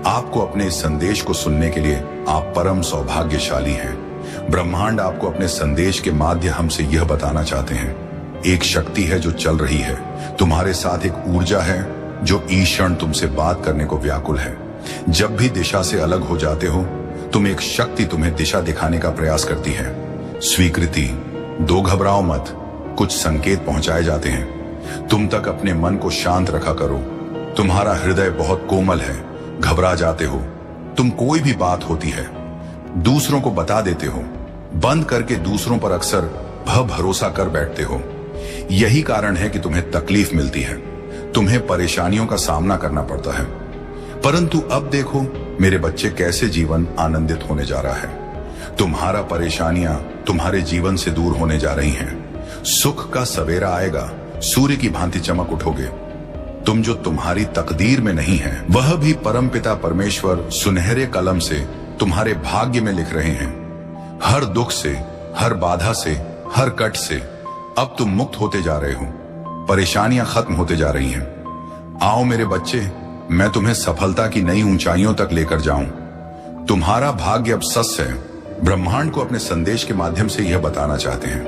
आपको अपने इस संदेश को सुनने के लिए आप परम सौभाग्यशाली हैं। ब्रह्मांड आपको अपने संदेश के माध्यम से यह बताना चाहते हैं, एक शक्ति है जो चल रही है तुम्हारे साथ, एक ऊर्जा है जो ईश्वर तुमसे बात करने को व्याकुल है। जब भी दिशा से अलग हो जाते हो तुम, एक शक्ति तुम्हें दिशा दिखाने का प्रयास करती है। स्वीकृति दो, घबराओ मत, कुछ संकेत पहुंचाए जाते हैं। तुम तक अपने मन को शांत रखा करो। तुम्हारा हृदय बहुत कोमल है, घबरा जाते हो। तुम कोई भी बात होती है दूसरों को बता देते हो, बंद करके दूसरों पर अक्सर भरोसा कर बैठते हो। यही कारण है कि तुम्हें तकलीफ मिलती है, तुम्हें परेशानियों का सामना करना पड़ता है। परंतु अब देखो मेरे बच्चे, कैसे जीवन आनंदित होने जा रहा है। तुम्हारा परेशानियां तुम्हारे जीवन से दूर होने जा रही हैं। सुख का सवेरा आएगा, सूर्य की भांति चमक उठोगे। तुम जो तुम्हारी तकदीर में नहीं है, वह भी परमपिता परमेश्वर सुनहरे कलम से तुम्हारे भाग्य में लिख रहे हैं। हर दुख से, हर बाधा से, हर कट से अब तुम मुक्त होते जा रहे हो। परेशानियां खत्म होते जा रही हैं। आओ मेरे बच्चे, मैं तुम्हें सफलता की नई ऊंचाइयों तक लेकर जाऊं। तुम्हारा भाग्य अब सच है। ब्रह्मांड को अपने संदेश के माध्यम से यह बताना चाहते हैं,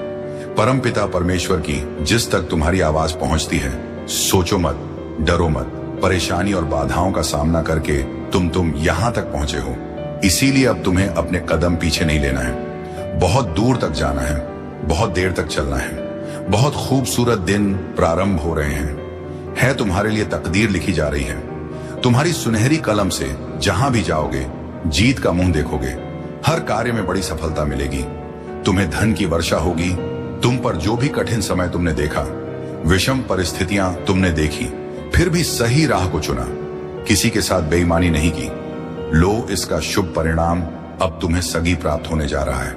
परमपिता परमेश्वर की जिस तक तुम्हारी आवाज पहुंचती है, सोचो मत, डरो मत। परेशानी और बाधाओं का सामना करके तुम यहां तक पहुंचे हो। इसीलिए अब तुम्हें अपने कदम पीछे नहीं लेना है, बहुत दूर तक जाना है, बहुत देर तक चलना है। बहुत खूबसूरत दिन प्रारंभ हो रहे हैं। है तुम्हारे लिए तकदीर लिखी जा रही है। तुम्हारी सुनहरी कलम से जहां भी जाओगे जीत का मुंह देखोगे। हर कार्य में बड़ी सफलता मिलेगी। तुम्हें धन की वर्षा होगी। तुम पर जो भी कठिन समय तुमने देखा, विषम परिस्थितियां तुमने देखी, फिर भी सही राह को चुना, किसी के साथ बेईमानी नहीं की। लो, इसका शुभ परिणाम अब तुम्हें सगी प्राप्त होने जा रहा है।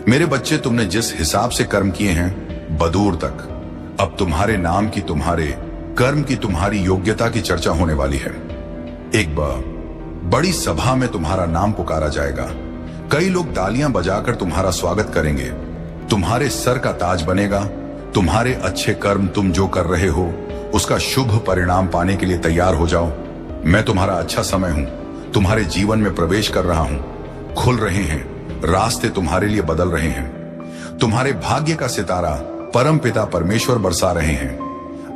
मेरे बच्चे, तुमने जिस हिसाब से कर्म किए हैं बदूर तक, अब तुम्हारे नाम की, तुम्हारे कर्म की, तुम्हारी योग्यता की चर्चा होने वाली है। एक बड़ी सभा में तुम्हारा नाम पुकारा जाएगा। कई लोग तालियां बजाकर तुम्हारा स्वागत करेंगे। तुम्हारे सर का ताज बनेगा। तुम्हारे अच्छे कर्म, तुम जो कर रहे हो उसका शुभ परिणाम पाने के लिए तैयार हो जाओ। मैं तुम्हारा अच्छा समय हूं, तुम्हारे जीवन में प्रवेश कर रहा हूं। खुल रहे हैं रास्ते, तुम्हारे लिए बदल रहे हैं। तुम्हारे भाग्य का सितारा परमपिता परमेश्वर बरसा रहे हैं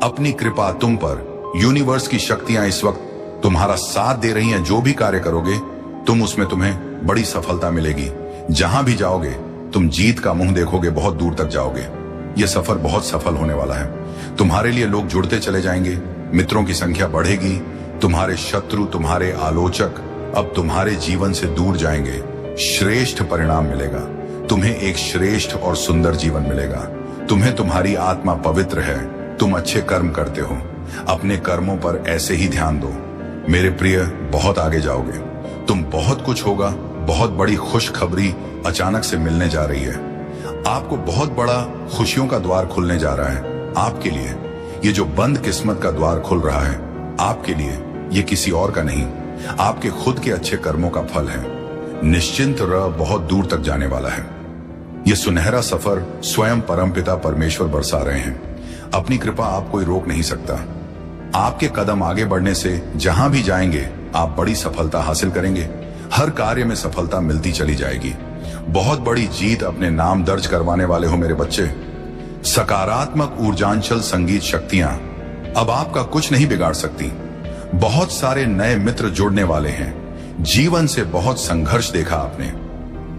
अपनी कृपा तुम पर। यूनिवर्स की शक्तियां इस वक्त तुम्हारा साथ दे रही हैं। जो भी कार्य करोगे तुम, उसमें तुम्हें बड़ी सफलता मिलेगी। जहां भी जाओगे तुम जीत का मुंह देखोगे, बहुत दूर तक जाओगे। यह सफर बहुत सफल होने वाला है। तुम्हारे लिए लोग जुड़ते चले जाएंगे, मित्रों की संख्या बढ़ेगी। तुम्हारे शत्रु, तुम्हारे आलोचक अब तुम्हारे जीवन से दूर जाएंगे। श्रेष्ठ परिणाम मिलेगा। तुम्हें एक श्रेष्ठ और सुंदर जीवन मिलेगा। तुम्हें, तुम्हारी आत्मा पवित्र है। तुम अच्छे कर्म करते हो। अपने कर्मों पर ऐसे ही ध्यान दो। मेरे प्रिय, बहुत आगे जाओगे तुम। बहुत कुछ होगा। बहुत बड़ी खुशखबरी अचानक से मिलने जा रही है। आपको बहुत बड़ा खुशियों का द्वार खुलने जा रहा है आपके लिए। ये जो बंद किस्मत का द्वार खुल रहा है आपके लिए, ये किसी और का नहीं, आपके खुद के अच्छे कर्मों का फल है। निश्चिंत रह, बहुत दूर तक जाने वाला है। यह सुनहरा सफर स्वयं परमपिता परमेश्वर बरसा रहे हैं। अपनी कृपा आप कोई रोक नहीं सकता। आपके कदम आगे बढ़ने से जहां भी जाएंगे आप बड़ी सफलता हासिल करेंगे। हर कार्य में सफलता मिलती चली जाएगी। बहुत बड़ी जीत अपने नाम दर्ज करवाने वाले हो मेरे बच्चे। सकारात्मक ऊर्जांचल संगीत शक्तियां अब आपका कुछ नहीं बिगाड़ सकती। बहुत सारे नए मित्र जुड़ने वाले हैं। जीवन से बहुत संघर्ष देखा आपने,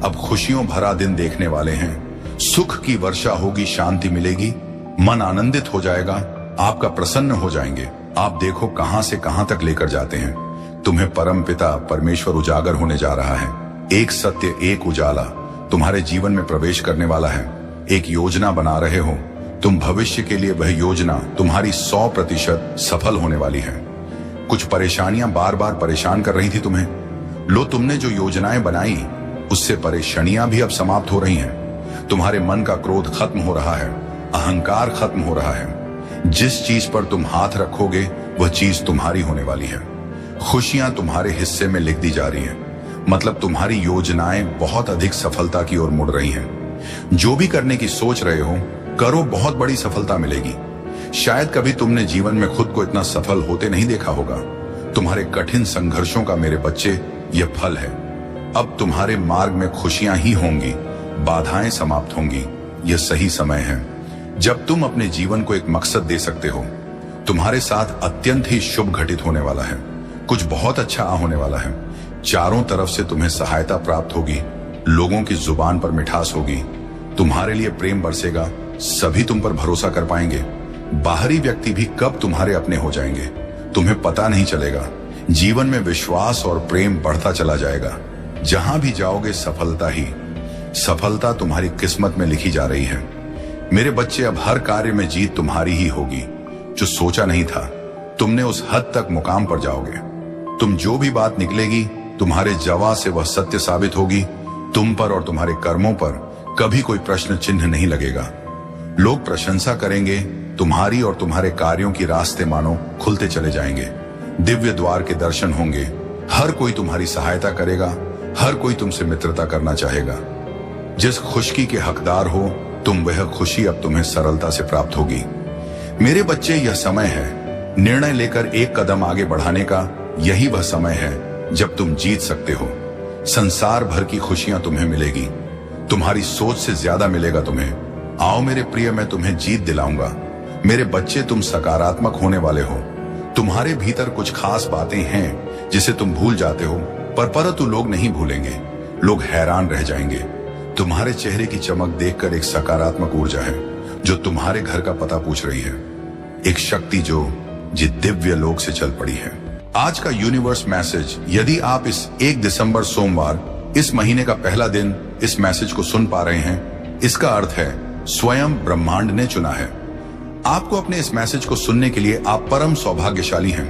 अब खुशियों भरा दिन देखने वाले हैं। सुख की वर्षा होगी, शांति मिलेगी, मन आनंदित हो जाएगा, आपका प्रसन्न हो जाएंगे। आप देखो कहां से कहां तक लेकर जाते हैं। तुम्हें परमपिता परमेश्वर उजागर होने जा रहा है। एक सत्य, एक उजाला तुम्हारे जीवन में प्रवेश करने वाला है। एक योजना बना रहे हो तुम भविष्य के लिए। वह योजना तुम्हारी 100% सफल होने वाली है। कुछ परेशानियां बार बार परेशान कर रही थी तुम्हें। लो, तुमने जो योजनाएं बनाई उससे परेशानियां भी अब समाप्त हो रही हैं। तुम्हारे मन का क्रोध खत्म हो रहा है, अहंकार खत्म हो रहा है। जिस चीज पर तुम हाथ रखोगे वह चीज तुम्हारी होने वाली है। खुशियां तुम्हारे हिस्से में लिख दी जा रही हैं। मतलब तुम्हारी योजनाएं बहुत अधिक सफलता की ओर मुड़ रही हैं। जो भी करने की सोच रहे हो, करो, बहुत बड़ी सफलता मिलेगी। शायद कभी तुमने जीवन में खुद को इतना सफल होते नहीं देखा होगा। तुम्हारे कठिन संघर्षों का मेरे बच्चे यह फल है। अब तुम्हारे मार्ग में खुशियां ही होंगी, बाधाएं समाप्त होंगी। यह सही समय है जब तुम अपने जीवन को एक मकसद दे सकते हो। तुम्हारे साथ अत्यंत ही शुभ घटित होने वाला है। कुछ बहुत अच्छा होने वाला है। चारों तरफ से तुम्हें सहायता प्राप्त होगी। लोगों की जुबान पर मिठास होगी। तुम्हारे लिए प्रेम बरसेगा। सभी तुम पर भरोसा कर पाएंगे। बाहरी व्यक्ति भी कब तुम्हारे अपने हो जाएंगे, तुम्हें पता नहीं चलेगा। जीवन में विश्वास और प्रेम बढ़ता चला जाएगा। जहां भी जाओगे सफलता ही सफलता तुम्हारी किस्मत में लिखी जा रही है। मेरे बच्चे, अब हर कार्य में जीत तुम्हारी ही होगी। जो सोचा नहीं था, तुमने उस हद तक मुकाम पर जाओगे। तुम जो भी बात निकलेगी, तुम्हारे जवाब से वह सत्य साबित होगी। तुम पर और तुम्हारे कर्मों पर कभी कोई प्रश्न चिन्ह नहीं लगेगा। लोग प्रशंसा करेंगे तुम्हारी और तुम्हारे कार्यों की रास्ते मानो खुलते चले जाएंगे। दिव्य द्वार के दर्शन होंगे। हर कोई तुम्हारी सहायता करेगा। हर कोई तुमसे मित्रता करना चाहेगा। जिस खुशी के हकदार हो तुम, वह खुशी अब तुम्हें सरलता से प्राप्त होगी। मेरे बच्चे, यह समय है निर्णय लेकर एक कदम आगे बढ़ाने का। यही वह समय है जब तुम जीत सकते हो। संसार भर की खुशियां तुम्हें मिलेगी। तुम्हारी सोच से ज्यादा मिलेगा तुम्हें। आओ मेरे प्रिय, मैं तुम्हें जीत दिलाऊंगा। मेरे बच्चे, तुम सकारात्मक होने वाले हो। तुम्हारे भीतर कुछ खास बातें हैं जिसे तुम भूल जाते हो, परंतु लोग नहीं भूलेंगे। लोग हैरान रह जाएंगे। तुम्हारे चेहरे की चमक देखकर एक सकारात्मक ऊर्जा है जो तुम्हारे घर का पता पूछ रही है। एक शक्ति जो दिव्य लोक से चल पड़ी है। आज का यूनिवर्स मैसेज, यदि आप इस 1 दिसंबर सोमवार, इस महीने का पहला दिन इस मैसेज को सुन पा रहे हैं, इसका अर्थ है स्वयं ब्रह्मांड ने चुना है आपको। अपने इस मैसेज को सुनने के लिए आप परम सौभाग्यशाली हैं।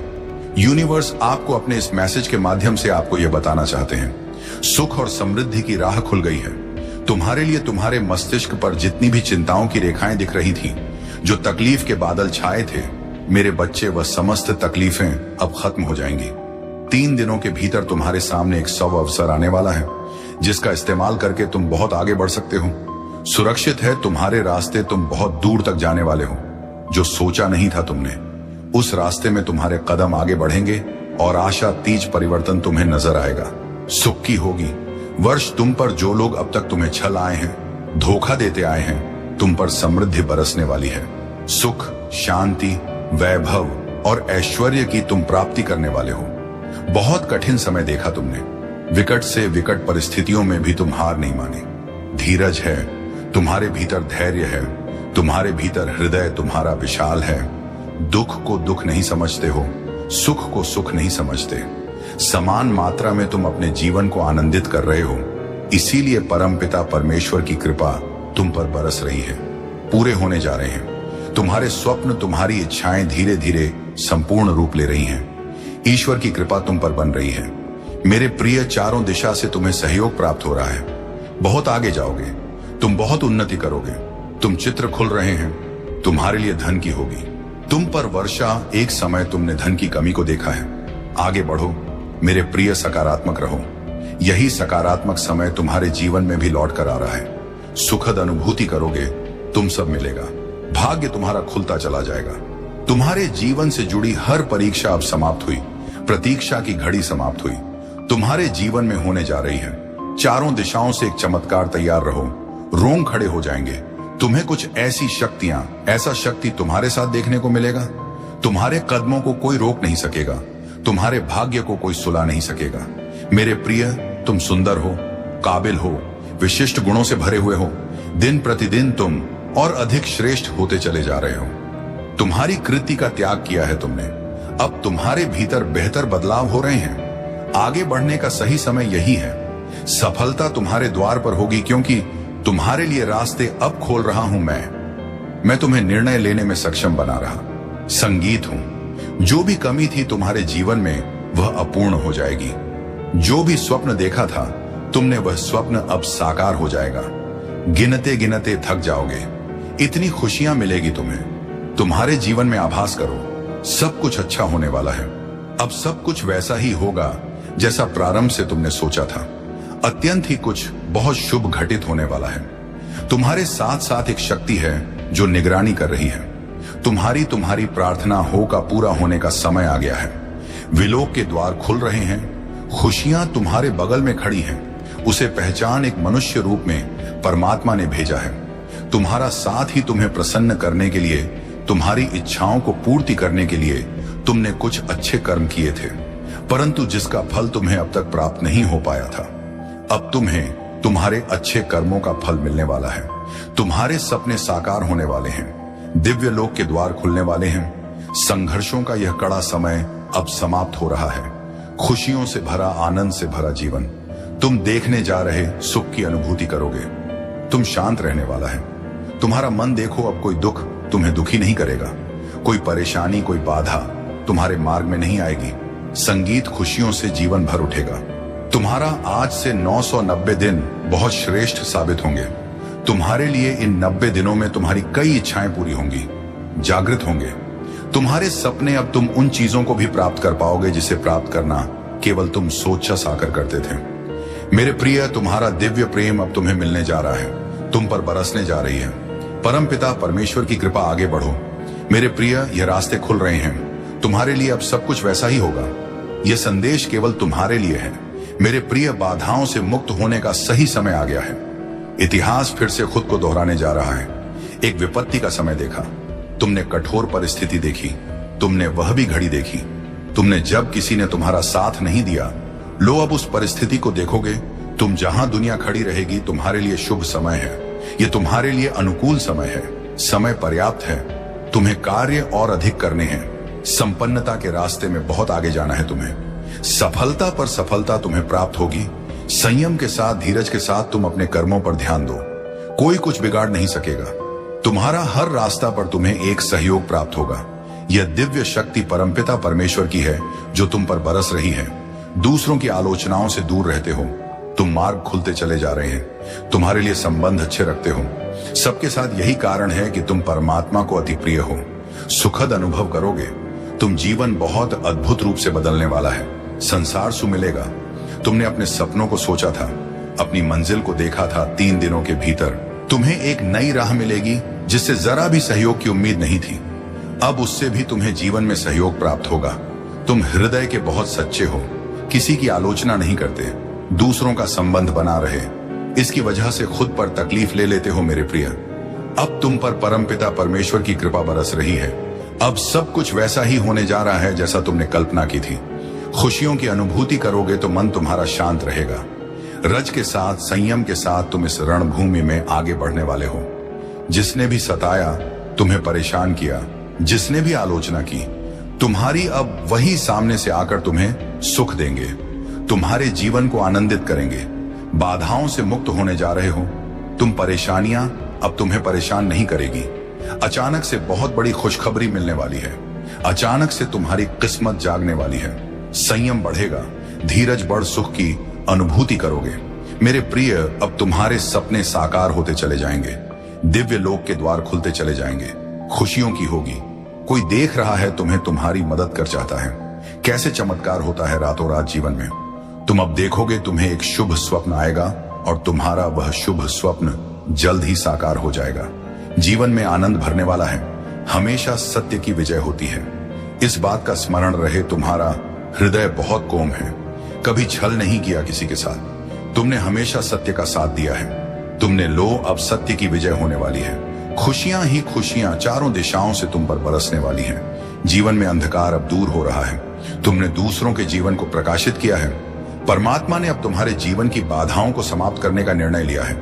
यूनिवर्स आपको अपने इस मैसेज के माध्यम से आपको यह बताना चाहते हैं, सुख और समृद्धि की राह खुल गई है तुम्हारे लिए। तुम्हारे मस्तिष्क पर जितनी भी चिंताओं की रेखाएं दिख रही थी, जो तकलीफ के बादल छाए थे, मेरे बच्चे, वह समस्त तकलीफें अब खत्म हो जाएंगी। 3 दिनों के भीतर तुम्हारे सामने एक सव अवसर आने वाला है जिसका इस्तेमाल करके तुम बहुत आगे बढ़ सकते हो। सुरक्षित है तुम्हारे रास्ते, तुम बहुत दूर तक जाने वाले हो। जो सोचा नहीं था तुमने, उस रास्ते में तुम्हारे कदम आगे बढ़ेंगे और आशा तीज परिवर्तन तुम्हें नजर आएगा। सुख की होगी वर्ष तुम पर। जो लोग अब तक तुम्हें छल आए हैं, धोखा देते आए हैं, तुम पर समृद्धि बरसने वाली है। सुख, शांति, वैभव और ऐश्वर्य की तुम प्राप्ति करने वाले हो। बहुत कठिन समय देखा तुमने। विकट से विकट परिस्थितियों में भी तुम हार नहीं माने। धीरज है तुम्हारे भीतर, धैर्य है तुम्हारे भीतर, हृदय तुम्हारा विशाल है। दुख को दुख नहीं समझते हो, सुख को सुख नहीं समझते। समान मात्रा में तुम अपने जीवन को आनंदित कर रहे हो। इसीलिए परमपिता परमेश्वर की कृपा तुम पर बरस रही है। पूरे होने जा रहे हैं तुम्हारे स्वप्न, तुम्हारी इच्छाएं धीरे धीरे संपूर्ण रूप ले रही हैं। ईश्वर की कृपा तुम पर बन रही है। मेरे प्रिय, चारों दिशा से तुम्हें सहयोग प्राप्त हो रहा है। बहुत आगे जाओगे, तुम बहुत उन्नति करोगे। तुम चित्र खुल रहे हैं, तुम्हारे लिए धन की होगी। तुम पर वर्षा, एक समय तुमने धन की कमी को देखा है। आगे बढ़ो मेरे प्रिय, सकारात्मक रहो। यही सकारात्मक समय तुम्हारे जीवन में भी लौट कर आ रहा है। सुखद अनुभूति करोगे, तुम सब मिलेगा। भाग्य तुम्हारा खुलता चला जाएगा। तुम्हारे जीवन से जुड़ी हर परीक्षा अब समाप्त हुई। प्रतीक्षा की घड़ी समाप्त हुई। तुम्हारे जीवन में होने जा रही है। चारों दिशाओं से एक चमत्कार तैयार रहो। रोंग खड़े हो जाएंगे। तुम्हें कुछ ऐसी शक्तियां, ऐसा शक्ति तुम्हारे साथ देखने को मिलेगा। तुम्हारे कदमों को कोई रोक नहीं सकेगा। तुम्हारे भाग्य को कोई सुला नहीं सकेगा। मेरे प्रिय, तुम सुंदर हो, काबिल हो, विशिष्ट गुणों से भरे हुए हो। दिन प्रतिदिन तुम और अधिक श्रेष्ठ होते चले जा रहे हो। तुम्हारी कृति का त्याग किया है तुमने। अब तुम्हारे भीतर बेहतर बदलाव हो रहे हैं। आगे बढ़ने का सही समय यही है। सफलता तुम्हारे द्वार पर होगी, क्योंकि तुम्हारे लिए रास्ते अब खोल रहा हूं मैं तुम्हें निर्णय लेने में सक्षम बना रहा संगीत हूं। जो भी कमी थी तुम्हारे जीवन में, वह अपूर्ण हो जाएगी। जो भी स्वप्न देखा था तुमने, वह स्वप्न अब साकार हो जाएगा। गिनते गिनते थक जाओगे। इतनी खुशियां मिलेगी तुम्हें। तुम्हारे जीवन में आभास करो, सब कुछ अच्छा होने वाला है। अब सब कुछ वैसा ही होगा जैसा प्रारंभ से तुमने सोचा था। अत्यंत ही कुछ बहुत शुभ घटित होने वाला है। तुम्हारे साथ साथ एक शक्ति है जो निगरानी कर रही है। तुम्हारी प्रार्थना हो का पूरा होने का समय आ गया है। विलोक के द्वार खुल रहे हैं। खुशियां तुम्हारे बगल में खड़ी हैं। उसे पहचान एक मनुष्य रूप में परमात्मा ने भेजा है। तुम्हारा साथ ही तुम्हें प्रसन्न करने के लिए, तुम्हारी इच्छाओं को पूर्ति करने के लिए तुमने कुछ अच्छे कर्म किए थे, परंतु जिसका फल तुम्हें अब तक प्राप्त नहीं हो पाया था। अब तुम्हें तुम्हारे अच्छे कर्मों का फल मिलने वाला है। तुम्हारे सपने साकार होने वाले हैं। दिव्य लोक के द्वार खुलने वाले हैं। संघर्षों का यह कड़ा समय अब समाप्त हो रहा है। खुशियों से भरा, आनंद से भरा जीवन तुम देखने जा रहे सुख की अनुभूति करोगे। तुम शांत रहने वाला है। तुम्हारा मन देखो, अब कोई दुख तुम्हें दुखी नहीं करेगा। कोई परेशानी, कोई बाधा तुम्हारे मार्ग में नहीं आएगी। संगीत खुशियों से जीवन भर उठेगा। तुम्हारा आज से 990 दिन बहुत श्रेष्ठ साबित होंगे। तुम्हारे लिए इन 90 दिनों में तुम्हारी कई इच्छाएं पूरी होंगी, जागृत होंगे। तुम्हारे सपने अब तुम उन चीजों को भी प्राप्त कर पाओगे जिसे प्राप्त करना केवल तुम सोचा साकर करते थे। मेरे प्रिय, तुम्हारा दिव्य प्रेम अब तुम्हें मिलने जा रहा है, तुम पर बरसने जा रही है। परमपिता परमेश्वर की कृपा, आगे बढ़ो मेरे प्रिय। यह रास्ते खुल रहे हैं। तुम्हारे लिए अब सब कुछ वैसा ही होगा। यह संदेश केवल तुम्हारे लिए है मेरे प्रिय। बाधाओं से मुक्त होने का सही समय आ गया है। इतिहास फिर से खुद को दोहराने जा रहा है। एक विपत्ति का समय देखा, तुमने कठोर परिस्थिति देखी, तुमने वह भी घड़ी देखी, तुमने जब किसी ने तुम्हारा साथ नहीं दिया। लो, अब उस परिस्थिति को देखोगे। तुम जहां दुनिया खड़ी रहेगी, तुम्हारे लिए शुभ समय है। यह तुम्हारे लिए अनुकूल समय है। समय पर्याप्त है। तुम्हें कार्य और अधिक करने हैं। संपन्नता के रास्ते में बहुत आगे जाना है तुम्हें। सफलता पर सफलता तुम्हें प्राप्त होगी। संयम के साथ, धीरज के साथ तुम अपने कर्मों पर ध्यान दो। कोई कुछ बिगाड़ नहीं सकेगा। तुम्हारा हर रास्ता पर तुम्हें एक सहयोग प्राप्त होगा। यह दिव्य शक्ति परमपिता परमेश्वर की है जो तुम पर बरस रही है। दूसरों की आलोचनाओं से दूर रहते हो। तुम मार्ग खुलते चले जा रहे हैं। तुम्हारे लिए संबंध अच्छे रखते हो। सबके साथ यही कारण है कि तुम परमात्मा को अति प्रिय हो। सुखद अनुभव करोगे। तुम जीवन बहुत अद्भुत रूप से बदलने वाला है। संसार सुमिलेगा। तुमने अपने सपनों को सोचा था, अपनी मंजिल को देखा था। 3 दिनों के भीतर तुम्हें एक नई राह मिलेगी जिससे जरा भी सहयोग की उम्मीद नहीं थी। अब उससे भी तुम्हें जीवन में सहयोग प्राप्त होगा। तुम हृदय के बहुत सच्चे हो। किसी की आलोचना नहीं करते, दूसरों का संबंध बना रहे। इसकी वजह से खुद पर तकलीफ ले लेते हो मेरे प्रिय। अब तुम पर परमपिता परमेश्वर की कृपा बरस रही है। अब सब कुछ वैसा ही होने जा रहा है जैसा तुमने कल्पना की थी। खुशियों की अनुभूति करोगे तो मन तुम्हारा शांत रहेगा। रज के साथ, संयम के साथ तुम इस रणभूमि में आगे बढ़ने वाले हो। जिसने भी सताया, तुम्हें परेशान किया, जिसने भी आलोचना की, तुम्हारी अब वही सामने से आकर तुम्हें सुख देंगे, तुम्हारे जीवन को आनंदित करेंगे। बाधाओं से मुक्त होने जा रहे हो। तुम परेशानियां अब तुम्हें परेशान नहीं करेगी। अचानक से बहुत बड़ी खुशखबरी मिलने वाली है। अचानक से तुम्हारी किस्मत जागने वाली है। संयम बढ़ेगा, धीरज बढ़ सुख की अनुभूति करोगे। मेरे प्रिय, अब तुम्हारे सपने साकार होते चले जाएंगे। दिव्य लोक के द्वार खुलते चले जाएंगे। खुशियों की होगी। कोई देख रहा है तुम्हें, तुम्हारी मदद कर चाहता है। कैसे चमत्कार होता है रातों रात जीवन में। तुम अब देखोगे, तुम्हें एक शुभ स्वप्न आएगा और तुम्हारा वह शुभ स्वप्न जल्द ही साकार हो जाएगा। जीवन में आनंद भरने वाला है। हमेशा सत्य की विजय होती है। इस बात का स्मरण रहे, तुम्हारा हृदय बहुत कोम है। कभी छल नहीं किया किसी के साथ। तुमने हमेशा सत्य का साथ दिया है। तुमने लो, अब सत्य की विजय होने वाली है। खुशियां ही खुशियां चारों दिशाओं से तुम पर बरसने वाली हैं। जीवन में अंधकार अब दूर हो रहा है। तुमने दूसरों के जीवन को प्रकाशित किया है। परमात्मा ने अब तुम्हारे जीवन की बाधाओं को समाप्त करने का निर्णय लिया है।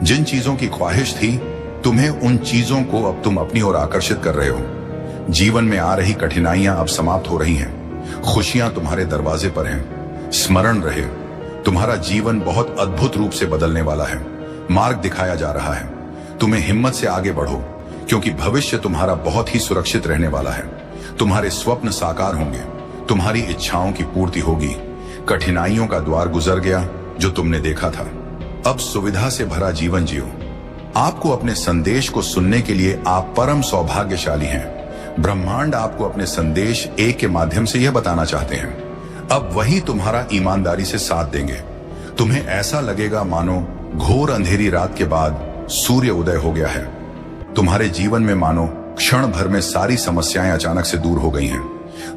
जिन चीजों की ख्वाहिश थी, तुम्हें उन चीजों को अब तुम अपनी ओर आकर्षित कर रहे हो। जीवन में आ रही कठिनाइयां अब समाप्त हो रही हैं। खुशियां तुम्हारे दरवाजे पर हैं। स्मरण रहे, तुम्हारा जीवन बहुत अद्भुत रूप से बदलने वाला है। मार्ग दिखाया जा रहा है। तुम्हें हिम्मत से आगे बढ़ो, क्योंकि भविष्य तुम्हारा बहुत ही सुरक्षित रहने वाला है। तुम्हारे स्वप्न साकार होंगे। तुम्हारी इच्छाओं की पूर्ति होगी। कठिनाइयों का द्वार गुजर गया जो तुमने देखा था। अब सुविधा से भरा जीवन जियो। आपको अपने संदेश को सुनने के लिए आप परम सौभाग्यशाली हैं। ब्रह्मांड आपको अपने संदेश एक के माध्यम से यह बताना चाहते हैं, अब वही तुम्हारा ईमानदारी से साथ देंगे। तुम्हें ऐसा लगेगा मानो घोर अंधेरी रात के बाद सूर्य उदय हो गया है। तुम्हारे जीवन में मानो क्षण भर में सारी समस्याएं अचानक से दूर हो गई हैं।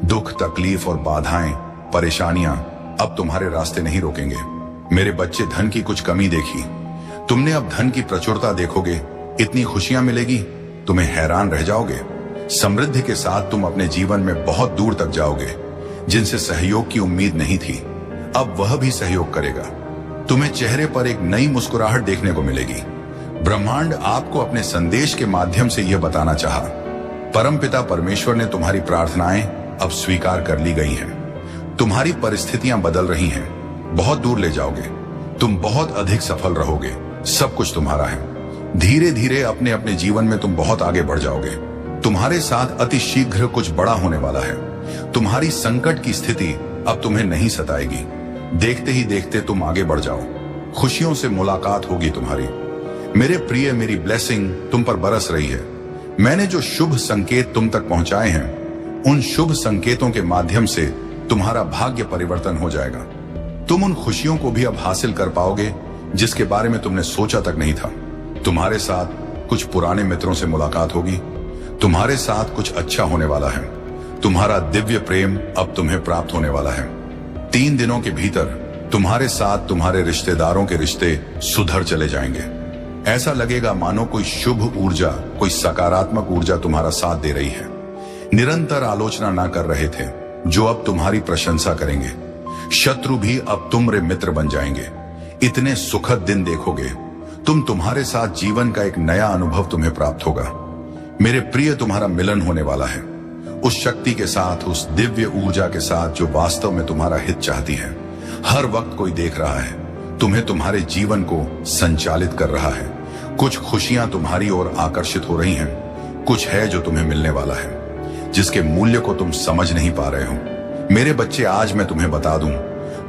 दुख, तकलीफ और बाधाएं, परेशानियां अब तुम्हारे रास्ते नहीं रोकेंगे। मेरे बच्चे, धन की कुछ कमी देखी, तुमने अब धन की प्रचुरता देखोगे। इतनी खुशियां मिलेगी, तुम्हें हैरान रह जाओगे। समृद्धि के साथ तुम अपने जीवन में बहुत दूर तक जाओगे। जिनसे सहयोग की उम्मीद नहीं थी, अब वह भी सहयोग करेगा। तुम्हें चेहरे पर एक नई मुस्कुराहट देखने को मिलेगी। ब्रह्मांड आपको अपने संदेश के माध्यम से यह बताना चाहा, परमपिता परमेश्वर ने तुम्हारी प्रार्थनाएं अब स्वीकार कर ली गई हैं। तुम्हारी परिस्थितियां बदल रही हैं, बहुत दूर ले जाओगे। तुम बहुत अधिक सफल रहोगे। सब कुछ तुम्हारा है। धीरे धीरे अपने अपने जीवन में तुम बहुत आगे बढ़ जाओगे। तुम्हारे साथ अति शीघ्र कुछ बड़ा होने वाला है। तुम्हारी संकट की स्थिति अब तुम्हें नहीं सताएगी। देखते ही देखते तुम आगे बढ़ जाओ। खुशियों से मुलाकात होगी तुम्हारी। मेरे प्रिय, मेरी ब्लेसिंग तुम पर बरस रही है। मैंने जो शुभ संकेत तुम तक पहुंचाए हैं, उन शुभ संकेतों के माध्यम से तुम्हारा भाग्य परिवर्तन हो जाएगा। तुम उन खुशियों को भी अब हासिल कर पाओगे जिसके बारे में तुमने सोचा तक नहीं था। तुम्हारे साथ कुछ पुराने मित्रों से मुलाकात होगी। तुम्हारे साथ कुछ अच्छा होने वाला है। तुम्हारा दिव्य प्रेम अब तुम्हें प्राप्त होने वाला है। 3 दिनों के भीतर तुम्हारे साथ तुम्हारे रिश्तेदारों के रिश्ते सुधर चले जाएंगे। ऐसा लगेगा मानो कोई शुभ ऊर्जा, कोई सकारात्मक ऊर्जा तुम्हारा साथ दे रही है। निरंतर आलोचना ना कर रहे थे, जो अब तुम्हारी प्रशंसा करेंगे। शत्रु भी अब तुम्हारे मित्र बन जाएंगे। इतने सुखद दिन देखोगे तुम। तुम्हारे साथ जीवन का एक नया अनुभव तुम्हें प्राप्त होगा। मेरे प्रिय, तुम्हारा मिलन होने वाला है उस शक्ति के साथ, उस दिव्य ऊर्जा के साथ जो वास्तव में तुम्हारा हित चाहती है। हर वक्त कोई देख रहा है, तुम्हें तुम्हारे जीवन को संचालित कर रहा है। कुछ खुशियां तुम्हारी ओर आकर्षित हो रही हैं। कुछ है जो तुम्हें मिलने वाला है, जिसके मूल्य को तुम समझ नहीं पा रहे हो। मेरे बच्चे, आज मैं तुम्हें बता दूं,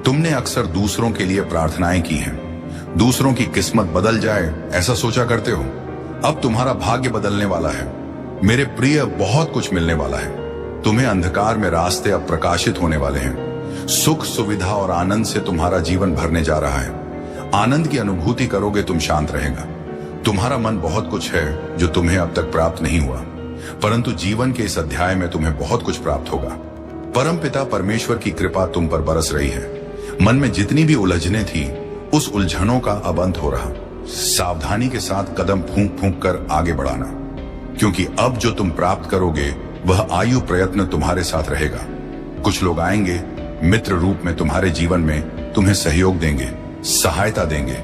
तुमने अक्सर दूसरों के लिए प्रार्थनाएं की हैं। दूसरों की किस्मत बदल जाए ऐसा सोचा करते हो। अब तुम्हारा भाग्य बदलने वाला है। मेरे प्रिय, बहुत कुछ मिलने वाला है। तुम्हें अंधकार में रास्ते अब प्रकाशित होने वाले हैं। सुख, सुविधा और आनंद से तुम्हारा जीवन भरने जा रहा है। आनंद की अनुभूति करोगे, तुम शांत रहेगा। तुम्हारा मन बहुत कुछ है जो तुम्हें अब तक प्राप्त नहीं हुआ, परंतु जीवन के इस अध्याय में तुम्हें बहुत कुछ प्राप्त होगा। परमपिता परमेश्वर की कृपा तुम पर बरस रही है। मन में जितनी भी उलझने थी, उस उलझनों का अब अंत हो रहा। सावधानी के साथ कदम फूंक फूंक कर आगे बढ़ाना, क्योंकि अब जो तुम प्राप्त करोगे वह आयु प्रयत्न तुम्हारे साथ रहेगा। कुछ लोग आएंगे मित्र रूप में तुम्हारे जीवन में, तुम्हें सहयोग देंगे, सहायता देंगे।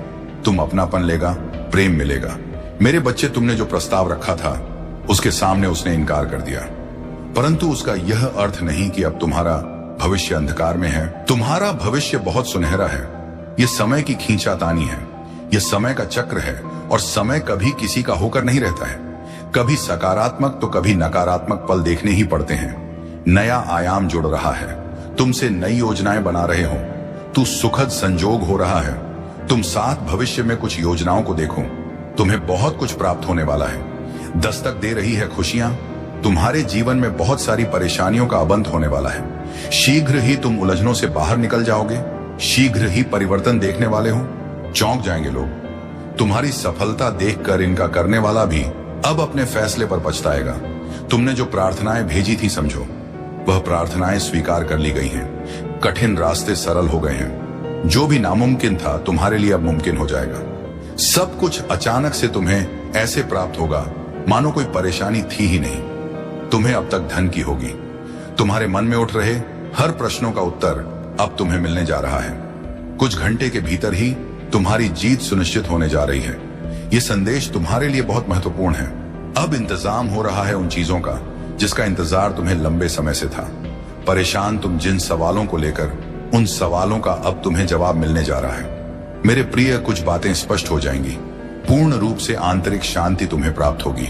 तुम अपनापन लेगा, प्रेम मिलेगा। मेरे बच्चे, तुमने जो प्रस्ताव रखा था उसके सामने उसने इनकार कर दिया, परंतु उसका यह अर्थ नहीं कि अब तुम्हारा भविष्य अंधकार में है। तुम्हारा भविष्य बहुत सुनहरा है। यह समय की खींचातानी है, यह समय का चक्र है, और समय कभी किसी का होकर नहीं रहता है। कभी सकारात्मक तो कभी नकारात्मक पल देखने ही पड़ते हैं। नया आयाम जुड़ रहा है। तुमसे नई योजनाएं बना रहे हो। तू सुखद संजोग हो रहा है। तुम साथ भविष्य में कुछ योजनाओं को देखो। तुम्हें बहुत कुछ प्राप्त होने वाला है। दस्तक दे रही है खुशियां। तुम्हारे जीवन में बहुत सारी परेशानियों का अंत होने वाला है। शीघ्र ही तुम उलझनों से बाहर निकल जाओगे। शीघ्र ही परिवर्तन देखने वाले हो। चौंक जाएंगे लोग। तुम्हारी सफलता देखकर इनका करने वाला भी अब अपने फैसले पर पछताएगा। तुमने जो प्रार्थनाएं भेजी थी, समझो वह प्रार्थनाएं स्वीकार कर ली गई हैं। कठिन रास्ते सरल हो गए हैं। जो भी नामुमकिन था तुम्हारे लिए अब मुमकिन हो जाएगा। सब कुछ अचानक से तुम्हें ऐसे प्राप्त होगा मानो कोई परेशानी थी ही नहीं। तुम्हें अब तक धन की होगी। तुम्हारे मन में उठ रहे हर प्रश्नों का उत्तर अब तुम्हें मिलने जा रहा है। कुछ घंटे के भीतर ही तुम्हारी जीत सुनिश्चित होने जा रही है। यह संदेश तुम्हारे लिए बहुत महत्वपूर्ण है। अब इंतजाम हो रहा है उन चीजों का जिसका इंतजार तुम्हें लंबे समय से था। परेशान तुम जिन सवालों को लेकर, उन सवालों का अब तुम्हें जवाब मिलने जा रहा है। मेरे प्रिय, कुछ बातें स्पष्ट हो जाएंगी। पूर्ण रूप से आंतरिक शांति तुम्हें प्राप्त होगी।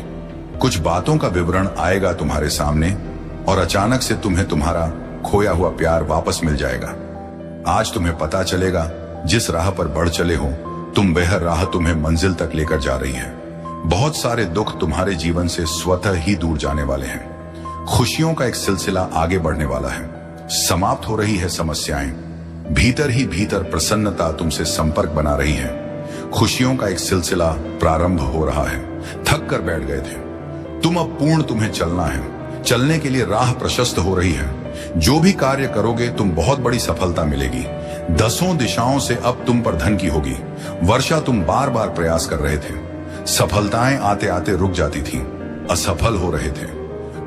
कुछ बातों का विवरण आएगा तुम्हारे सामने, और अचानक से तुम्हें तुम्हारा खोया हुआ प्यार वापस मिल जाएगा। आज तुम्हें पता चलेगा, जिस राह पर बढ़ चले हो तुम, वह राह तुम्हें मंजिल तक लेकर जा रही है। बहुत सारे दुख तुम्हारे जीवन से स्वतः ही दूर जाने वाले हैं। खुशियों का एक सिलसिला आगे बढ़ने वाला है। समाप्त हो रही है समस्याएं, भीतर ही भीतर प्रसन्नता तुमसे संपर्क बना रही है। खुशियों का एक सिलसिला प्रारंभ हो रहा है। थक कर बैठ गए थे तुम, अब पूर्ण तुम्हें चलना है। चलने के लिए राह प्रशस्त हो रही है। जो भी कार्य करोगे तुम बहुत बड़ी सफलता मिलेगी। 10 दिशाओं से अब तुम पर धन की होगी वर्षा। तुम बार बार प्रयास कर रहे थे, सफलताएं आते आते रुक जाती थीं, असफल हो रहे थे।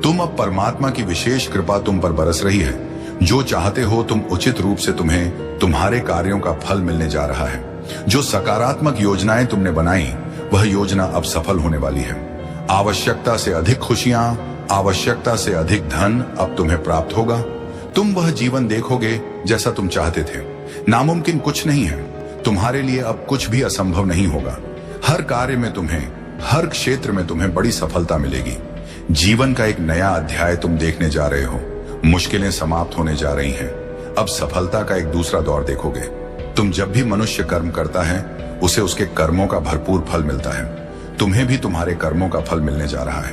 तुम अब परमात्मा की विशेष कृपा तुम पर बरस रही है। जो चाहते हो तुम उचित रूप से तुम्हें तुम्हारे कार्यों का फल मिलने जा रहा है। जो सकारात्मक योजनाएं तुमने बनाई वह योजना अब सफल होने वाली है। आवश्यकता से अधिक खुशियां, आवश्यकता से अधिक धन अब तुम्हें प्राप्त होगा। तुम वह जीवन देखोगे जैसा तुम चाहते थे। नामुमकिन कुछ नहीं है। तुम्हारे लिए अब कुछ भी असंभव नहीं होगा। हर कार्य में तुम्हें, हर क्षेत्र में तुम्हें बड़ी सफलता मिलेगी। जीवन का एक नया अध्याय तुम देखने जा रहे हो। मुश्किलें समाप्त होने जा रही हैं। अब सफलता का एक दूसरा दौर देखोगे। तुम जब भी मनुष्य कर्म करता है उसे उसके कर्मों का भरपूर फल मिलता है। तुम्हें भी तुम्हारे कर्मों का फल मिलने जा रहा है।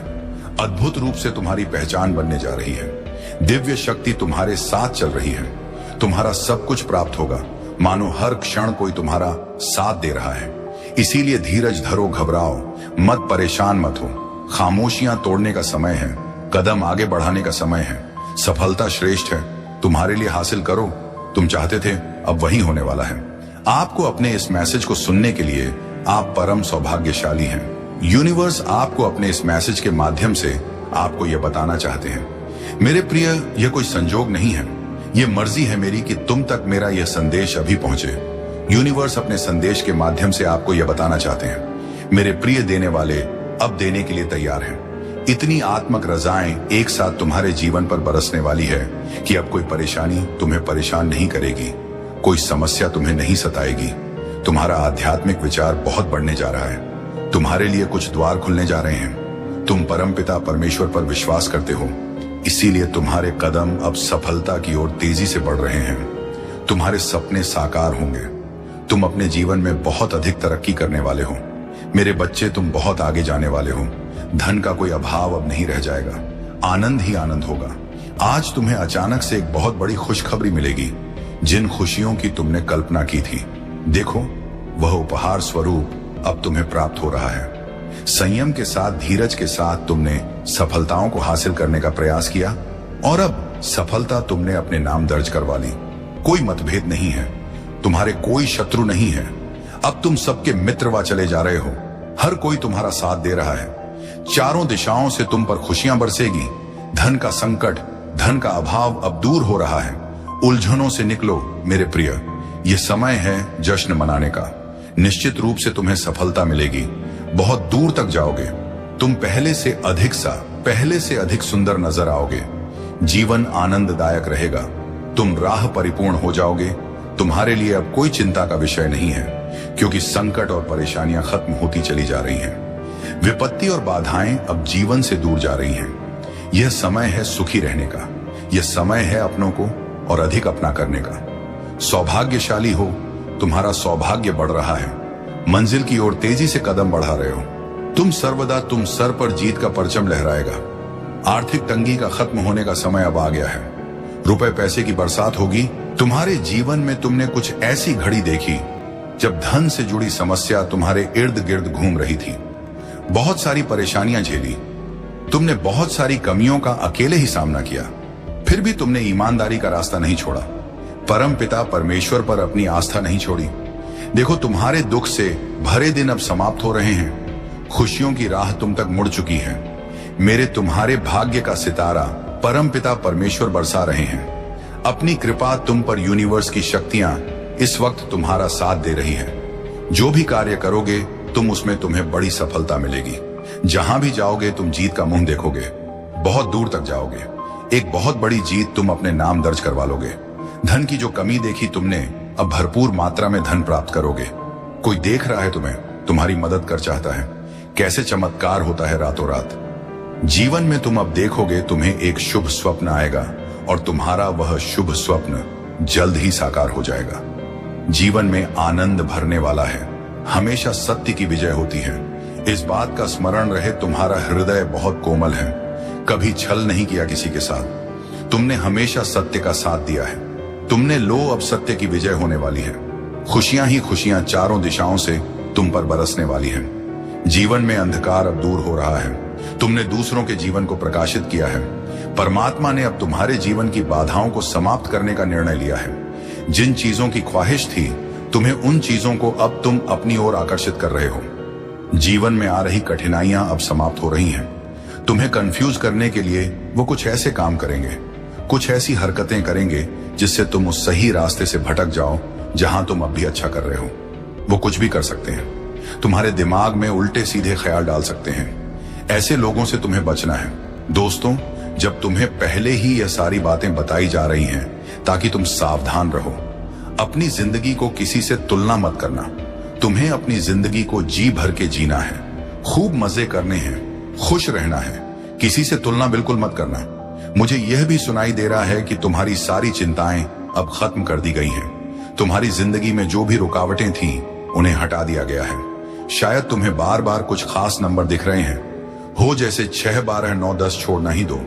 अद्भुत रूप से तुम्हारी पहचान बनने जा रही है। दिव्य शक्ति तुम्हारे साथ चल रही है। तुम्हारा सब कुछ प्राप्त होगा, मानो हर क्षण कोई तुम्हारा साथ दे रहा है। इसीलिए धीरज धरो, घबराओ मत, परेशान मत हो। खामोशियां तोड़ने का समय है, कदम आगे बढ़ाने का समय है। सफलता श्रेष्ठ है, तुम्हारे लिए हासिल करो। तुम चाहते थे अब वही होने वाला है। आपको अपने इस मैसेज को सुनने के लिए आप परम सौभाग्यशाली हैं। यूनिवर्स आपको अपने इस मैसेज के माध्यम से आपको यह बताना चाहते हैं, मेरे प्रिय, यह कोई संजोग नहीं है, यह मर्जी है मेरी कि तुम तक मेरा यह संदेश अभी पहुंचे। यूनिवर्स अपने संदेश के माध्यम से आपको यह बताना चाहते हैं, मेरे प्रिय देने वाले अब देने के लिए तैयार हैं। इतनी आत्मक रजाएं एक साथ तुम्हारे जीवन पर बरसने वाली है कि अब कोई परेशानी तुम्हें परेशान नहीं करेगी, कोई समस्या तुम्हें नहीं सताएगी। तुम्हारा आध्यात्मिक विचार बहुत बढ़ने जा रहा है। तुम्हारे लिए कुछ द्वार खुलने जा रहे हैं। तुम परमपिता परमेश्वर पर विश्वास करते हो, इसीलिए तुम्हारे कदम अब सफलता की ओर तेजी से बढ़ रहे हैं। तुम्हारे सपने साकार होंगे। तुम अपने जीवन में बहुत अधिक तरक्की करने वाले हो। मेरे बच्चे, तुम बहुत आगे जाने वाले हो। धन का कोई अभाव अब नहीं रह जाएगा, आनंद ही आनंद होगा। आज तुम्हें अचानक से एक बहुत बड़ी खुशखबरी मिलेगी। जिन खुशियों की तुमने कल्पना की थी, देखो वह उपहार स्वरूप अब तुम्हें प्राप्त हो रहा है। संयम के साथ, धीरज के साथ तुमने सफलताओं को हासिल करने का प्रयास किया और अब सफलता तुमने अपने नाम दर्ज करवा ली। कोई मतभेद नहीं है, तुम्हारे कोई शत्रु नहीं है। अब तुम सबके मित्र वा चले जा रहे हो। हर कोई तुम्हारा साथ दे रहा है। चारों दिशाओं से तुम पर खुशियां बरसेगी। धन का संकट, धन का अभाव अब दूर हो रहा है। उलझनों से निकलो मेरे प्रिय, यह समय है जश्न मनाने का। निश्चित रूप से तुम्हें सफलता मिलेगी, बहुत दूर तक जाओगे। तुम पहले से अधिक सुंदर नजर आओगे। जीवन आनंददायक रहेगा। तुम राह परिपूर्ण हो जाओगे। तुम्हारे लिए अब कोई चिंता का विषय नहीं है, क्योंकि संकट और परेशानियां खत्म होती चली जा रही हैं। विपत्ति और बाधाएं अब जीवन से दूर जा रही हैं। यह समय है सुखी रहने का। यह समय है अपनों को और अधिक अपना करने का। सौभाग्यशाली हो, तुम्हारा सौभाग्य बढ़ रहा है। मंजिल की ओर तेजी से कदम बढ़ा रहे हो। तुम सर पर जीत का परचम लहराएगा। आर्थिक तंगी का खत्म होने का समय अब आ गया है। रुपए पैसे की बरसात होगी। तुम्हारे जीवन में तुमने कुछ ऐसी घड़ी देखी जब धन से जुड़ी समस्या तुम्हारे इर्द गिर्द घूम रही थी। बहुत सारी परेशानियां झेली। तुमने बहुत सारी कमियों का अकेले ही सामना किया, फिर भी तुमने ईमानदारी का रास्ता नहीं छोड़ा। परम पिता परमेश्वर पर अपनी आस्था नहीं छोड़ी। देखो, तुम्हारे दुख से भरे दिन अब समाप्त हो रहे हैं। खुशियों की राह तुम तक मुड़ चुकी है। मेरे तुम्हारे भाग्य का सितारा परम पिता परमेश्वर बरसा रहे हैं। अपनी कृपा तुम पर यूनिवर्स की शक्तियां इस वक्त तुम्हारा साथ दे रही है। जो भी कार्य करोगे तुम उसमें तुम्हें बड़ी सफलता मिलेगी। जहां भी जाओगे तुम जीत का मुंह देखोगे। बहुत दूर तक जाओगे। एक बहुत बड़ी जीत तुम अपने नाम दर्ज करवा लोगे। धन की जो कमी देखी तुमने, अब भरपूर मात्रा में धन प्राप्त करोगे। कोई देख रहा है तुम्हें, तुम्हारी मदद कर चाहता है। कैसे चमत्कार होता है रातों रात। जीवन में तुम अब देखोगे तुम्हें एक शुभ स्वप्न आएगा और तुम्हारा वह शुभ स्वप्न जल्द ही साकार हो जाएगा। जीवन में आनंद भरने वाला है। हमेशा सत्य की विजय होती है। इस बात का स्मरण रहे, तुम्हारा हृदय बहुत कोमल है। कभी छल नहीं किया किसी के साथ। तुमने हमेशा सत्य का साथ दिया है। तुमने लो, अब सत्य की विजय होने वाली है। खुशियां ही खुशियां चारों दिशाओं से तुम पर बरसने वाली हैं। जीवन में अंधकार अब दूर हो रहा है। तुमने दूसरों के जीवन को प्रकाशित किया है। परमात्मा ने अब तुम्हारे जीवन की बाधाओं को समाप्त करने का निर्णय लिया है। जिन चीजों की ख्वाहिश थी, तुम्हें उन चीजों को अब तुम अपनी ओर आकर्षित कर रहे हो। जीवन में आ रही कठिनाइयां अब समाप्त हो रही हैं। तुम्हें कंफ्यूज करने के लिए वो कुछ ऐसे काम करेंगे, कुछ ऐसी हरकतें करेंगे जिससे तुम उस सही रास्ते से भटक जाओ जहां तुम अब भी अच्छा कर रहे हो। वो कुछ भी कर सकते हैं। तुम्हारे दिमाग में उल्टे सीधे ख्याल डाल सकते हैं। ऐसे लोगों से तुम्हें बचना है। दोस्तों, जब तुम्हें पहले ही यह सारी बातें बताई जा रही हैं ताकि तुम सावधान रहो। अपनी जिंदगी को किसी से तुलना मत करना। तुम्हें अपनी जिंदगी को जी भर के जीना है, खूब मजे करने हैं, खुश रहना है। किसी से तुलना बिल्कुल मत करना। मुझे यह भी सुनाई दे रहा है कि तुम्हारी सारी चिंताएं अब खत्म कर दी गई हैं। तुम्हारी जिंदगी में जो भी रुकावटें थीं, उन्हें हटा दिया गया है। शायद तुम्हें बार बार कुछ खास नंबर दिख रहे हैं, हो जैसे 6, 12, 9, 10 छोड़ना ही दो।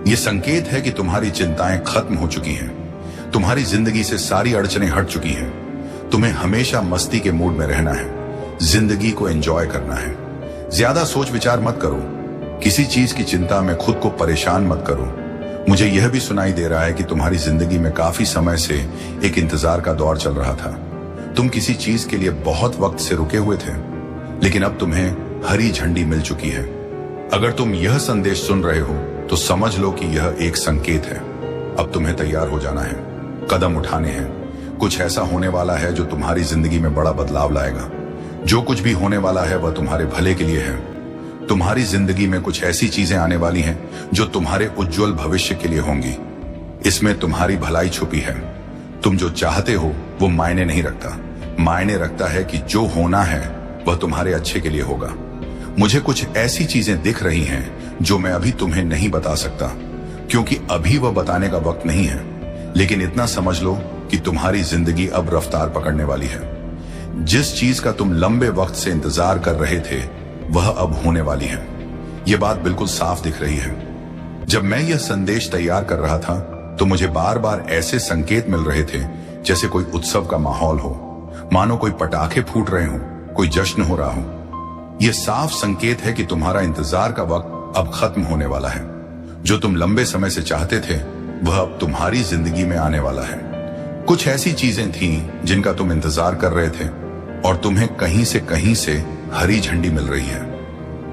ये संकेत है कि तुम्हारी चिंताएं खत्म हो चुकी हैं। तुम्हारी जिंदगी से सारी अड़चनें हट चुकी हैं। तुम्हें हमेशा मस्ती के मूड में रहना है, जिंदगी को एंजॉय करना है। ज्यादा सोच विचार मत करो। किसी चीज की चिंता में खुद को परेशान मत करो। मुझे यह भी सुनाई दे रहा है कि तुम्हारी जिंदगी में काफी समय से एक इंतजार का दौर चल रहा था। तुम किसी चीज के लिए बहुत वक्त से रुके हुए थे, लेकिन अब तुम्हें हरी झंडी मिल चुकी है। अगर तुम यह संदेश सुन रहे हो तो समझ लो कि यह एक संकेत है। अब तुम्हें तैयार हो जाना है, कदम उठाने हैं। कुछ ऐसा होने वाला है जो तुम्हारी जिंदगी में बड़ा बदलाव लाएगा। जो कुछ भी होने वाला है वह तुम्हारे भले के लिए है। तुम्हारी जिंदगी में कुछ ऐसी चीजें आने वाली हैं जो तुम्हारे उज्जवल भविष्य के लिए होंगी। इसमें तुम्हारी भलाई छुपी है। तुम जो चाहते हो वो मायने नहीं रखता। मायने रखता है कि जो होना है वह तुम्हारे अच्छे के लिए होगा। मुझे कुछ ऐसी चीजें दिख रही हैं जो मैं अभी तुम्हें नहीं बता सकता, क्योंकि अभी वह बताने का वक्त नहीं है। लेकिन इतना समझ लो कि तुम्हारी जिंदगी अब रफ्तार पकड़ने वाली है। जिस चीज का तुम लंबे वक्त से इंतजार कर रहे थे वह अब होने वाली है। यह बात बिल्कुल साफ दिख रही है। जब मैं यह संदेश तैयार कर रहा था तो मुझे बार बार ऐसे संकेत मिल रहे थे जैसे कोई उत्सव का माहौल हो, मानो कोई पटाखे फूट रहे हो, कोई जश्न हो रहा हो। यह साफ संकेत है कि तुम्हारा इंतजार का वक्त अब खत्म होने वाला है। जो तुम लंबे समय से चाहते थे वह अब तुम्हारी जिंदगी में आने वाला है। कुछ ऐसी चीजें थीं जिनका तुम इंतजार कर रहे थे और तुम्हें कहीं से हरी झंडी मिल रही है।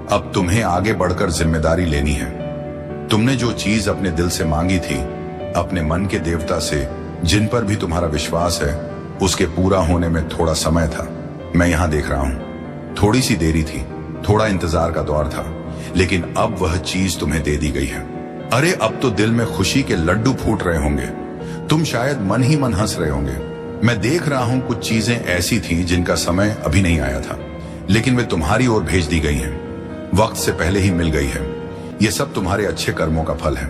अब तुम्हें आगे बढ़कर जिम्मेदारी लेनी है। तुमने जो चीज अपने दिल से मांगी थी, अपने मन के देवता से जिन पर भी तुम्हारा विश्वास है, उसके पूरा होने में थोड़ा समय था। मैं यहां देख रहा हूं। थोड़ी सी देरी थी, थोड़ा इंतजार का दौर था, लेकिन अब वह चीज तुम्हें दे दी गई है। अरे अब तो दिल में खुशी के लड्डू फूट रहे होंगे। तुम शायद मन ही मन हंस रहे होंगे। मैं देख रहा हूं कुछ चीजें ऐसी थीं जिनका समय अभी नहीं आया था, लेकिन वे तुम्हारी ओर भेज दी गई हैं। वक्त से पहले ही मिल गई है। ये सब तुम्हारे अच्छे कर्मों का फल है।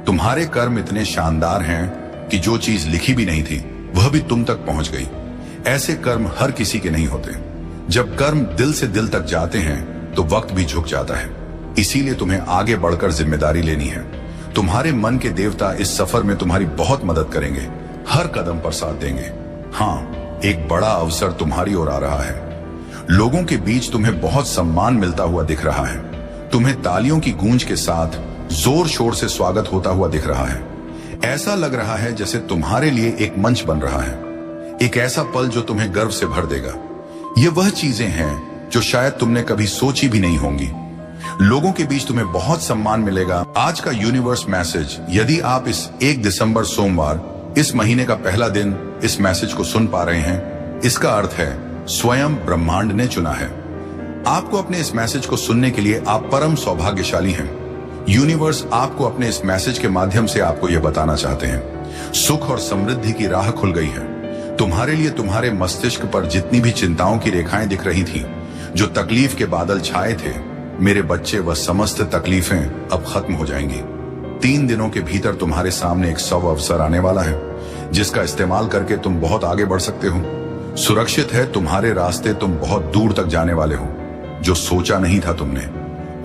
तुम्हारे कर्म इतने शानदार हैं कि जो चीज लिखी भी नहीं थी वह भी तुम तक पहुंच गई। ऐसे कर्म हर किसी के नहीं होते। जब कर्म दिल से दिल तक जाते हैं तो वक्त भी झुक जाता है। इसीलिए तुम्हें आगे बढ़कर जिम्मेदारी लेनी है। तुम्हारे मन के देवता इस सफर में तुम्हारी बहुत मदद करेंगे, हर कदम पर साथ देंगे। हाँ, एक बड़ा अवसर तुम्हारी ओर आ रहा है। लोगों के बीच तुम्हें बहुत सम्मान मिलता हुआ दिख रहा है। तुम्हें तालियों की गूंज के साथ जोर शोर से स्वागत होता हुआ दिख रहा है। ऐसा लग रहा है जैसे तुम्हारे लिए एक मंच बन रहा है, एक ऐसा पल जो तुम्हें गर्व से भर देगा। ये वह चीजें हैं जो शायद तुमने कभी सोची भी नहीं होंगी। लोगों के बीच तुम्हें बहुत सम्मान मिलेगा। आज का यूनिवर्स मैसेज, यदि आप इस 1 दिसंबर सोमवार, इस महीने का पहला दिन इस मैसेज को सुन पा रहे हैं, इसका अर्थ है स्वयं ब्रह्मांड ने चुना है आपको। अपने इस मैसेज को सुनने के लिए आप परम सौभाग्यशाली हैं। यूनिवर्स आपको अपने इस मैसेज के माध्यम से आपको यह बताना चाहते हैं, सुख और समृद्धि की राह खुल गई है तुम्हारे लिए। तुम्हारे मस्तिष्क पर जितनी भी चिंताओं की रेखाएं दिख रही थी, जो तकलीफ के बादल छाए थे, मेरे बच्चे, वह समस्त तकलीफें अब खत्म हो जाएंगी। 3 दिनों के भीतर तुम्हारे सामने एक अवसर आने वाला है जिसका इस्तेमाल करके तुम बहुत आगे बढ़ सकते हो। सुरक्षित है तुम्हारे रास्ते, तुम बहुत दूर तक जाने वाले हो। जो सोचा नहीं था तुमने,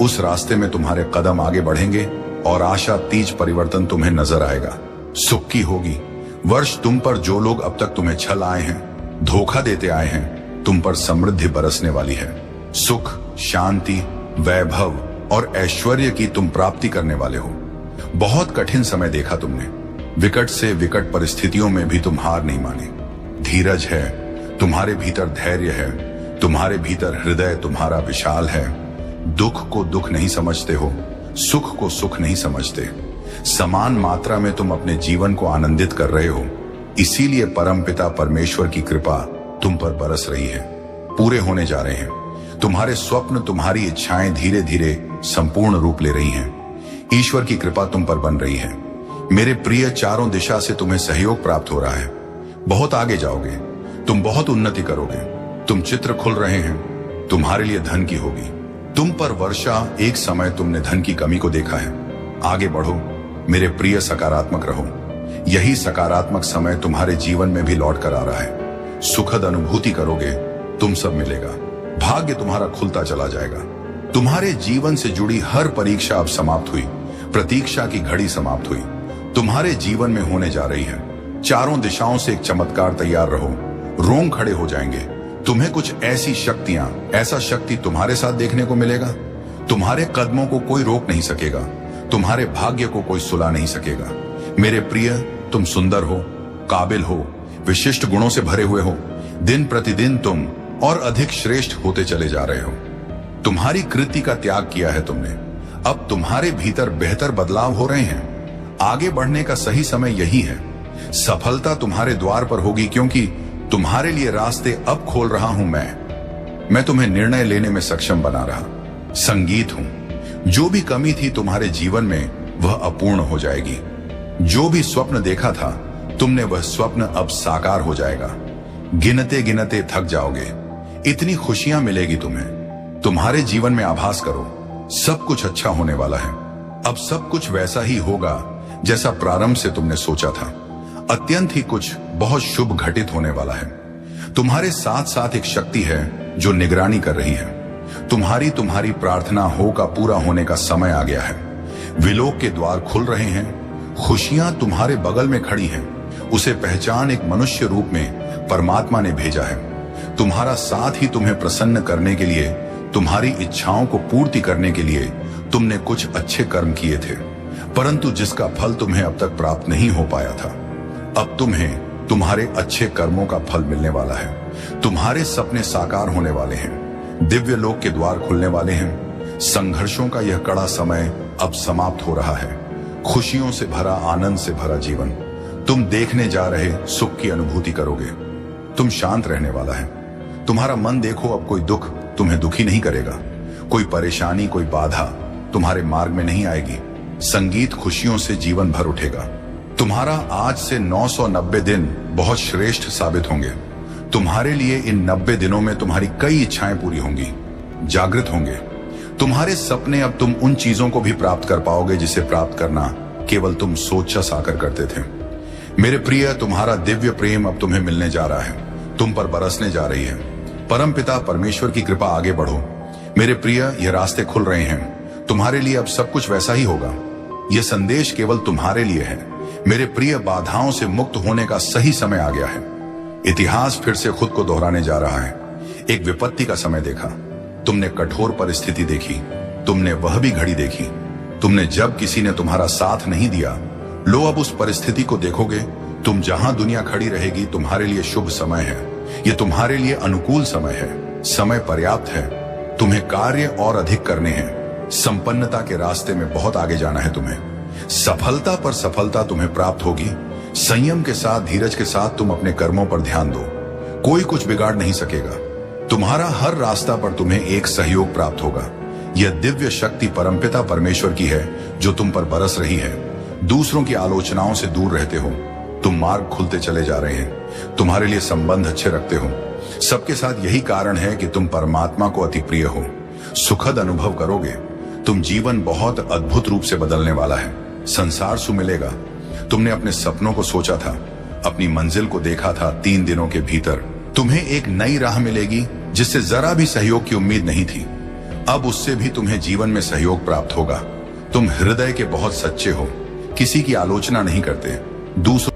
उस रास्ते में तुम्हारे कदम आगे बढ़ेंगे और आशा तीज परिवर्तन तुम्हें नजर आएगा। सुख की होगी। वर्ष तुम पर जो लोग अब तक तुम्हें छल आए हैं, धोखा देते आए हैं, तुम पर समृद्धि बरसने वाली है। सुख, शांति, वैभव और ऐश्वर्य की तुम प्राप्ति करने वाले हो। बहुत कठिन समय देखा तुमने। विकट से विकट परिस्थितियों में भी तुम हार नहीं माने। धीरज है, तुम्हारे भीतर धैर्य है, तुम्हारे भीतर हृदय तुम्हारा विशाल है। दुख को दुख नहीं समझते हो, सुख को सुख नहीं समझते। समान मात्रा में तुम अपने जीवन को आनंदित कर रहे हो। इसीलिए परमपिता परमेश्वर की कृपा तुम पर बरस रही है। पूरे होने जा रहे हैं। तुम्हारे स्वप्न, तुम्हारी इच्छाएं धीरे धीरे संपूर्ण रूप ले रही हैं। ईश्वर की कृपा तुम पर बन रही है। मेरे प्रिय, चारों दिशा से तुम्हें सहयोग प्राप्त हो रहा है। बहुत आगे जाओगे, तुम बहुत उन्नति करोगे। तुम चित्र खुल रहे हैं, तुम्हारे लिए धन की होगी। तुम पर वर्षा, एक समय तुमने धन की कमी को देखा है। आगे बढ़ो मेरे प्रिय, सकारात्मक रहो। यही सकारात्मक समय तुम्हारे जीवन में भी लौट कर आ रहा है। सुखद अनुभूति करोगे, तुम सब मिलेगा। भाग्य तुम्हारा खुलता चला जाएगा। तुम्हारे जीवन से जुड़ी हर परीक्षा अब समाप्त हुई। प्रतीक्षा की घड़ी समाप्त हुई। तुम्हारे जीवन में होने जा रही है। चारों दिशाओं से एक चमत्कार। तैयार रहो, रोंग खड़े हो जाएंगे। तुम्हें कुछ ऐसी शक्तियां, ऐसा शक्ति तुम्हारे साथ देखने को मिलेगा। तुम्हारे कदमों को कोई रोक नहीं सकेगा। तुम्हारे भाग्य को कोई सुला नहीं सकेगा। मेरे प्रिय, तुम सुंदर हो, काबिल हो, विशिष्ट गुणों से भरे हुए हो। दिन प्रतिदिन तुम और अधिक श्रेष्ठ होते चले जा रहे हो। तुम्हारी कृति का त्याग किया है तुमने। अब तुम्हारे भीतर बेहतर बदलाव हो रहे हैं। आगे बढ़ने का सही समय यही है। सफलता तुम्हारे द्वार पर होगी, क्योंकि तुम्हारे लिए रास्ते अब खोल रहा हूं मैं तुम्हें निर्णय लेने में सक्षम बना रहा। संगीत हूं। जो भी कमी थी तुम्हारे जीवन में, वह अपूर्ण हो जाएगी। जो भी स्वप्न देखा था तुमने, वह स्वप्न अब साकार हो जाएगा। गिनते गिनते थक जाओगे। इतनी खुशियां मिलेगी तुम्हें। तुम्हारे जीवन में आभास करो, सब कुछ अच्छा होने वाला है। अब सब कुछ वैसा ही होगा जैसा प्रारंभ से तुमने सोचा था। अत्यंत ही कुछ बहुत शुभ घटित होने वाला है। तुम्हारे साथ साथ एक शक्ति है जो निगरानी कर रही है। तुम्हारी प्रार्थना हो का पूरा होने का समय आ गया है। विलोक के द्वार खुल रहे हैं। खुशियां तुम्हारे बगल में खड़ी हैं। उसे पहचान, एक मनुष्य रूप में परमात्मा ने भेजा है। तुम्हारा साथ ही तुम्हें प्रसन्न करने के लिए, तुम्हारी इच्छाओं को पूर्ति करने के लिए तुमने कुछ अच्छे कर्म किए थे, परंतु जिसका फल तुम्हें अब तक प्राप्त नहीं हो पाया था। अब तुम्हें तुम्हारे अच्छे कर्मों का फल मिलने वाला है। तुम्हारे सपने साकार होने वाले हैं। दिव्य लोक के द्वार खुलने वाले हैं। संघर्षों का यह कड़ा समय अब समाप्त हो रहा है। खुशियों से भरा, आनंद से भरा जीवन तुम देखने जा रहे सुख की अनुभूति करोगे। तुम शांत रहने वाला है। तुम्हारा मन देखो, अब कोई दुख तुम्हें दुखी नहीं करेगा। कोई परेशानी, कोई बाधा तुम्हारे मार्ग में नहीं आएगी। संगीत खुशियों से जीवन भर उठेगा। तुम्हारा आज से 990 दिन बहुत श्रेष्ठ साबित होंगे। तुम्हारे लिए इन 90 दिनों में तुम्हारी कई इच्छाएं पूरी होंगी, जागृत होंगे। तुम्हारे सपने, अब तुम उन चीजों को भी प्राप्त कर पाओगे जिसे प्राप्त करना केवल तुम सोचा साकर करते थे। मेरे प्रिय, तुम्हारा दिव्य प्रेम अब तुम्हें मिलने जा रहा है, तुम पर बरसने जा रही है। परमपिता परमेश्वर की कृपा, आगे बढ़ो मेरे प्रिय। ये रास्ते खुल रहे हैं। तुम्हारे लिए अब सब कुछ वैसा ही होगा। यह संदेश केवल तुम्हारे लिए है। मेरे प्रिय, बाधाओं से मुक्त होने का सही समय आ गया है। इतिहास फिर से खुद को दोहराने जा रहा है। एक विपत्ति का समय देखा तुमने, कठोर परिस्थिति देखी तुमने, वह भी घड़ी देखी तुमने जब किसी ने तुम्हारा साथ नहीं दिया। लो, अब उस परिस्थिति को देखोगे। तुम जहां दुनिया खड़ी रहेगी, तुम्हारे लिए शुभ समय है। यह तुम्हारे लिए अनुकूल समय है। समय पर्याप्त है। तुम्हें कार्य और अधिक करने हैं। संपन्नता के रास्ते में बहुत आगे जाना है तुम्हें। सफलता पर सफलता तुम्हें प्राप्त होगी। संयम के साथ, धीरज के साथ तुम अपने कर्मों पर ध्यान दो। कोई कुछ बिगाड़ नहीं सकेगा। तुम्हारा हर रास्ता पर तुम्हें एक सहयोग प्राप्त होगा। यह दिव्य शक्ति परमपिता परमेश्वर की है जो तुम पर बरस रही है। दूसरों की आलोचनाओं से दूर रहते हो। तुम मार्ग खुलते चले जा रहे हैं। तुम्हारे लिए संबंध अच्छे रखते हो। सबके साथ यही कारण है कि तुम परमात्मा को अति प्रिय हो। सुखद अनुभव करोगे। तुम जीवन बहुत अद्भुत रूप से बदलने वाला है। संसार सुमिलेगा। तुमने अपने सपनों को सोचा था, अपनी मंजिल को देखा था। 3 दिनों के भीतर तुम्हें एक नई राह मिलेगी जिससे जरा भी सहयोग की उम्मीद नहीं थी। अब उससे भी तुम्हें जीवन में सहयोग प्राप्त होगा। तुम हृदय के बहुत सच्चे हो, किसी की आलोचना नहीं करते, दूसरों